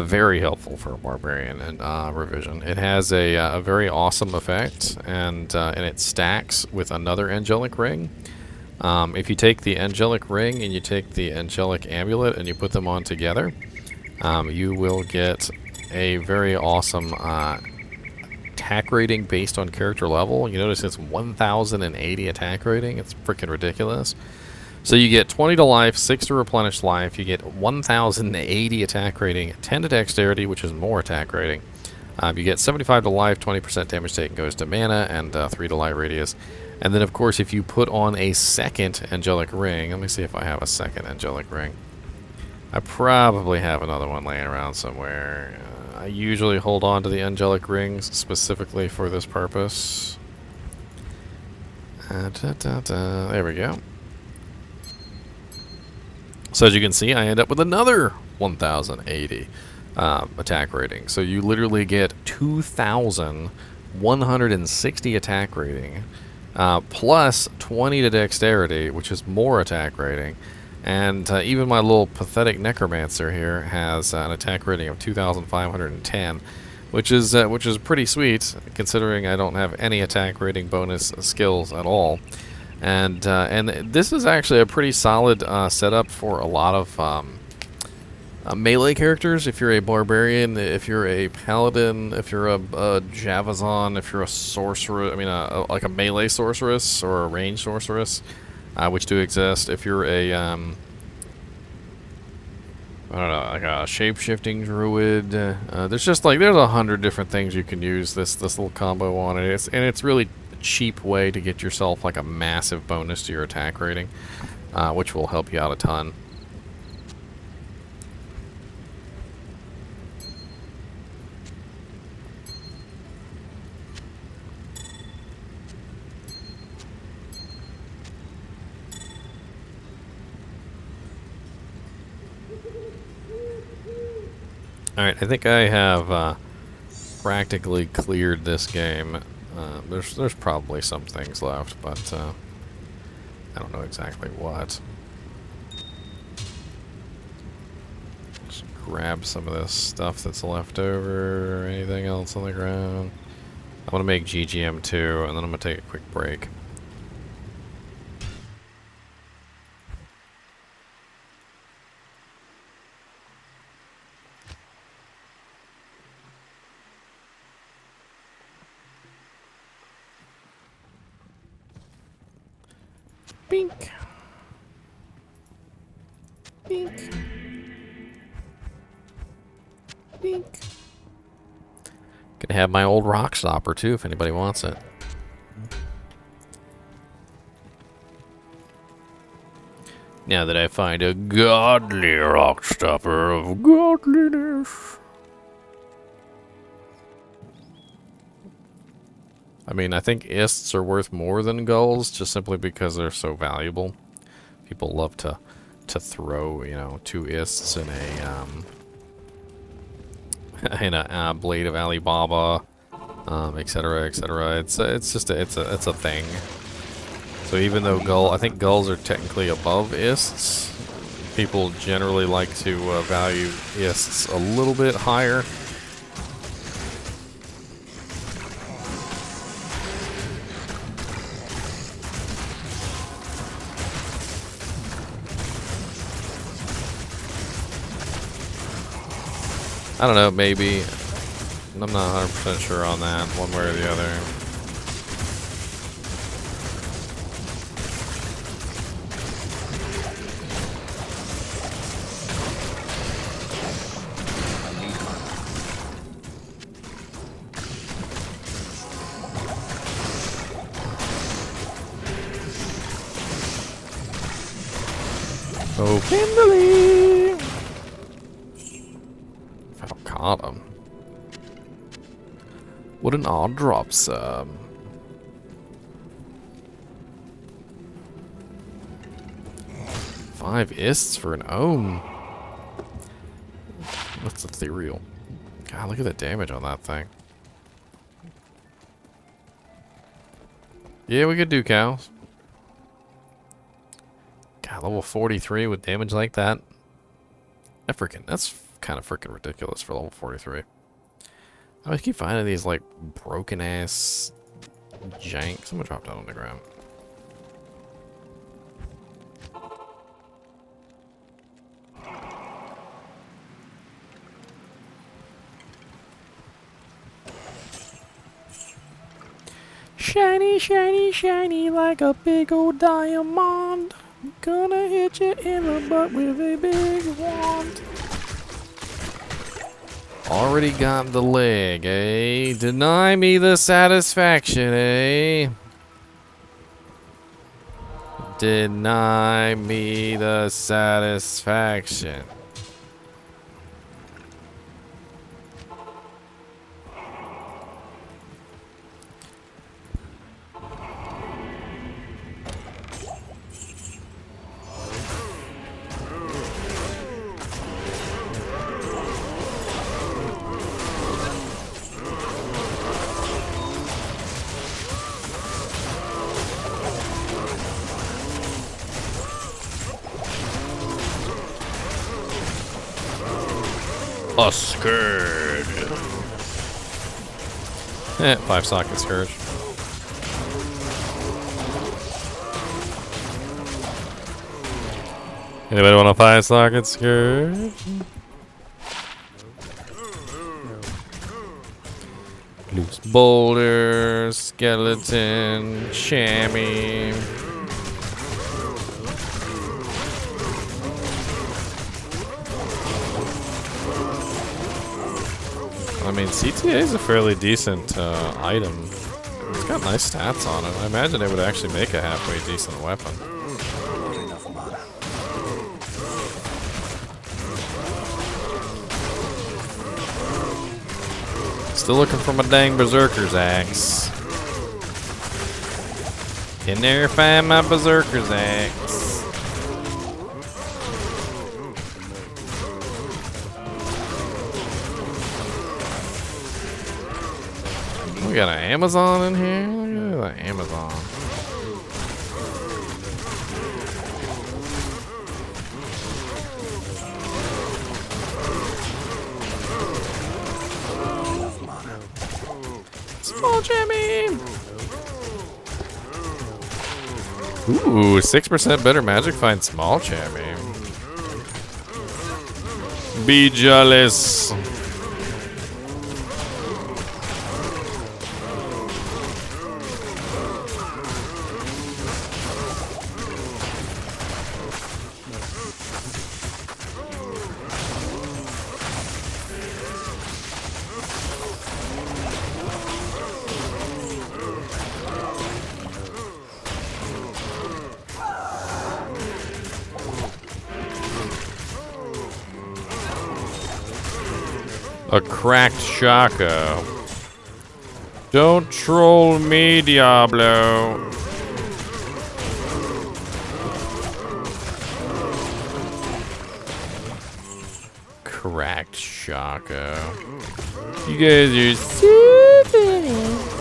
Very helpful for a barbarian and revision. It has a very awesome effect, and it stacks with another angelic ring. If you take the angelic ring and you take the angelic amulet and you put them on together, you will get a very awesome attack rating based on character level. You notice it's 1080 attack rating. It's freaking ridiculous. So you get 20 to life, 6 to replenish life, you get 1080 attack rating, 10 to dexterity, which is more attack rating. You get 75 to life, 20% damage taken goes to mana, and 3 to light radius. And then, of course, if you put on a second angelic ring, let me see if I have a second angelic ring. I probably have another one laying around somewhere. I usually hold on to the angelic rings specifically for this purpose. There we go. So as you can see, I end up with another 1080 attack rating. So you literally get 2,160 attack rating, plus 20 to dexterity, which is more attack rating. And even my little pathetic Necromancer here has an attack rating of 2,510, which is pretty sweet, considering I don't have any attack rating bonus skills at all. And this is actually a pretty solid setup for a lot of melee characters. If you're a barbarian, if you're a paladin, if you're a Javazon, if you're a sorcerer, I mean, like a melee sorceress or a ranged sorceress, which do exist. If you're a I don't know, like a shape-shifting druid, there's just like there's 100 different things you can use this little combo on it. It's really cheap way to get yourself like a massive bonus to your attack rating, which will help you out a ton. Alright, I think I have practically cleared this game. There's probably some things left, but I don't know exactly what. Just grab some of this stuff that's left over. Anything else on the ground? I'm gonna make GGM 2, and then I'm gonna take a quick break. Bink. Bink. Bink. Gonna have my old Rockstopper too if anybody wants it. Now that I find a godly Rockstopper of godliness. I mean, I think ists are worth more than gulls, just simply because they're so valuable. People love to throw, you know, 2 ists in a Blade of Alibaba, etc., etc. It's just it's a thing. So even though I think gulls are technically above ists, people generally like to value ists a little bit higher. I don't know, maybe. I'm not 100% sure on that, one way or the other. Kindly! If I don't caught him. What an odd drop sub. Five ists for an ohm. That's ethereal. God, look at the damage on that thing. Yeah, we could do cows. God, level 43 with damage like that. That's kind of freaking ridiculous for level 43. I always keep finding these, like, broken ass janks. I'm gonna drop down on the ground. Shiny, shiny, shiny like a big old diamond. Gonna hit you in the butt with a big wand. Already got the leg, eh? Deny me the satisfaction, eh? Deny me the satisfaction. A scourge. 5 socket scourge. Anybody want a 5 socket scourge? Loose boulder, skeleton, chamois. I mean, CTA is a fairly decent item. It's got nice stats on it. I imagine it would actually make a halfway decent weapon. Still looking for my dang berserker's axe. Can never find my berserker's axe. We got an Amazon in here. Look at that Amazon. Small Jimmy. Ooh, 6% better magic find small Jammy. Be jealous. A cracked shaka. Don't troll me, Diablo. Cracked shaka. You guys are so funny.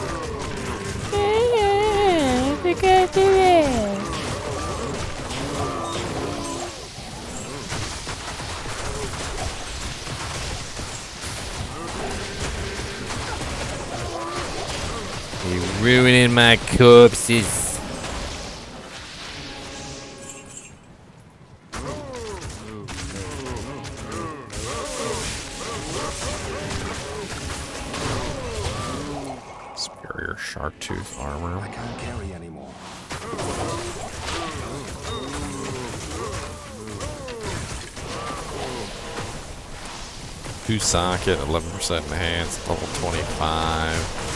You're ruining my corpses. Superior shark tooth armor. I can't carry anymore. Two socket, 11% enhanced, level 25.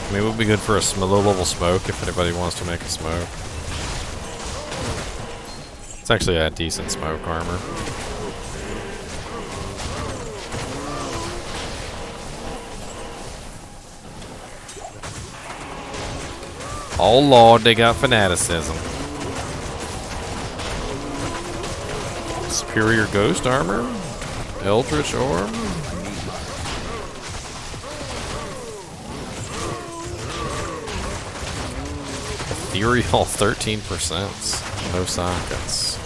I mean, it would be good for a low level smoke if anybody wants to make a smoke. It's actually a decent smoke armor. Oh lord, they got fanaticism. Superior ghost armor? Eldritch orb? Ethereal 13%. No sockets.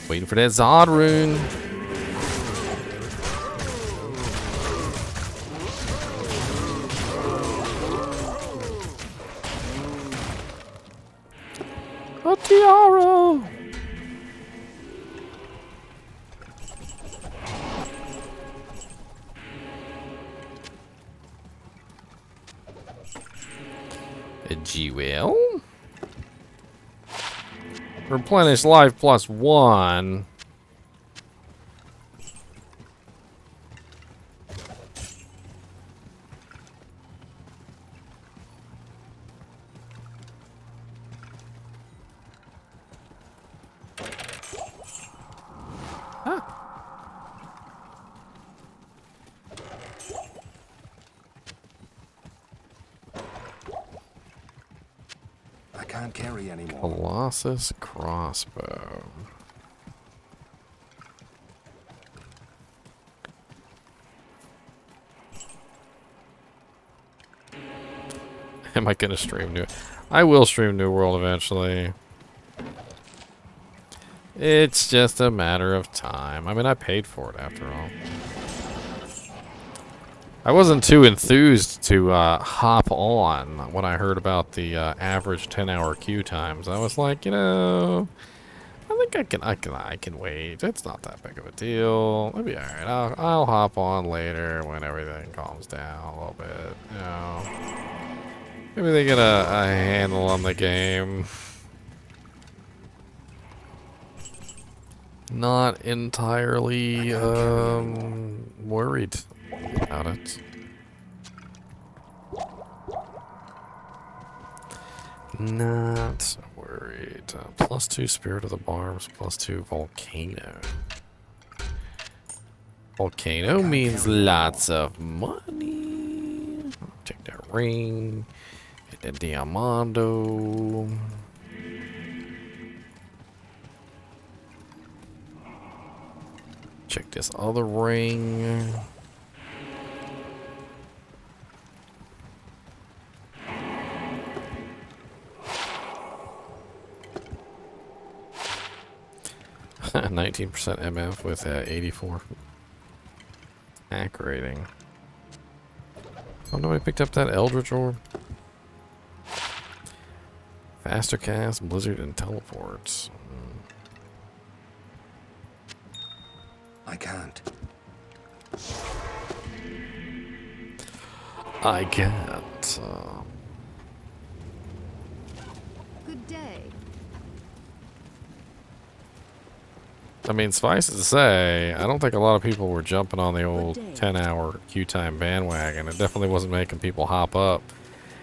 Waiting for that Zod rune. A tiara. A G-Will. Replenish life +1. I can't carry anymore. Colossus crossbow. Am I gonna stream New? I will stream New World eventually. It's just a matter of time. I mean, I paid for it after all. I wasn't too enthused to hop on when I heard about the average 10-hour queue times. I was like, you know, I think I can wait. It's not that big of a deal. It'll be all right. I'll hop on later when everything calms down a little bit. You know, maybe they get a handle on the game. Not entirely worried about it. Not worried. +2 Spirit of the Barbs, +2 Volcano. Volcano means lots of money. Take that ring. Get that Diamando. Check this other ring. %, 19% MF with 84 hack rating. Oh no, I picked up that Eldritch Orb. Faster cast, blizzard, and teleports. I can't. I can't. Good day. I mean, suffice it to say, I don't think a lot of people were jumping on the old 10-hour queue time bandwagon. It definitely wasn't making people hop up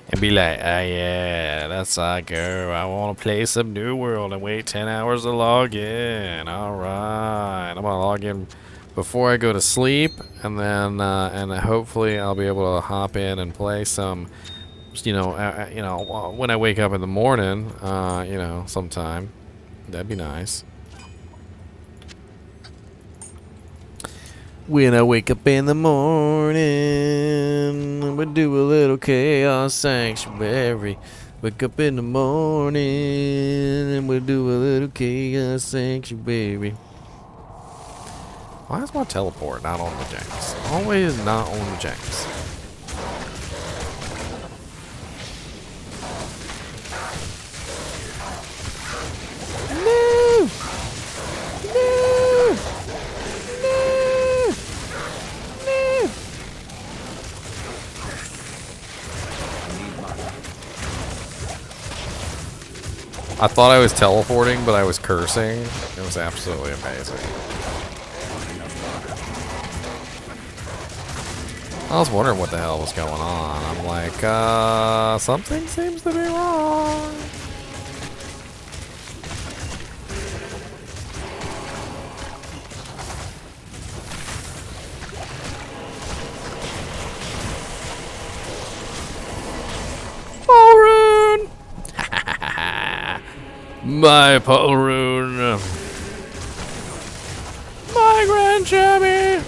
and be like, oh yeah, that's how I go. I want to play some New World and wait 10 hours to log in. Alright, I'm going to log in before I go to sleep, and then and hopefully I'll be able to hop in and play some, you know, when I wake up in the morning, you know, sometime. That'd be nice. When I wake up in the morning, we do a little chaos sanctuary. Wake up in the morning, and we'll do a little chaos sanctuary. Why is my teleport not on the Jinx? Always not on the Jinx. No! No! I thought I was teleporting, but I was cursing. It was absolutely amazing. I was wondering what the hell was going on. I'm like, something seems to be wrong. Paul Rune! My Paul Rune. My grand chammy.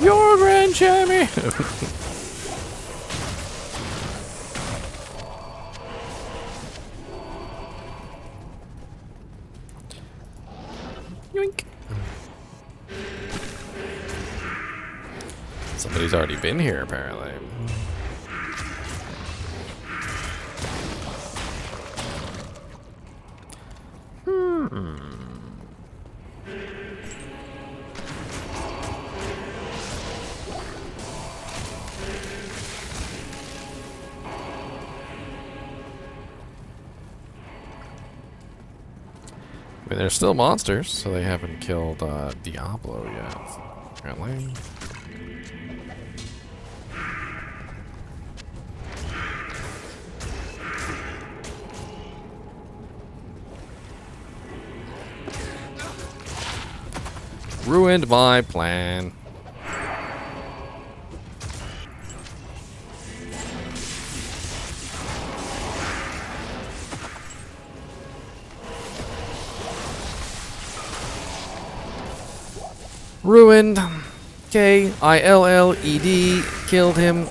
Your grand chammy. Yoink. Somebody's already been here, apparently. I mean, they're still monsters, so they haven't killed Diablo yet, apparently. Ruined my plan. Ruined. K-I-L-L-E-D. Killed him.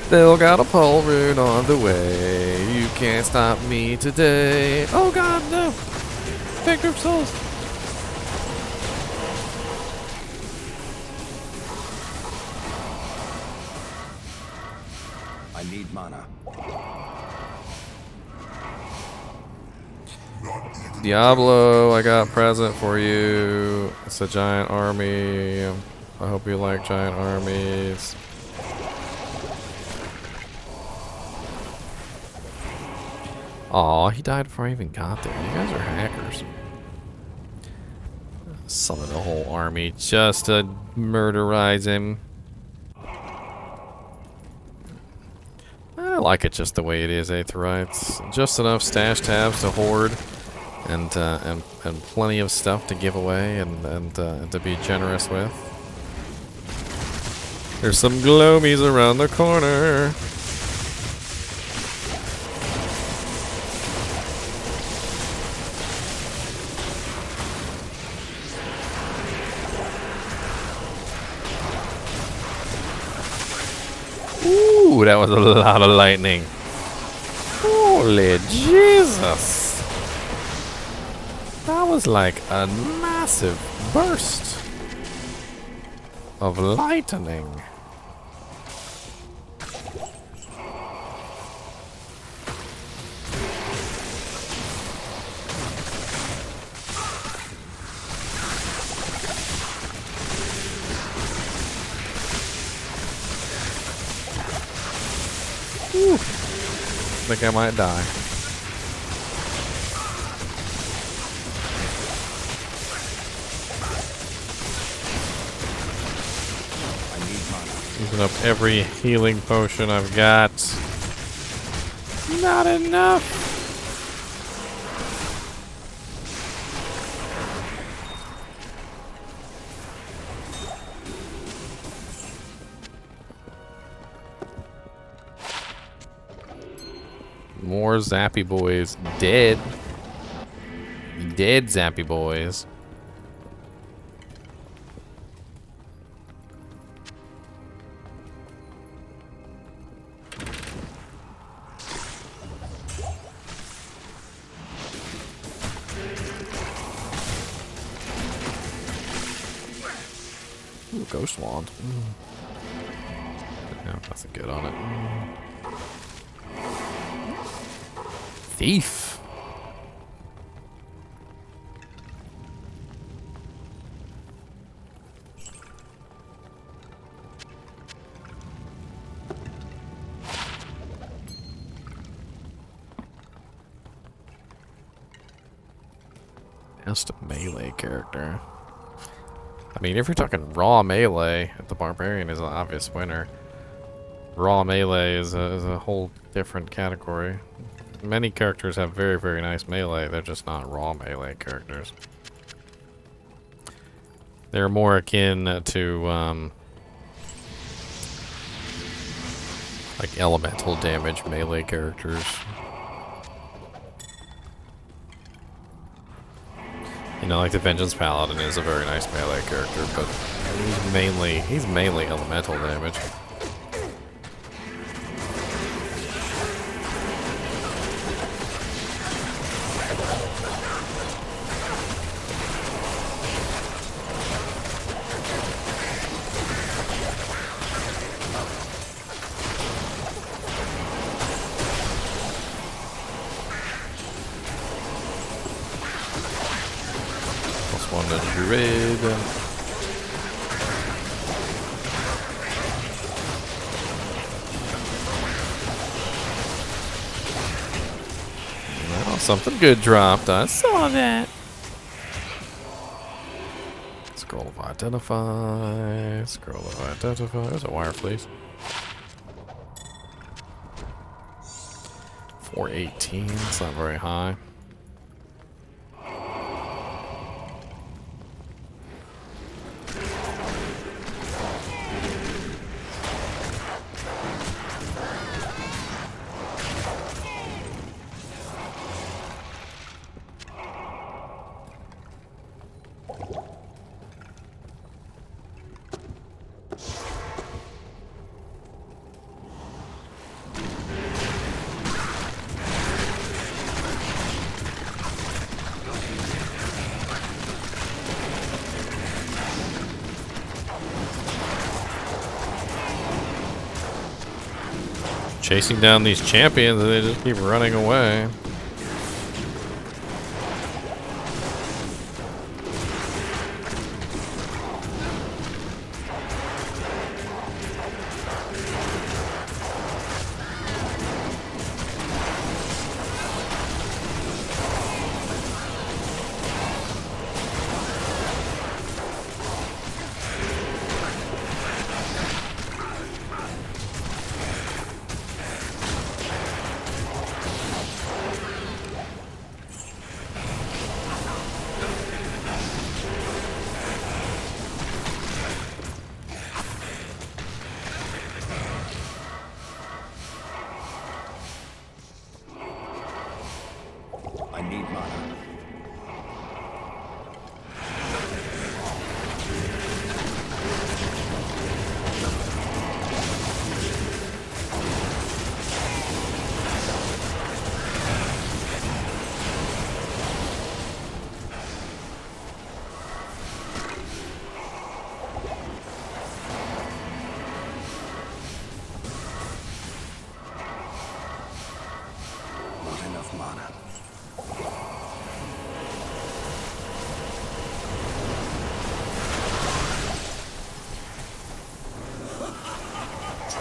Still got a pole rune on the way. You can't stop me today. Oh god, no! Victor of Souls. I need mana. Diablo, I got a present for you. It's a giant army. I hope you like giant armies. Aw, he died before I even got there. You guys are hackers. Summon the whole army just to murderize him. I like it just the way it is, Aetherites. Just enough stash tabs to hoard, and plenty of stuff to give away, and to be generous with. There's some glomies around the corner. Ooh, that was a lot of lightning. Holy Jesus. That was like a massive burst of lightning. Whew. I think I might die. Using up every healing potion I've got. Not enough. More zappy boys dead. Dead zappy boys. Ooh, ghost wand. Yeah, nothing good on it. Thief. Best melee character. I mean, if you're talking raw melee, the Barbarian is an obvious winner. Raw melee is a whole different category. Many characters have very, very nice melee. They're just not raw melee characters. They're more akin to, like elemental damage melee characters. You know, like the Vengeance Paladin is a very nice melee character, but he's mainly elemental damage. One to Druid. Well, something good dropped. I saw that. Scroll of Identify. Scroll of Identify. There's a wire, please. 418. It's not very high. Chasing down these champions and they just keep running away. I need mana. Not enough mana.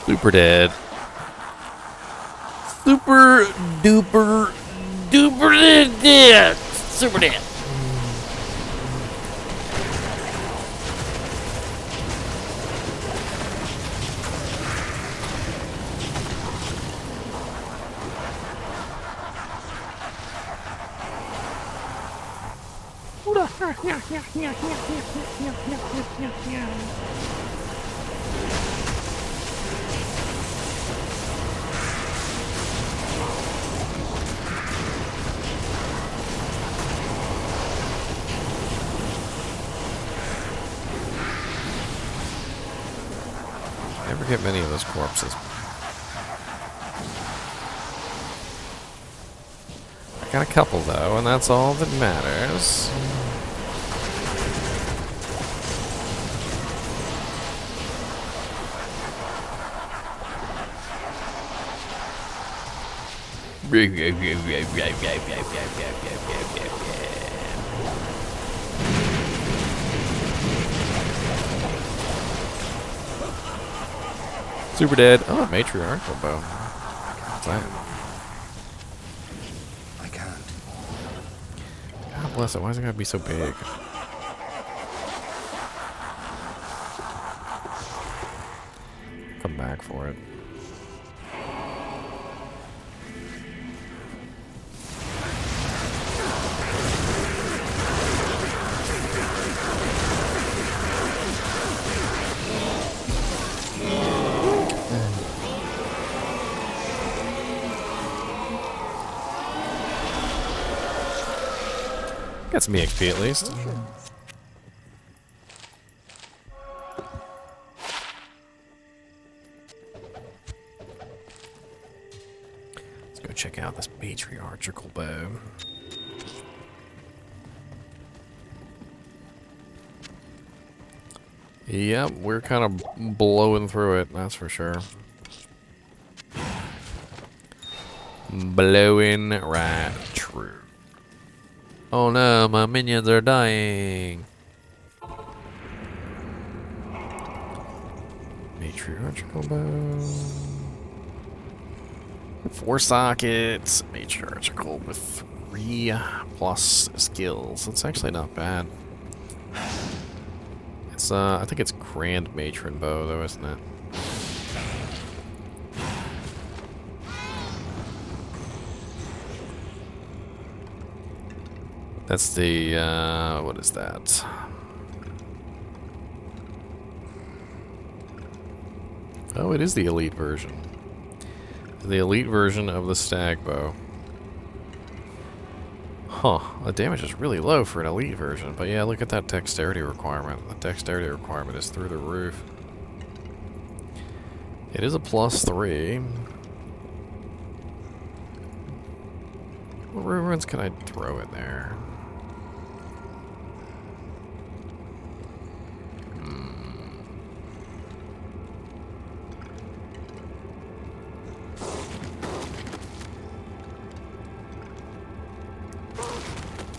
Super dead. Super duper duper dead. Super dead. Never get many of those corpses. I got a couple though, and that's all that matters. Super dead. Oh, Matriarchal bow. What's that? I can't. God, bless it. Why is it gotta be so big? Come back for it. Got some EXP at least. Let's go check out this Matriarchal bow. Yep, we're kind of blowing through it, that's for sure. Blowing right through. Oh no, my minions are dying. Matriarchal bow. 4 sockets. Matriarchal with 3+ skills. That's actually not bad. It's I think it's Grand Matron bow though, isn't it? That's the, what is that? Oh, it is the elite version. The elite version of the stag bow. Huh, the damage is really low for an elite version, but yeah, look at that dexterity requirement. The dexterity requirement is through the roof. It is a +3. What runes can I throw in there?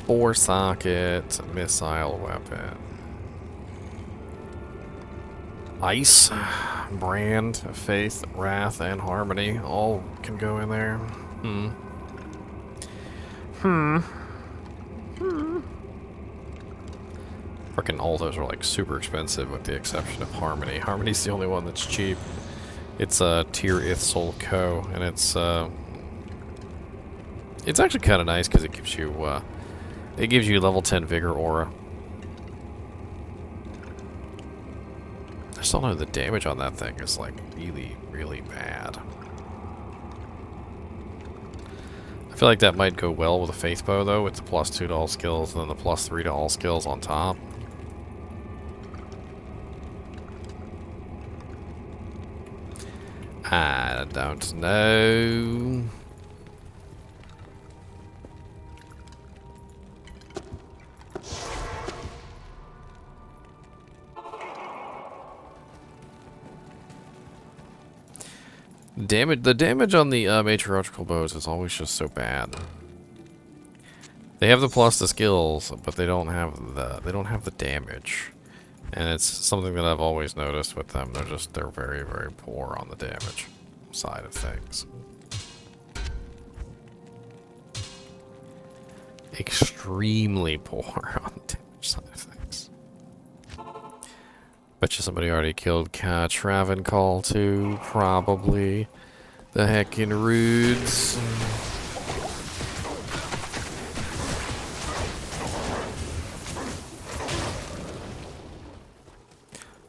4 socket missile weapon. Ice, Brand, Faith, Wrath, and Harmony all can go in there. Frickin' all those are like super expensive with the exception of Harmony. Harmony's the only one that's cheap. It's a Tier Ith Soul Co. and it's actually kind of nice because it gives you level 10 Vigor Aura. I still know the damage on that thing is like really, really bad. I feel like that might go well with a Faith Bow though, with the +2 to all skills and then the +3 to all skills on top. I don't know. The damage on the matriarchal bows is always just so bad. They have the plus to skills, but they don't have the damage. And it's something that I've always noticed with them. They're very, very poor on the damage side of things. Extremely poor on the damage side of things. Bet you somebody already killed Travincal too, probably. The heckin' Rudes.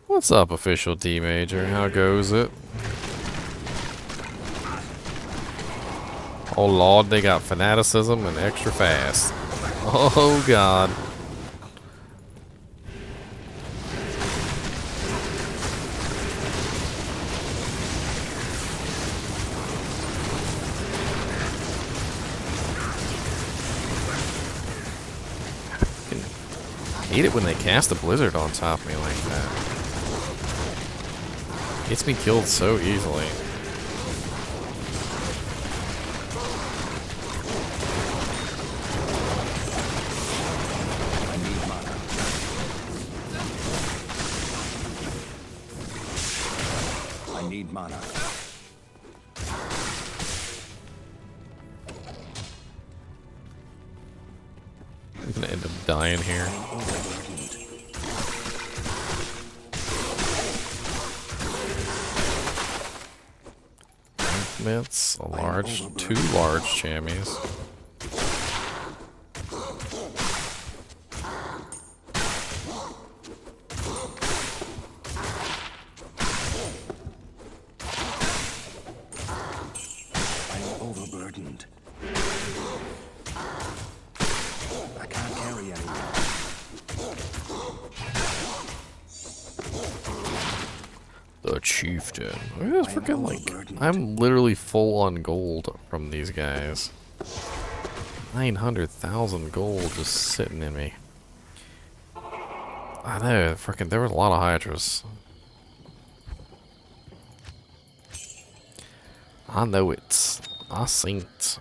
What's up, official D-Major? How goes it? Oh lord, they got Fanaticism and extra fast. Oh god. I hate it when they cast a blizzard on top of me like that. Gets me killed so easily. I need mana. I'm gonna end up dying here. Mitts, a large, 2 large jammies. I'm overburdened. I can't carry anymore. The chieftain. Look at this freaking, like, I'm literally full on gold from these guys. 900,000 gold just sitting in me. I know, freaking, there was a lot of Hydras. I know it. I seen it.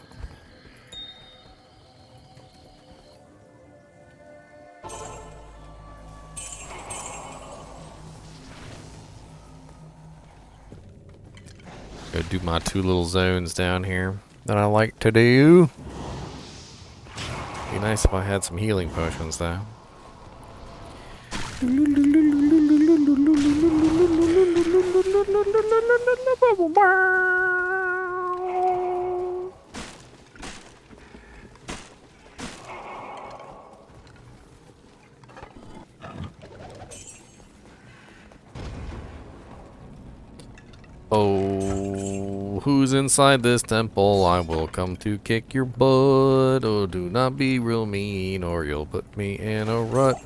Go do my 2 little zones down here that I like to do. Be nice if I had some healing potions though. Oh, who's inside this temple? I will come to kick your butt. Oh, do not be real mean or you'll put me in a rut.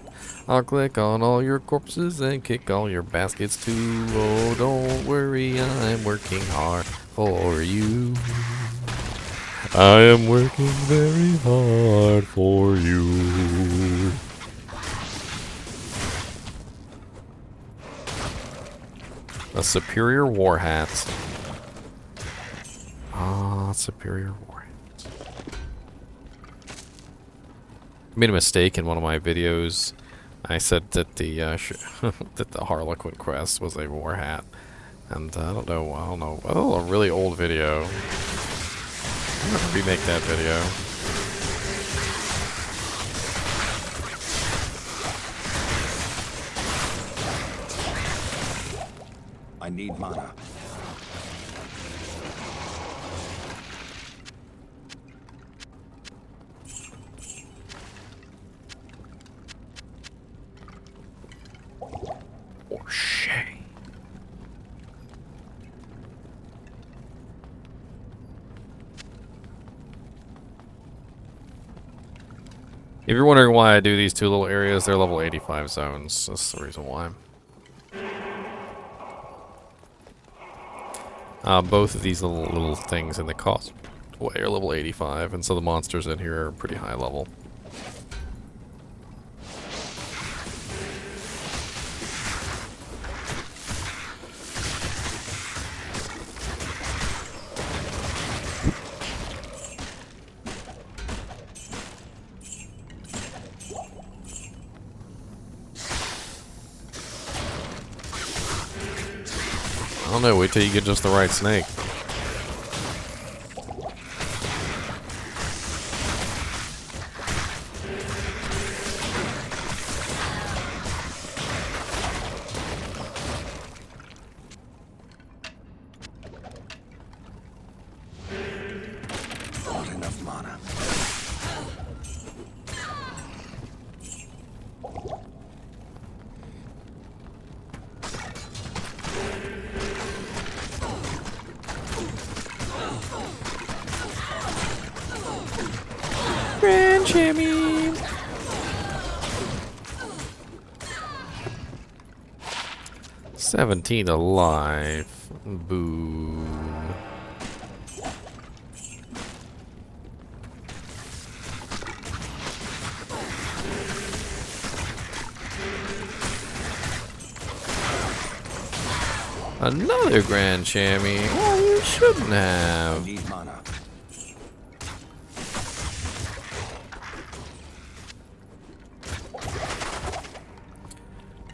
I'll click on all your corpses and kick all your baskets too. Oh, don't worry, I'm working hard for you. I am working very hard for you. A superior war hat. Ah, superior war hat. I made a mistake in one of my videos. I said that the that the Harlequin quest was a war hat, and I don't know. Oh, a really old video. I'm gonna remake that video. I need mana. Or Shay. If you're wondering why I do these 2 little areas, they're level 85 zones. That's the reason why. Both of these little things in the causeway are level 85, and so the monsters in here are pretty high level. I don't know, wait till you get just the right snake. Not enough mana. Grand champion. $17 alive. Boo. Another grand chamois. Oh, you shouldn't have. Need mana.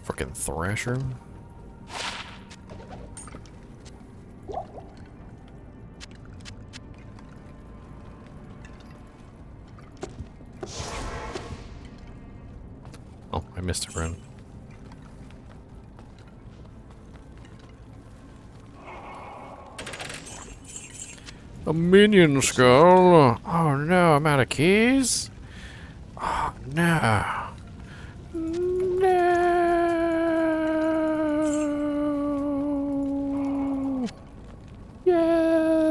Frickin' Thrasher. I missed a rune. A minion skull. Oh no, I'm out of keys. Oh no. No. Yes.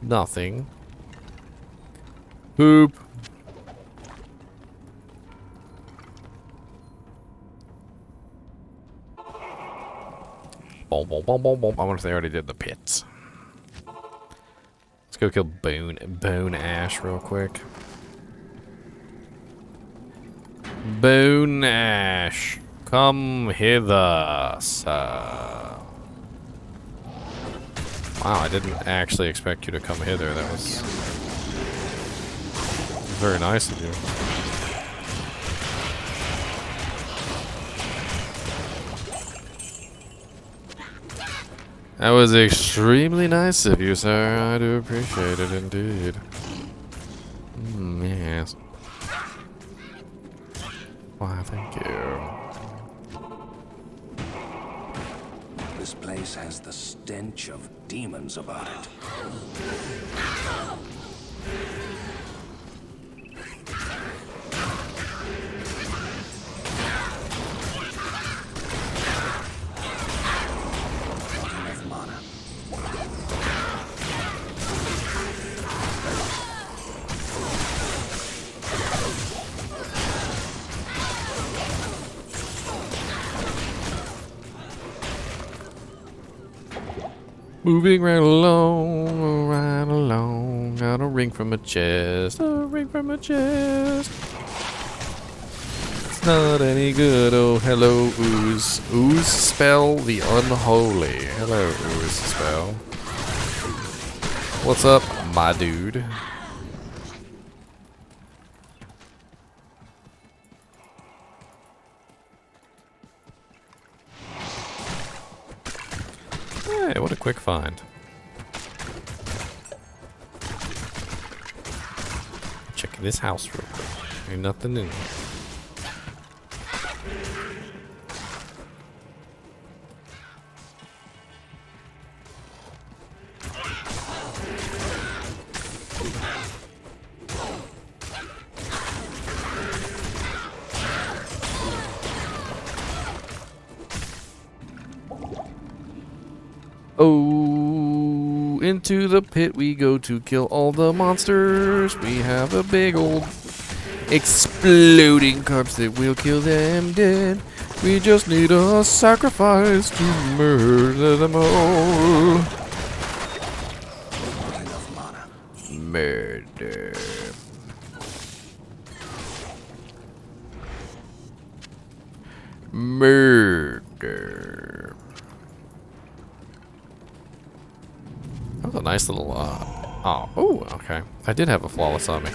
Nothing. Poop. Boom, boom, boom, boom, boom. I wonder if they already did the pits. Let's go kill Bone Ash real quick. Bone Ash, come hither, sir. Wow, I didn't actually expect you to come hither. That was very nice of you. That was extremely nice of you, sir. I do appreciate it indeed. Yes. Why, thank you. This place has the stench of demons about it. Moving right along, right along. Got a ring from a chest, a ring from a chest. It's not any good. Oh, hello, ooze. Ooze spell the unholy. Hello, ooze spell. What's up, my dude? Hey, what a quick find. Check this house real quick. Ain't nothing in here. Oh, into the pit we go to kill all the monsters. We have a big old exploding corpse that will kill them dead. We just need a sacrifice to murder them all. Not enough mana. Murder. Murder. That was a nice little, oh, okay. I did have a flawless on me.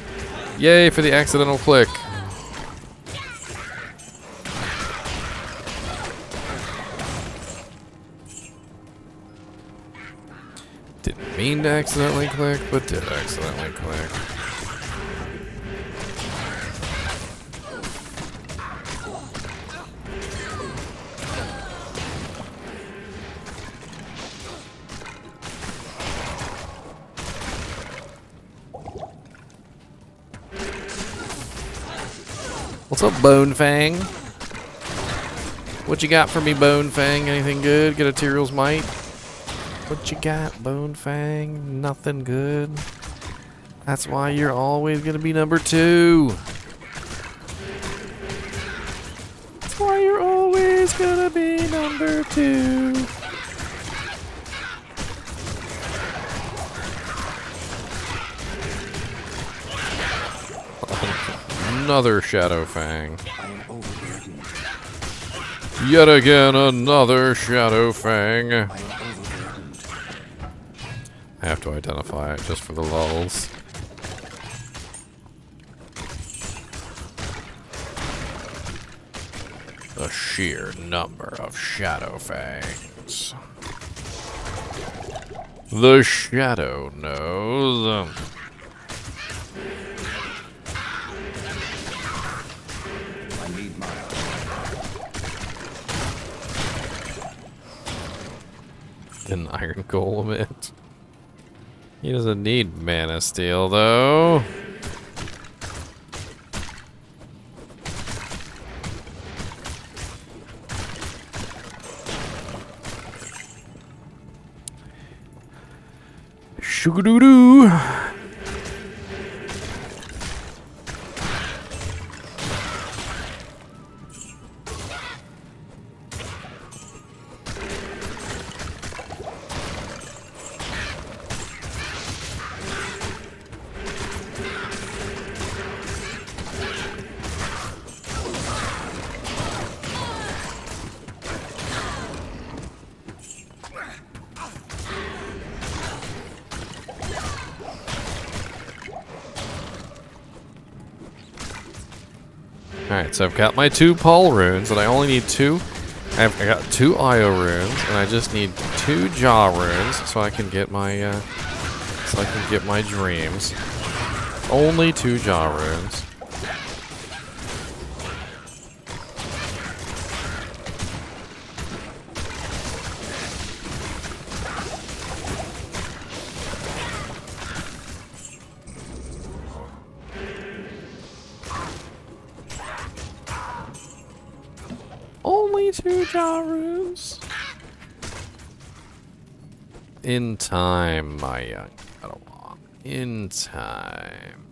Yay for the accidental click. Didn't mean to accidentally click, but did accidentally click. What's up, Bone Fang? What you got for me, Bone Fang? Anything good? Get a Tyrell's Might? What you got, Bone Fang? Nothing good. That's why you're always gonna be number 2. That's why you're always gonna be number 2. Another Shadow Fang. I am overburdened. Yet again, another Shadow Fang. I am overburdened. I have to identify it just for the lulz. The sheer number of Shadow Fangs. The Shadow knows. an iron golem it. He doesn't need mana steel though. Sugar-doo-doo. Alright, so I've got my 2 Paul runes, and I only need 2. I got 2 Io runes, and I just need 2 Jaw runes, so I can get my dreams. Only 2 Jaw runes. Only 2 Jaw runes. In time, my young Padawan. In time.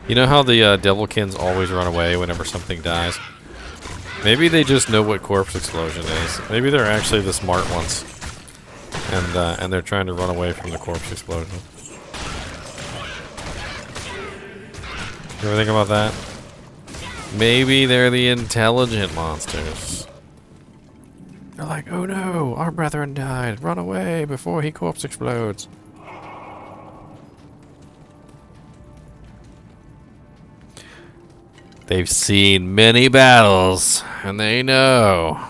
You know how the Devilkins always run away whenever something dies? Maybe they just know what corpse explosion is. Maybe they're actually the smart ones, and they're trying to run away from the corpse explosion. You ever think about that? Maybe they're the intelligent monsters. They're like, oh no, our brethren died. Run away before he corpse explodes. They've seen many battles, and they know.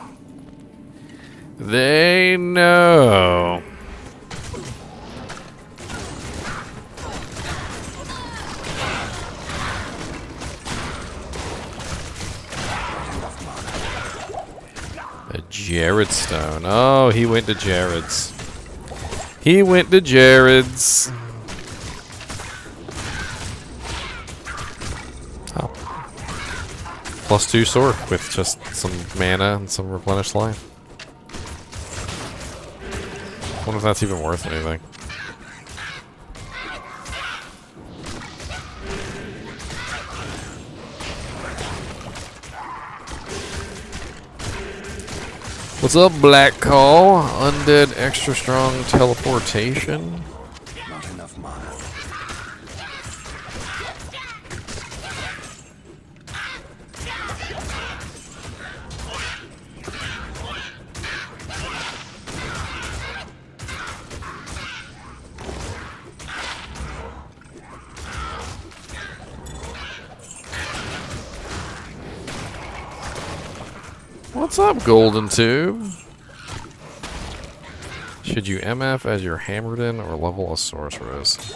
They know. A Jared Stone. Oh, he went to Jared's. He went to Jared's. Oh. +2 sword with just some mana and some replenished life. I wonder if that's even worth anything. What's up, Black Call? Undead extra strong teleportation. Not enough mana. What's up, Golden Tube? Should you MF as your hammered in or level a sorceress?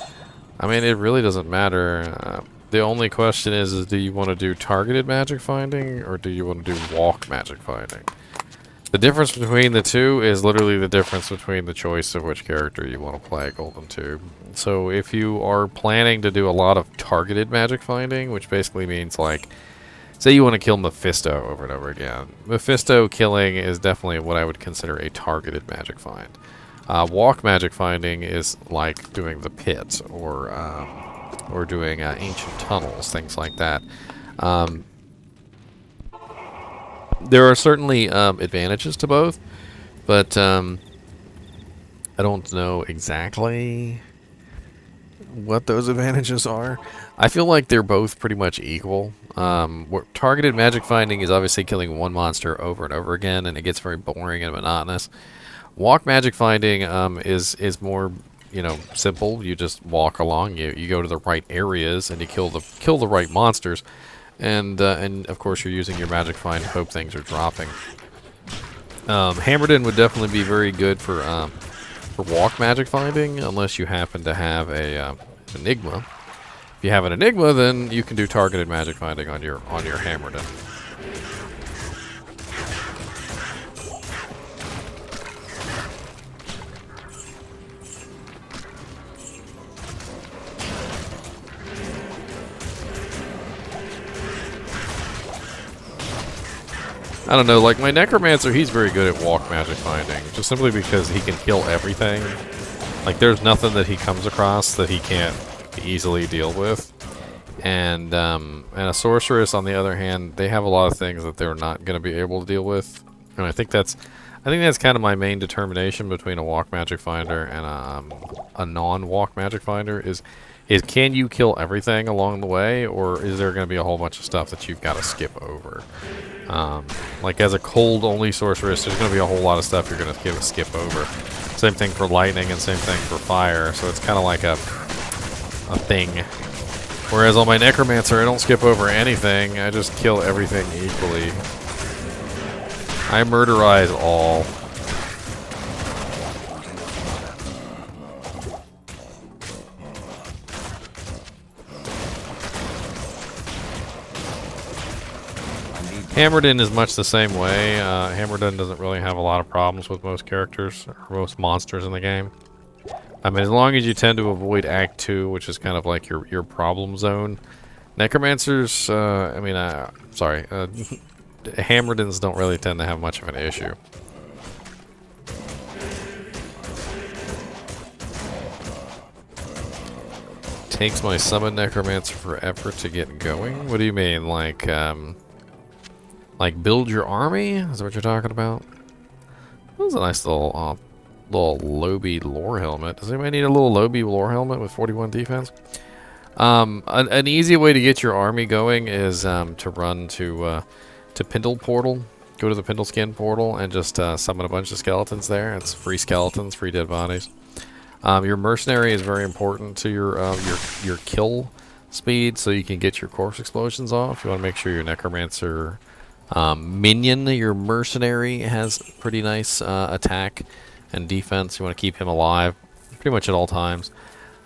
I mean, it really doesn't matter. The only question is do you want to do targeted magic finding or do you want to do walk magic finding? The difference between the two is literally the difference between the choice of which character you want to play, Golden Tube. So if you are planning to do a lot of targeted magic finding, which basically means like, say you want to kill Mephisto over and over again. Mephisto killing is definitely what I would consider a targeted magic find. Walk magic finding is like doing the pit or doing ancient tunnels, things like that. There are certainly advantages to both, but I don't know exactly what those advantages are. I feel like they're both pretty much equal. Targeted magic finding is obviously killing one monster over and over again, and it gets very boring and monotonous. Walk magic finding is more, you know, simple. You just walk along. You go to the right areas and you kill the right monsters, and of course you're using your magic find to hope things are dropping. Hammered in would definitely be very good for walk magic finding, unless you happen to have a enigma. If you have an enigma, then you can do targeted magic finding on your hammered in. I don't know, like my Necromancer, he's very good at walk magic finding, just simply because he can kill everything. Like there's nothing that he comes across that he can't easily deal with. And a Sorceress, on the other hand, they have a lot of things that they're not going to be able to deal with. And I think that's kind of my main determination between a walk magic finder and a non-walk magic finder is can you kill everything along the way, or is there going to be a whole bunch of stuff that you've got to skip over? Like as a cold only sorceress, there's going to be a whole lot of stuff you're going to skip over. Same thing for lightning and same thing for fire, so it's kind of like a thing. Whereas on my Necromancer, I don't skip over anything, I just kill everything equally. I murderize all. Hammered in is much the same way. Hammered in doesn't really have a lot of problems with most characters, or most monsters in the game. I mean, as long as you tend to avoid Act 2, which is kind of like your problem zone. Necromancers, sorry, Hammered-ins don't really tend to have much of an issue. Takes my summon Necromancer forever to get going? What do you mean, like build your army? Is that what you're talking about? That was a nice little Lobby lore helmet. Does anybody need a little Lobby lore helmet with 41 defense? An easy way to get your army going is to run to Pindle Portal. Go to the Pindle Skin Portal and just summon a bunch of skeletons there. It's free skeletons, free dead bodies. Your Mercenary is very important to your kill speed, so you can get your corpse explosions off. You want to make sure your Necromancer minion, your Mercenary, has pretty nice attack and defense. You want to keep him alive pretty much at all times.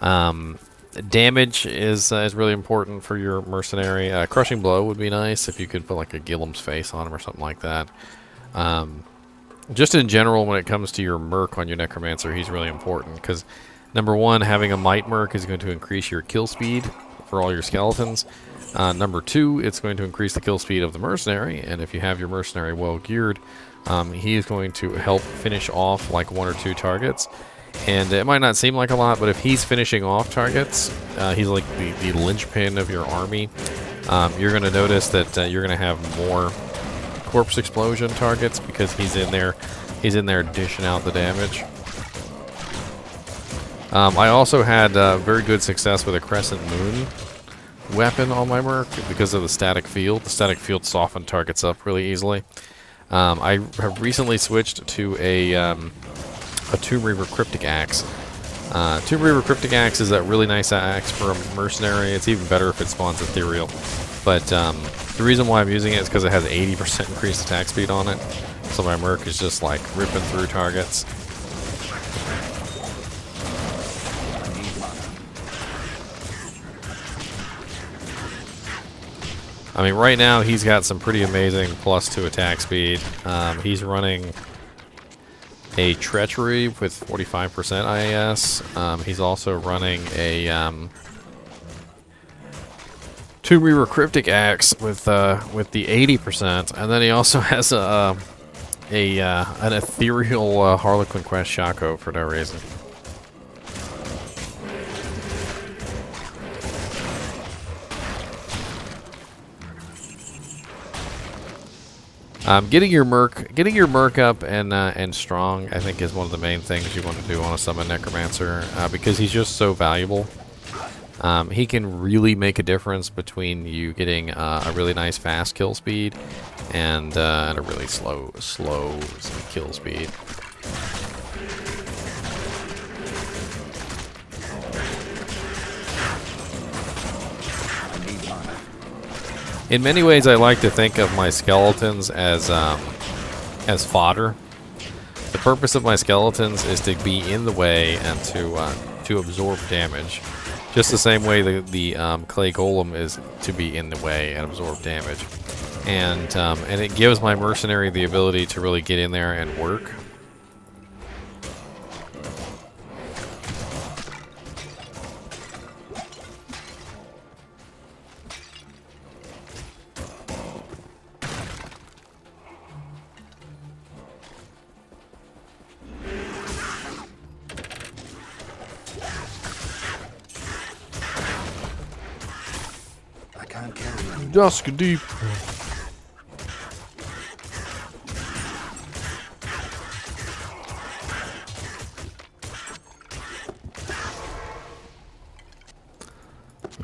Damage is really important for your Mercenary. Crushing Blow would be nice if you could put like a Gillem's face on him or something like that. Just in general, when it comes to your merc on your Necromancer, he's really important because number one, having a Might Merc is going to increase your kill speed for all your skeletons. Number two, it's going to increase the kill speed of the Mercenary, and if you have your Mercenary well geared, he is going to help finish off like 1 or 2 targets. And it might not seem like a lot, but if he's finishing off targets, he's like the linchpin of your army. You're going to notice that you're going to have more corpse explosion targets because he's in there dishing out the damage. I also had very good success with a Crescent Moon weapon on my merc because of the static field. The static field softened targets up really easily. I have recently switched to a Tomb Reaver Cryptic Axe. Tomb Reaver Cryptic Axe is a really nice axe for a Mercenary. It's even better if it spawns Ethereal. But the reason why I'm using it is because it has 80% increased attack speed on it. So my merc is just like ripping through targets. I mean, right now he's got some pretty amazing +2 attack speed. He's running a Treachery with 45% IAS. He's also running a Tomb Reaver Cryptic Axe with the 80%, and then he also has an Ethereal Harlequin Quest Shaco for no reason. Getting your merc up and strong, I think, is one of the main things you want to do on a summon Necromancer, because he's just so valuable. He can really make a difference between you getting a really nice fast kill speed and a really slow kill speed. In many ways, I like to think of my skeletons as fodder. The purpose of my skeletons is to be in the way and to absorb damage. Just the same way the clay golem is to be in the way and absorb damage. And it gives my mercenary the ability to really get in there and work. Dusk deep.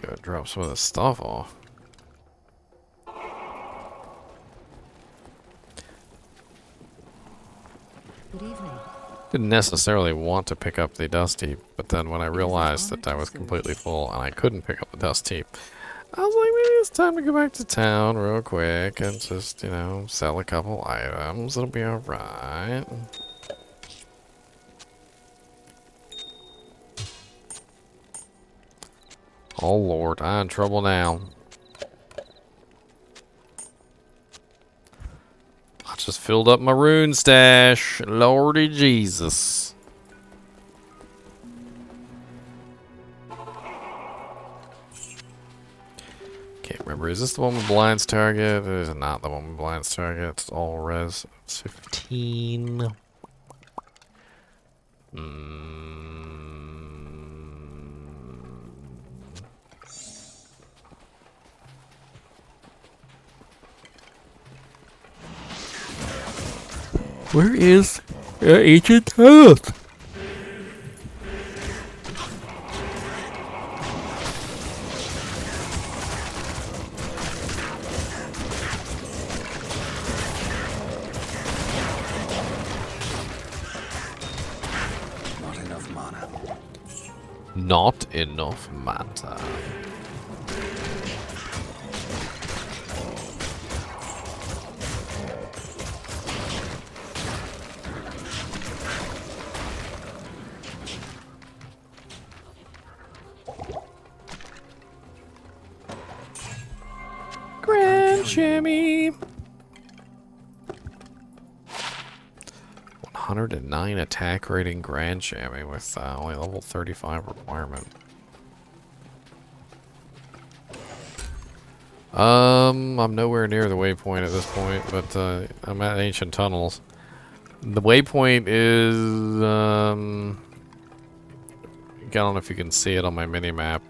Gotta drop some of this stuff off. Good evening. Didn't necessarily want to pick up the dust heap, but then when I realized that I was completely full and I couldn't pick up the dust heap, I was like, maybe it's time to go back to town real quick and just, you know, sell a couple items. It'll be alright. Oh lord, I'm in trouble now. I just filled up my rune stash. Lordy Jesus. Can't remember. Is this the one with blinds target? It is not the one with blinds target. It's all res. It's 15. Where is ancient earth? Not enough matter. Grand Chamois. 109 attack rating Grand Chamois with only level 35 requirement. I'm nowhere near the waypoint at this point, but I'm at Ancient Tunnels. The waypoint is I don't know if you can see it on my mini map.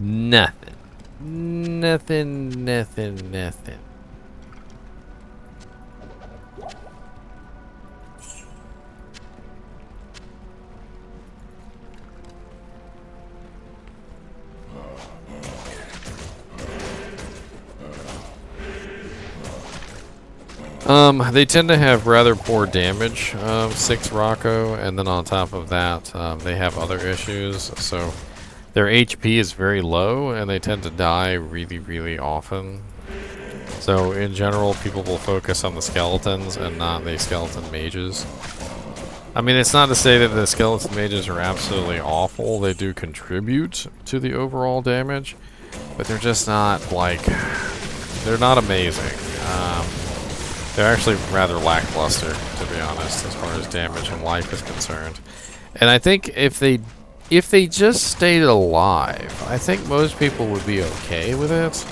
Nothing. Nothing, nothing, nothing. They tend to have rather poor damage, 6 Rocco, and then on top of that, they have other issues, so their HP is very low, and they tend to die really, really often. So, in general, people will focus on the skeletons and not the skeleton mages. I mean, it's not to say that the skeleton mages are absolutely awful. They do contribute to the overall damage, but they're just not, like, they're not amazing. They're actually rather lackluster, to be honest, as far as damage and life is concerned. And I think if they just stayed alive, I think most people would be okay with it.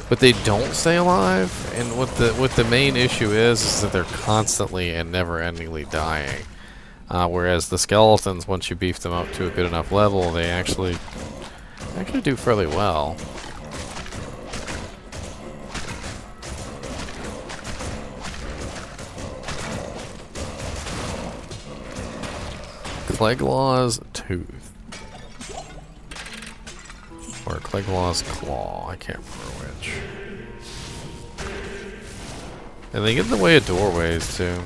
But they don't stay alive, and what the main issue is that they're constantly and never-endingly dying. Whereas the skeletons, once you beef them up to a good enough level, they actually do fairly well. Clegglaw's Tooth. Or Clegglaw's Claw, I can't remember which. And they get in the way of doorways, too.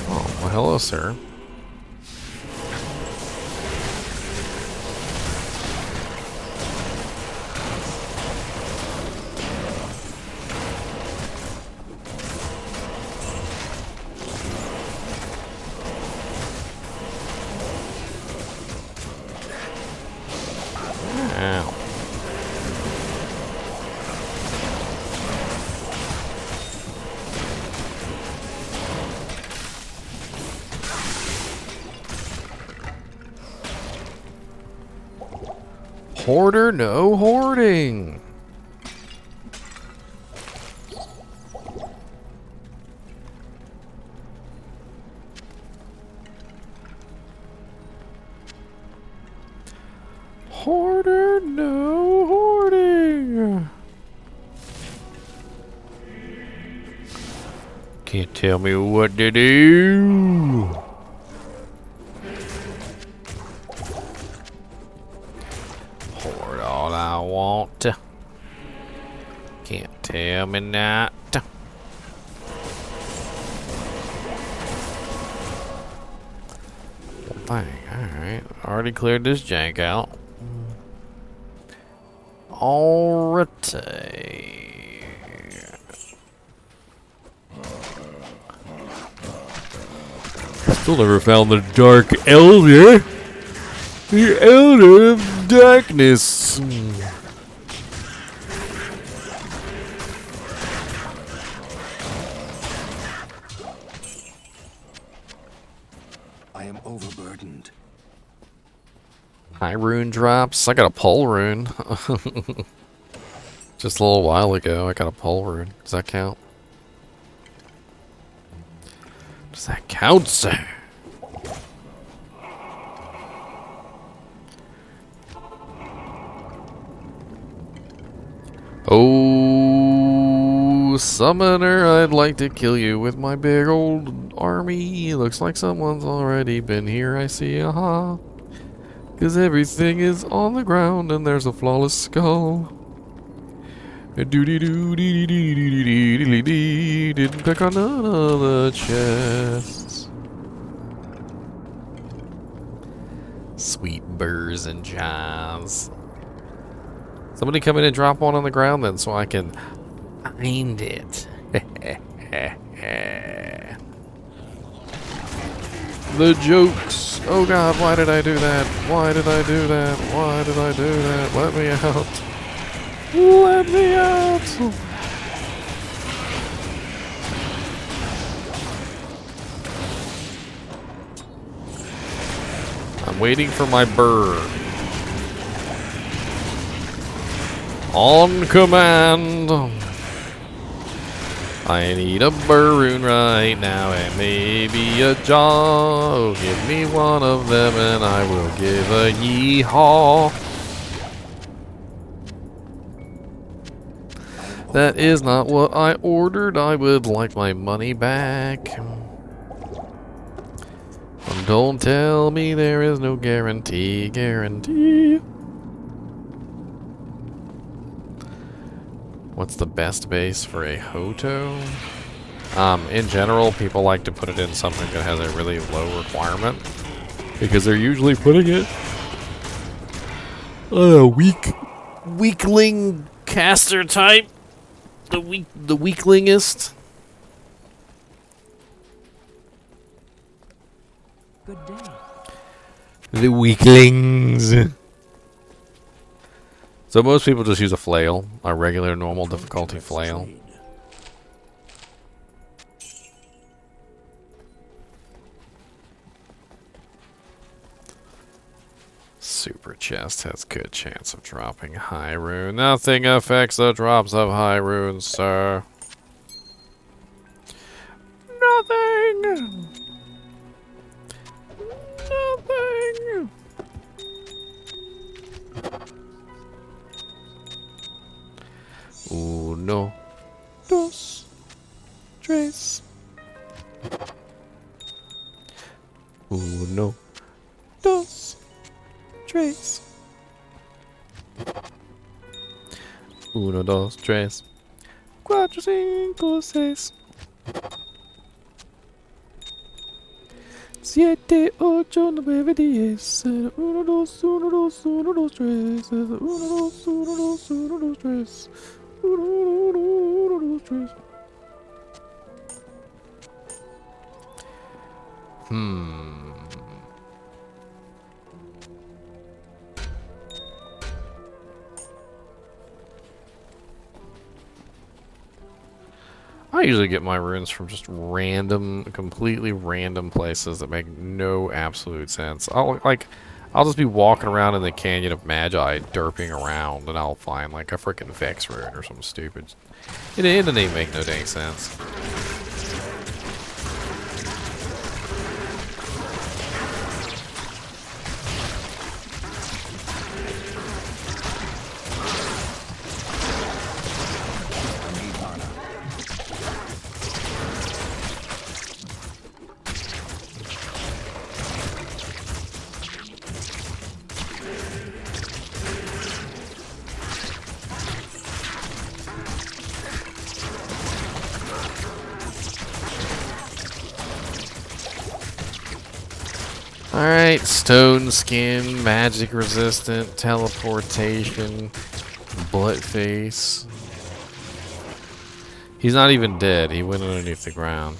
Oh, well, hello, sir. Ow. Hoarder, no hoarding. Hoarder, no hoarding. Can't tell me what to do. Hoard all I want. Can't tell me not. Dang, alright. Already cleared this jank out. Alrighty. Still never found the Dark Elder. The Elder of Darkness. I am overburdened. High rune drops. I got a pole rune. Just a little while ago, I got a pole rune. Does that count? Does that count, sir? Oh, summoner, I'd like to kill you with my big old army. Looks like someone's already been here, I see, aha. 'Cause everything is on the ground and there's a flawless skull. Didn't pick on none of the chests. Sweet burrs and jazz. Somebody come in and drop one on the ground then so I can find it. The jokes. Oh god, why did I do that? Why did I do that? Why did I do that? Let me out. Let me out. I'm waiting for my burr. On command. I need a Burroon right now and maybe a jaw. Oh, give me one of them and I will give a yeehaw. That is not what I ordered. I would like my money back. And don't tell me there is no guarantee. What's the best base for a Hoto? In general, people like to put it in something that has a really low requirement because they're usually putting it weakling caster type, the weaklingest. Good day. The weaklings. So most people just use a flail, a regular normal difficulty flail. Super chest has good chance of dropping high rune. Nothing affects the drops of high rune, sir. Nothing. Nothing. Uno, dos, tres. Uno, dos, tres. Uno, dos, tres. Cuatro, cinco, seis. 7, 8, 9, 10. 1, 2, 1, 2, 1, 2, 3. 1, 2, 1, 2, 1, 2, 3. 1, 2, 3. I usually get my runes from just random, completely random places that make no absolute sense. I'll just be walking around in the Canyon of Magi, derping around, and I'll find like a freaking Vex rune or something stupid. It doesn't even make no dang sense. Alright, stone skin, magic resistant, teleportation, bullet face. He's not even dead, he went underneath the ground.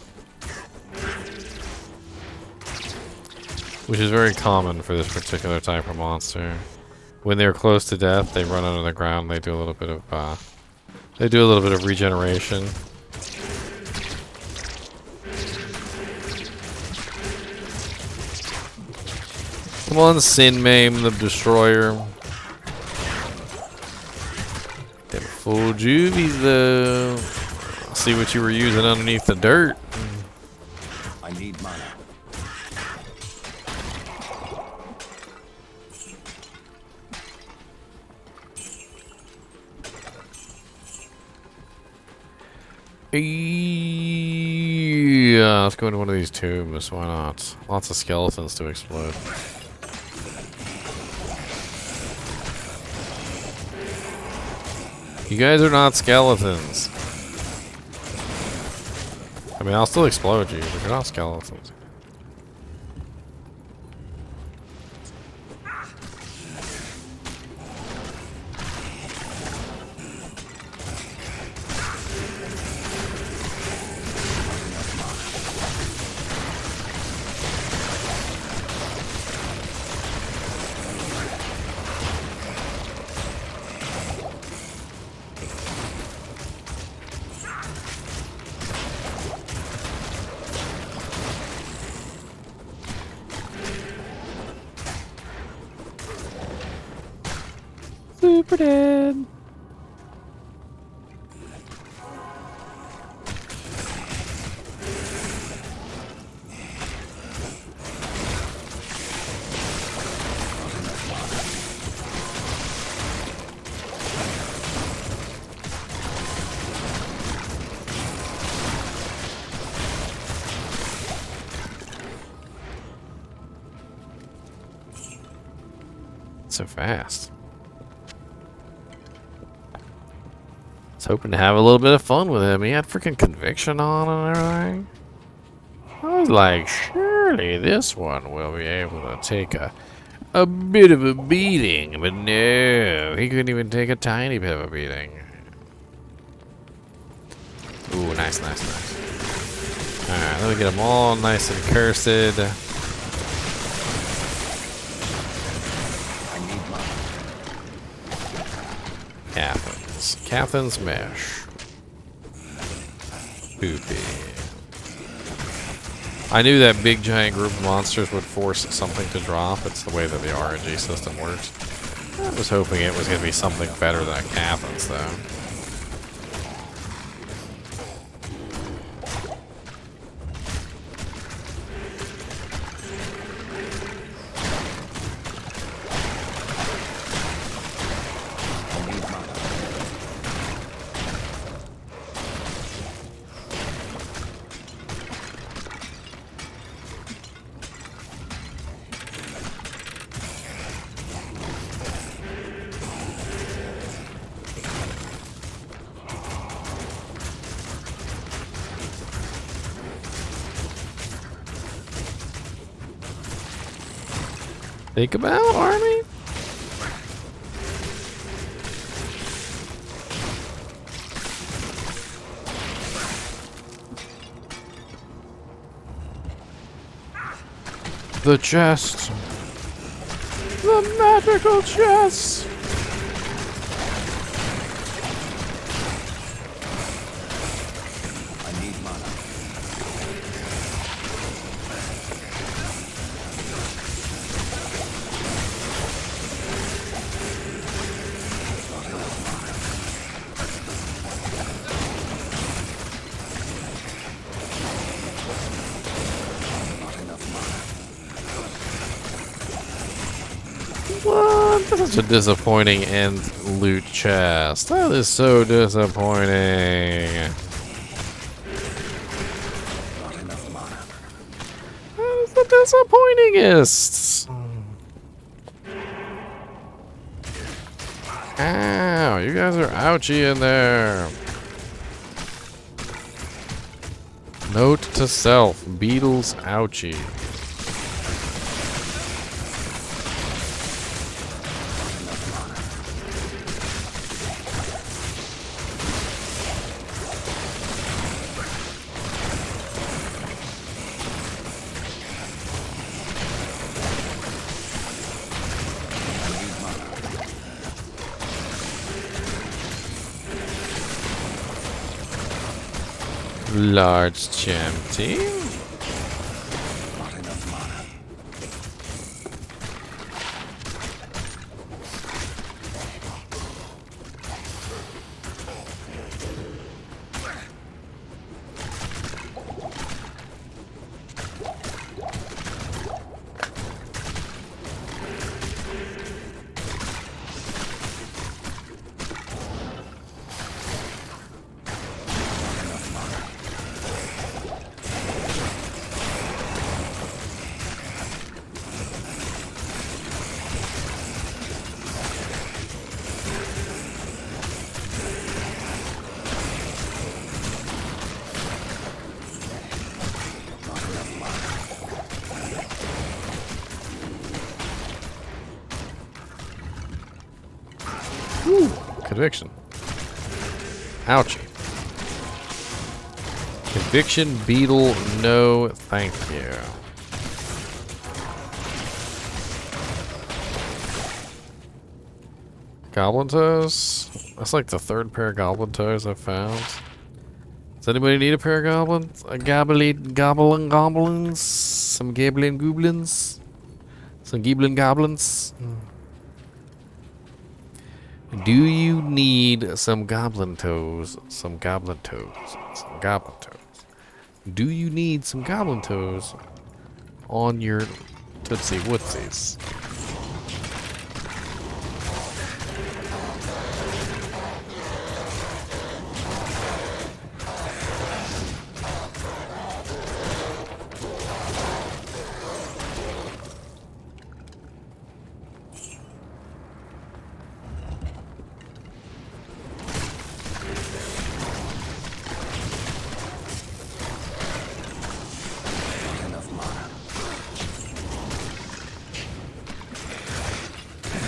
Which is very common for this particular type of monster. When they're close to death, they run under the ground, they do a little bit of regeneration. Come on, Sin Maim the Destroyer. Them full juvies though. I see what you were using underneath the dirt. I need mana. Yeah, let's go into one of these tombs. Why not? Lots of skeletons to explode. You guys are not skeletons. I mean, I'll still explode you, but you're not skeletons. Super dead. So fast. was hoping to have a little bit of fun with him. He had freaking conviction on and everything. I was like, surely this one will be able to take a bit of a beating, but no, he couldn't even take a tiny bit of a beating. Ooh, nice, nice, nice. Alright, let me get them all nice and cursed. Cathans. Cathans mesh. Poopy. I knew that big giant group of monsters would force something to drop. It's the way that the RNG system works. I was hoping it was going to be something better than Cathans, though. Think about army. The chest. The magical chest. I need mana. What? That's such a disappointing end loot chest. That is so disappointing. Not enough mana. That is the disappointingest. Ow, you guys are ouchy in there. Note to self, Beetle's ouchie. Large champ team. Not enough mana. Conviction. Ouchie. Conviction, Beetle, no thank you. Goblin toes? That's like the third pair of goblin toes I've found. Does anybody need a pair of goblins? A goblin goblins? Some gablin goblins? Some giblin goblins? Do you need some goblin toes? Some goblin toes. Some goblin toes. Do you need some goblin toes on your Tootsie Wootsies?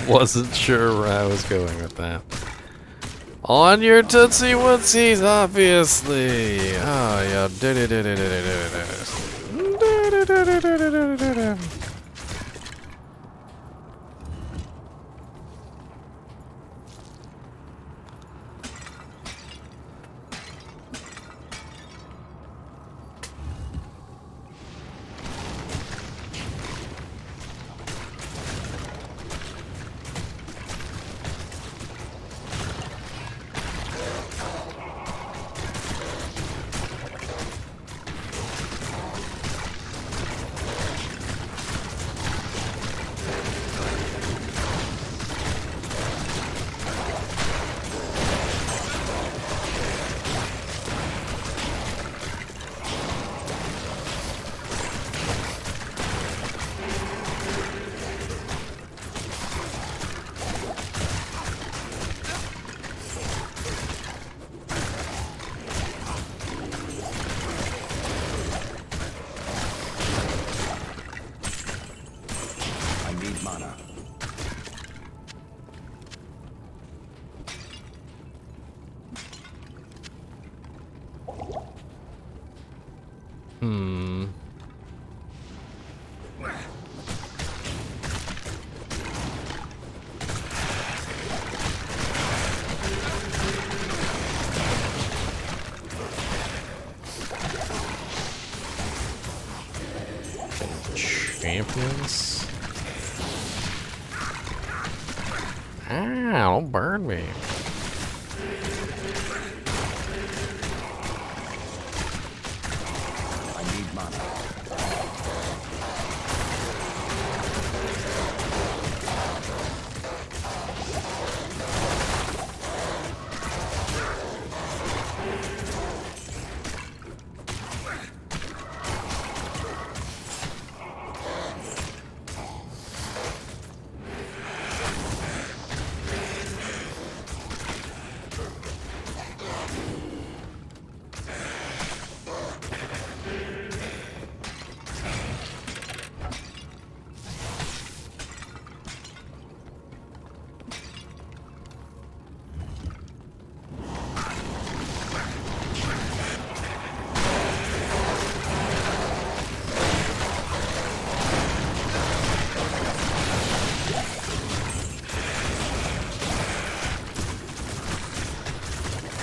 Wasn't sure where I was going with that. On your Tootsie Wootsies, obviously. Oh, yeah. Champions. Ah, don't burn me.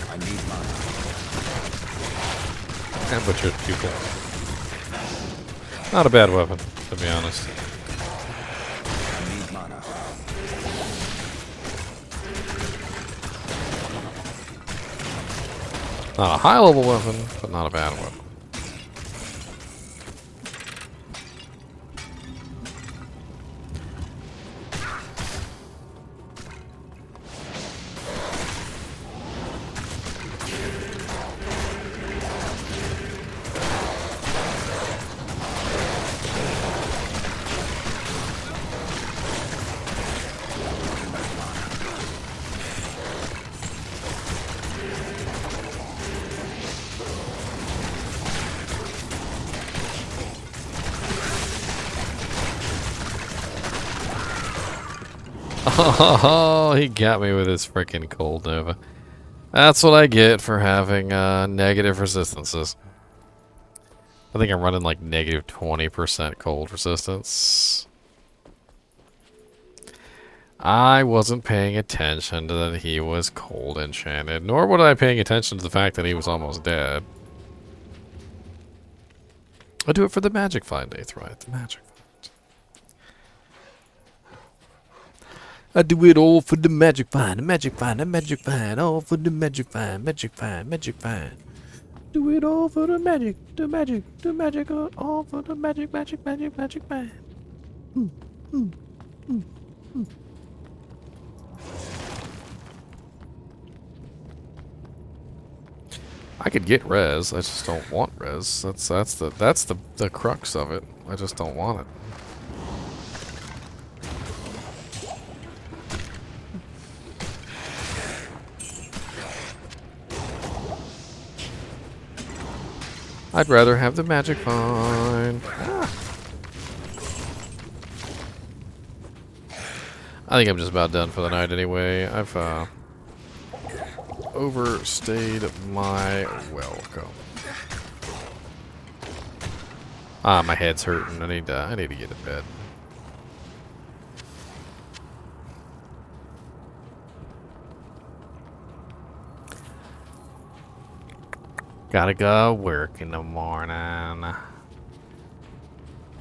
I need mana. I butchered people. Not a bad weapon, to be honest. I need mana. Not a high level weapon, but not a bad weapon. Oh, he got me with his freaking cold nova. That's what I get for having negative resistances. I think I'm running like negative 20% cold resistance. I wasn't paying attention to that he was cold enchanted, nor was I paying attention to the fact that he was almost dead. I do it for the magic find, Aetherite, the magic find. I do it all for the magic find, the magic find, the magic find, all for the magic find, magic find, magic find. Do it all for the magic, all for the magic, magic find. I could get res, I just don't want res. That's the crux of it. I just don't want it. I'd rather have the magic find. Ah. I think I'm just about done for the night anyway. I've overstayed my welcome. Ah, my head's hurting. I need to get to bed. Gotta go work in the morning.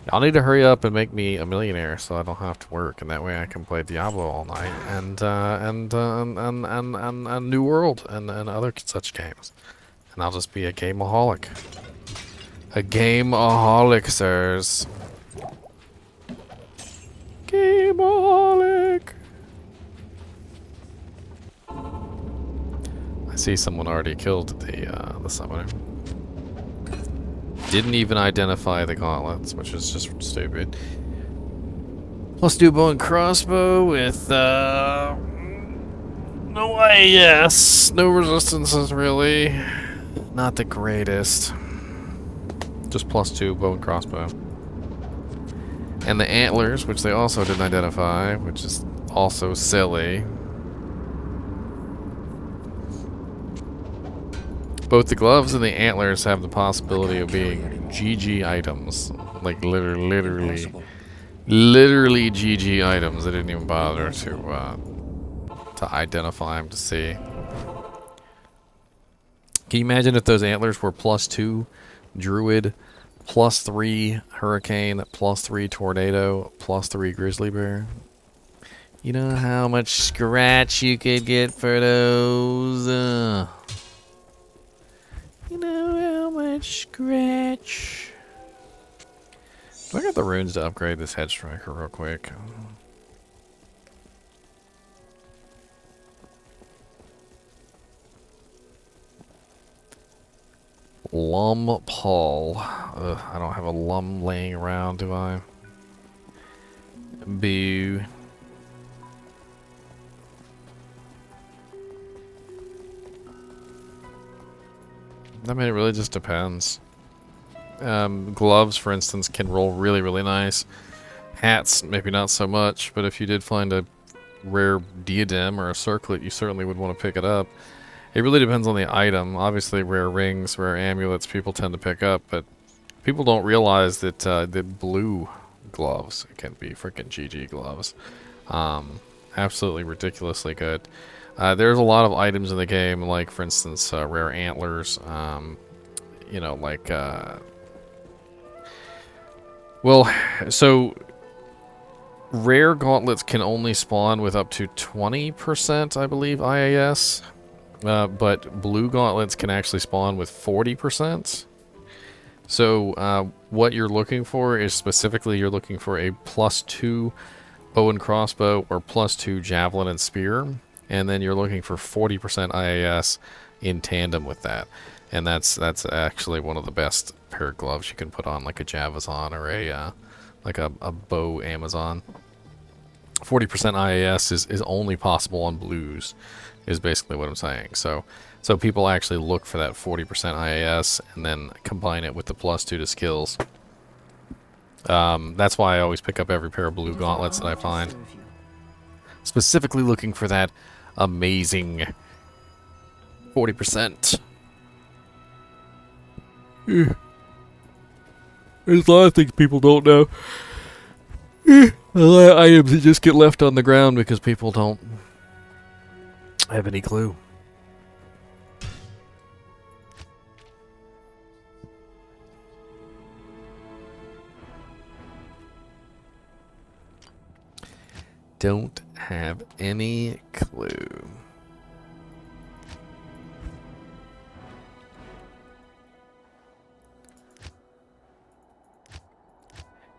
Y'all need to hurry up and make me a millionaire so I don't have to work, and that way I can play Diablo all night and New World and other such games, and I'll just be a gameaholic. A gameaholic, sirs. Gameaholic. I see someone already killed the summoner. Didn't even identify the gauntlets, which is just stupid. Plus do bow and crossbow with no AS, no resistances really. Not the greatest. Just +2 bow and crossbow. And the antlers, which they also didn't identify, which is also silly. Both the gloves and the antlers have the possibility of being GG items. Like literally GG items. They didn't even bother to identify them to see. Can you imagine if those antlers were +2 druid, +3 hurricane, +3 tornado, +3 grizzly bear? You know how much scratch you could get for those? You know how much scratch. Do I got the runes to upgrade this head striker real quick? Lum Paul. Ugh, I don't have a lum laying around, do I? Boo. I mean, it really just depends. Gloves, for instance, can roll really, really nice. Hats, maybe not so much, but if you did find a rare diadem or a circlet, you certainly would want to pick it up. It really depends on the item. Obviously, rare rings, rare amulets, people tend to pick up, but people don't realize that the blue gloves can be freaking GG gloves. Absolutely ridiculously good. There's a lot of items in the game, like, for instance, rare antlers, you know, like, well, so rare gauntlets can only spawn with up to 20%, I believe, IAS, but blue gauntlets can actually spawn with 40%. So what you're looking for is specifically you're looking for a +2 bow and crossbow or +2 javelin and spear, and then you're looking for 40% IAS in tandem with that. And that's actually one of the best pair of gloves you can put on, like a Javazon or a like a bow Amazon. 40% IAS is only possible on blues, is basically what I'm saying. So people actually look for that 40% IAS and then combine it with the +2 to skills. That's why I always pick up every pair of blue gauntlets that I find. Specifically looking for that amazing 40%. There's a lot of things people don't know. A lot of items that just get left on the ground because people don't have any clue. Don't have any clue.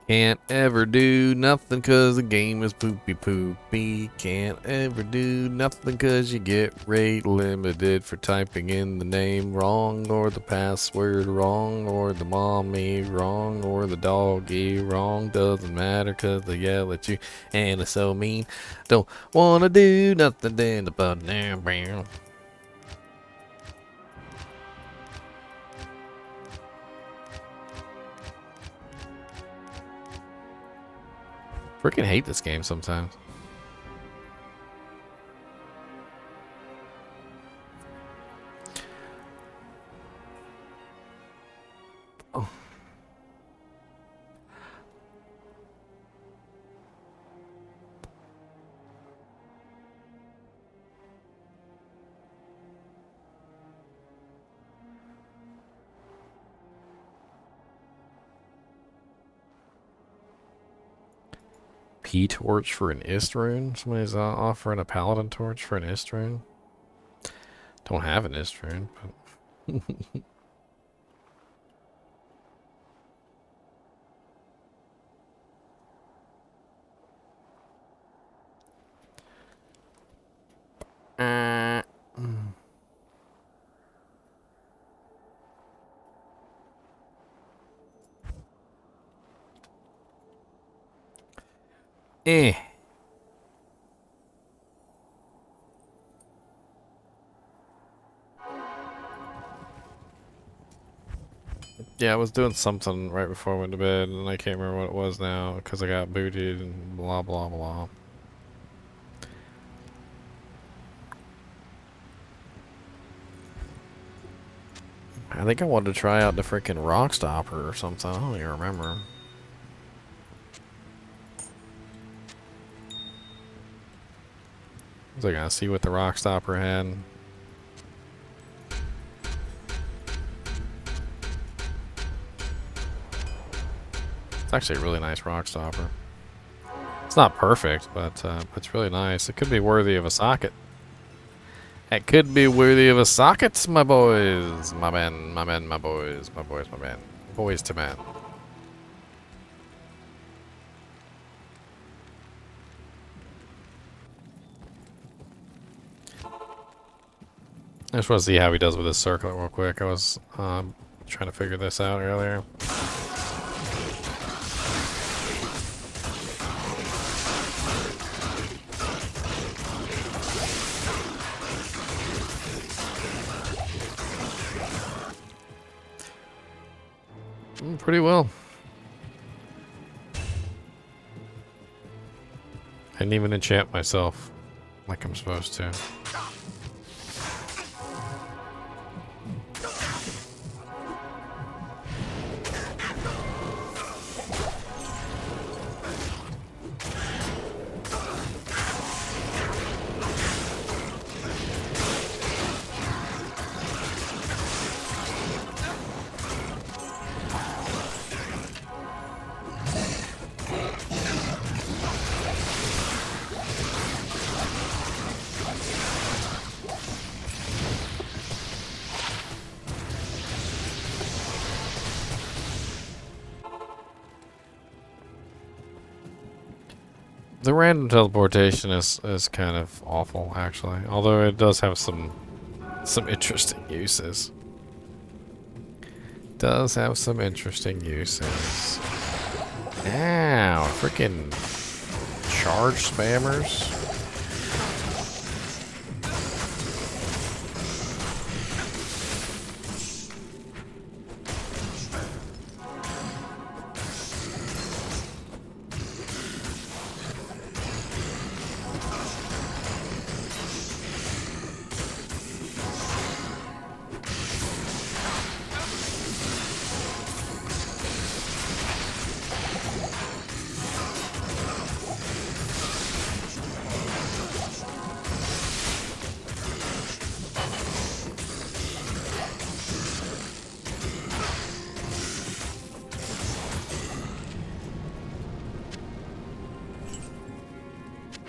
Can't ever do nothing cause the game is poopy poopy. Can't ever do nothing cause you get rate limited for typing in the name wrong, or the password wrong, or the mommy wrong, or the doggy wrong. Doesn't matter cause they yell at you and it's so mean. Don't wanna do nothing then but now. Freaking hate this game sometimes. P-torch for an Istrune? Somebody's offering a paladin torch for an Istrune? Don't have an Istrune, but... Eh. Yeah, I was doing something right before I went to bed, and I can't remember what it was now, because I got booted and blah blah blah. I think I wanted to try out the freaking Rockstopper or something, I don't even remember. I was like, I see what the Rockstopper had. It's actually a really nice Rockstopper. It's not perfect, but it's really nice. It could be worthy of a socket. It could be worthy of a socket, my boys. My men, my men, my boys, my boys, my men. Boys to men. I just want to see how he does with his circlet real quick. I was trying to figure this out earlier. Pretty well. I didn't even enchant myself like I'm supposed to. The random teleportation is kind of awful, actually. Although it does have some interesting uses. Does have some interesting uses. Ow, freaking charge spammers.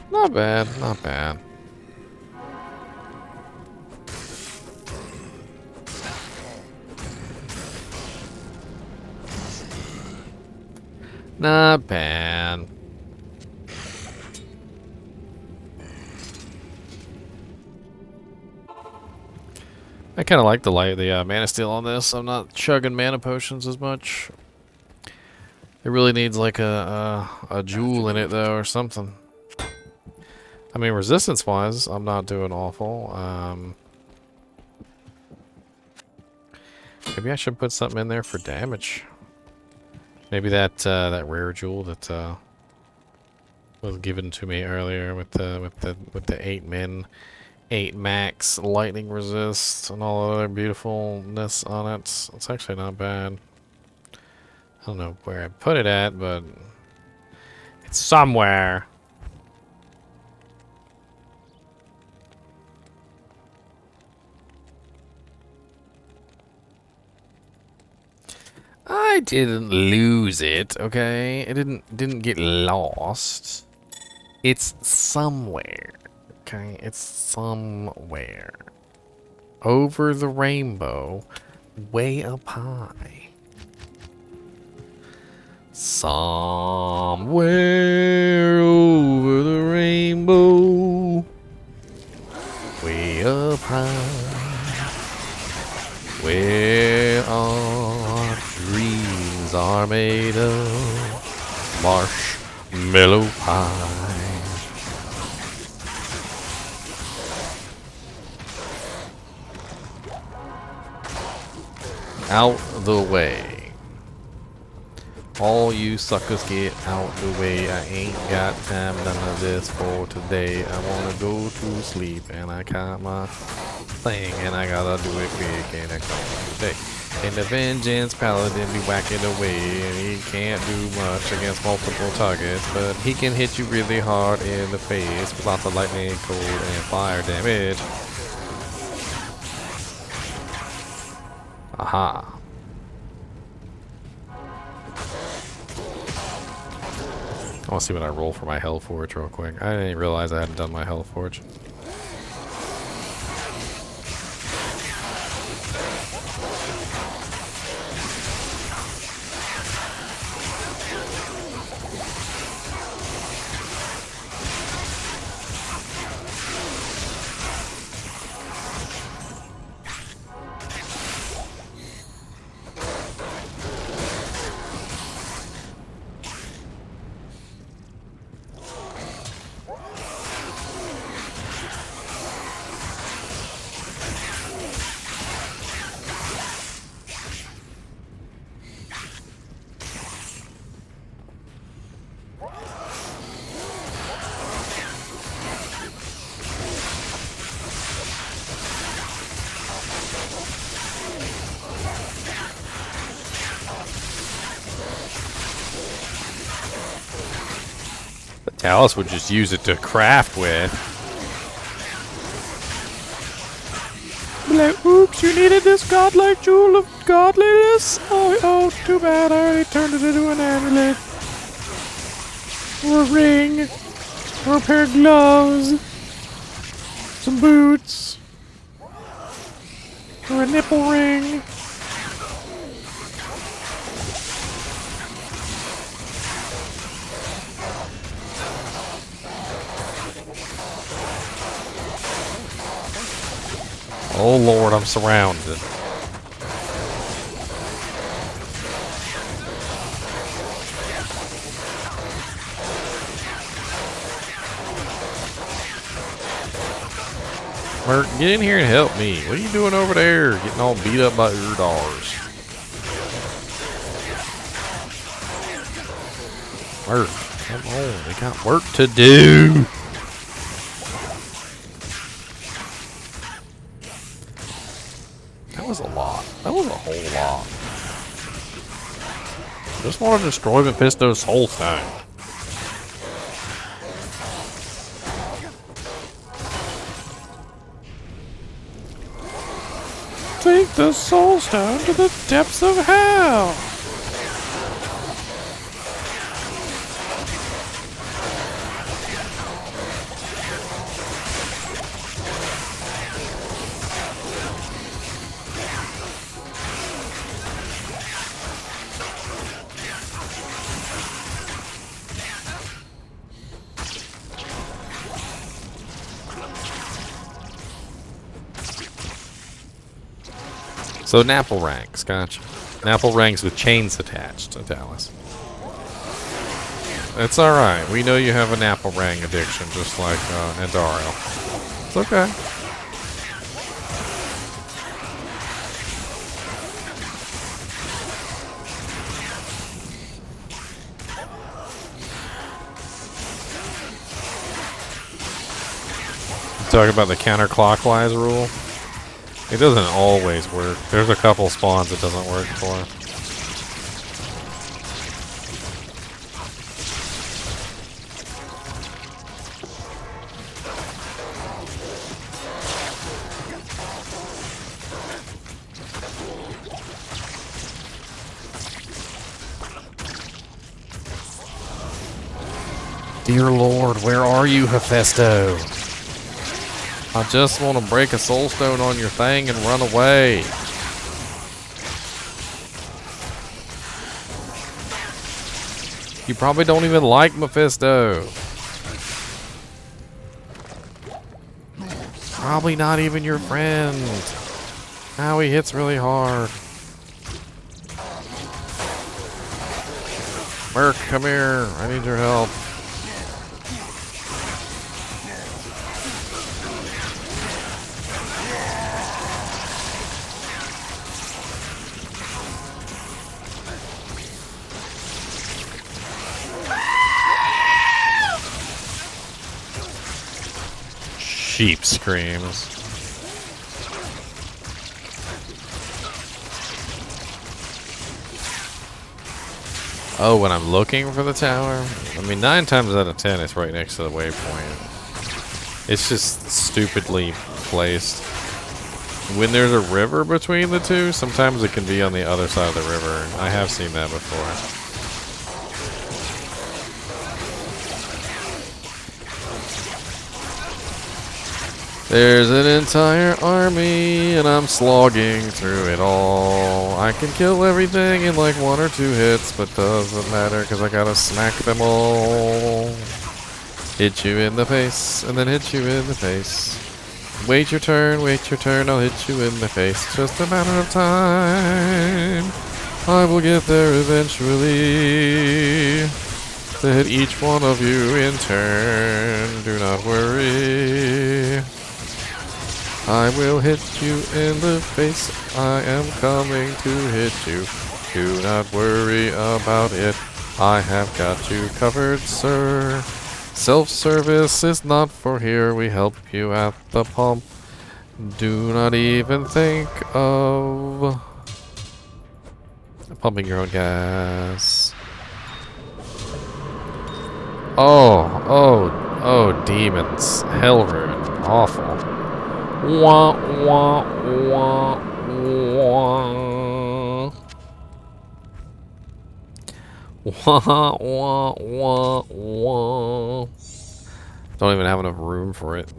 Not bad, not bad. Not bad. I kind of like the mana steal on this. I'm not chugging mana potions as much. It really needs like a jewel in it though, or something. I mean, resistance-wise, I'm not doing awful. Maybe I should put something in there for damage. Maybe that that rare jewel that was given to me earlier with the 8 min, 8 max lightning resist and all other beautifulness on it. It's actually not bad. I don't know where I put it at, but it's somewhere. I didn't lose it, okay? It didn't get lost. It's somewhere. Okay? It's somewhere. Over the rainbow, way up high. Somewhere over the rainbow, way up high, where our dreams are made of marshmallow pie. Out the way. All you suckers get out the way. I ain't got time, none of this for today. I wanna go to sleep and I caught my thing and I gotta do it quick and I call it today. And the vengeance paladin be whacking away and he can't do much against multiple targets, but he can hit you really hard in the face with lots of lightning, cold, and fire damage. Aha. I want to see what I roll for my Hellforge real quick. I didn't realize I hadn't done my Hellforge. Alice would just use it to craft with. Be like, oops, you needed this godlike jewel of godliness? Oh, too bad, I already turned it into an amulet. Or a ring. Or a pair of gloves. Some boots. Or a nipple ring. Oh Lord, I'm surrounded. Merc, get in here and help me. What are you doing over there? Getting all beat up by Urdars. Merc, come on. We got work to do. That was a lot. That was a whole lot. Just want to destroy Mephisto's Soulstone. Take the Soulstone to the depths of hell! So Napple ranks, gotcha. Napple ranks with chains attached to Dallas. It's alright. We know you have an apple rang addiction, just like Andario. It's okay. Talk about the counterclockwise rule. It doesn't always work. There's a couple spawns it doesn't work for. Dear Lord, where are you, Hephaestus? I just want to break a soul stone on your thing and run away. You probably don't even like Mephisto. Probably not even your friend. Now he hits really hard. Merc, come here. I need your help. Sheep screams. Oh, when I'm looking for the tower? I mean, 9 times out of 10, it's right next to the waypoint. It's just stupidly placed. When there's a river between the two, sometimes it can be on the other side of the river. I have seen that before. There's an entire army, and I'm slogging through it all. I can kill everything in like 1 or 2 hits, but doesn't matter because I gotta smack them all. Hit you in the face, and then hit you in the face. Wait your turn, I'll hit you in the face. Just a matter of time. I will get there eventually. To hit each one of you in turn. Do not worry. I will hit you in the face. I am coming to hit you. Do not worry about it. I have got you covered, sir. Self-service is not for here. We help you at the pump. Do not even think of pumping your own gas. Oh, demons. Hell Rune. Awful. Wah, wah, wah, wah. Wah, wah, wah, wah. Don't even have enough room for it.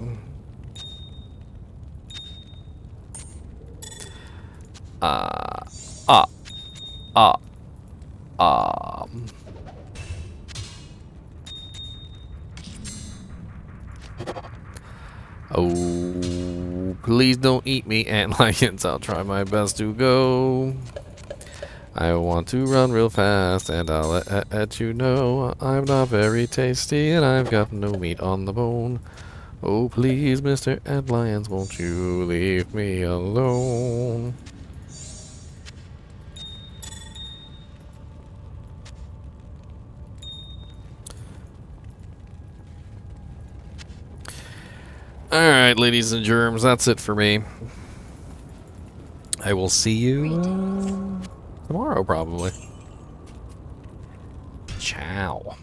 Oh, please don't eat me, antlions. I'll try my best to go. I want to run real fast, and I'll let you know I'm not very tasty, and I've got no meat on the bone. Oh, please, Mr. Antlions, won't you leave me alone? Alright, ladies and germs, that's it for me. I will see you tomorrow, probably. Ciao.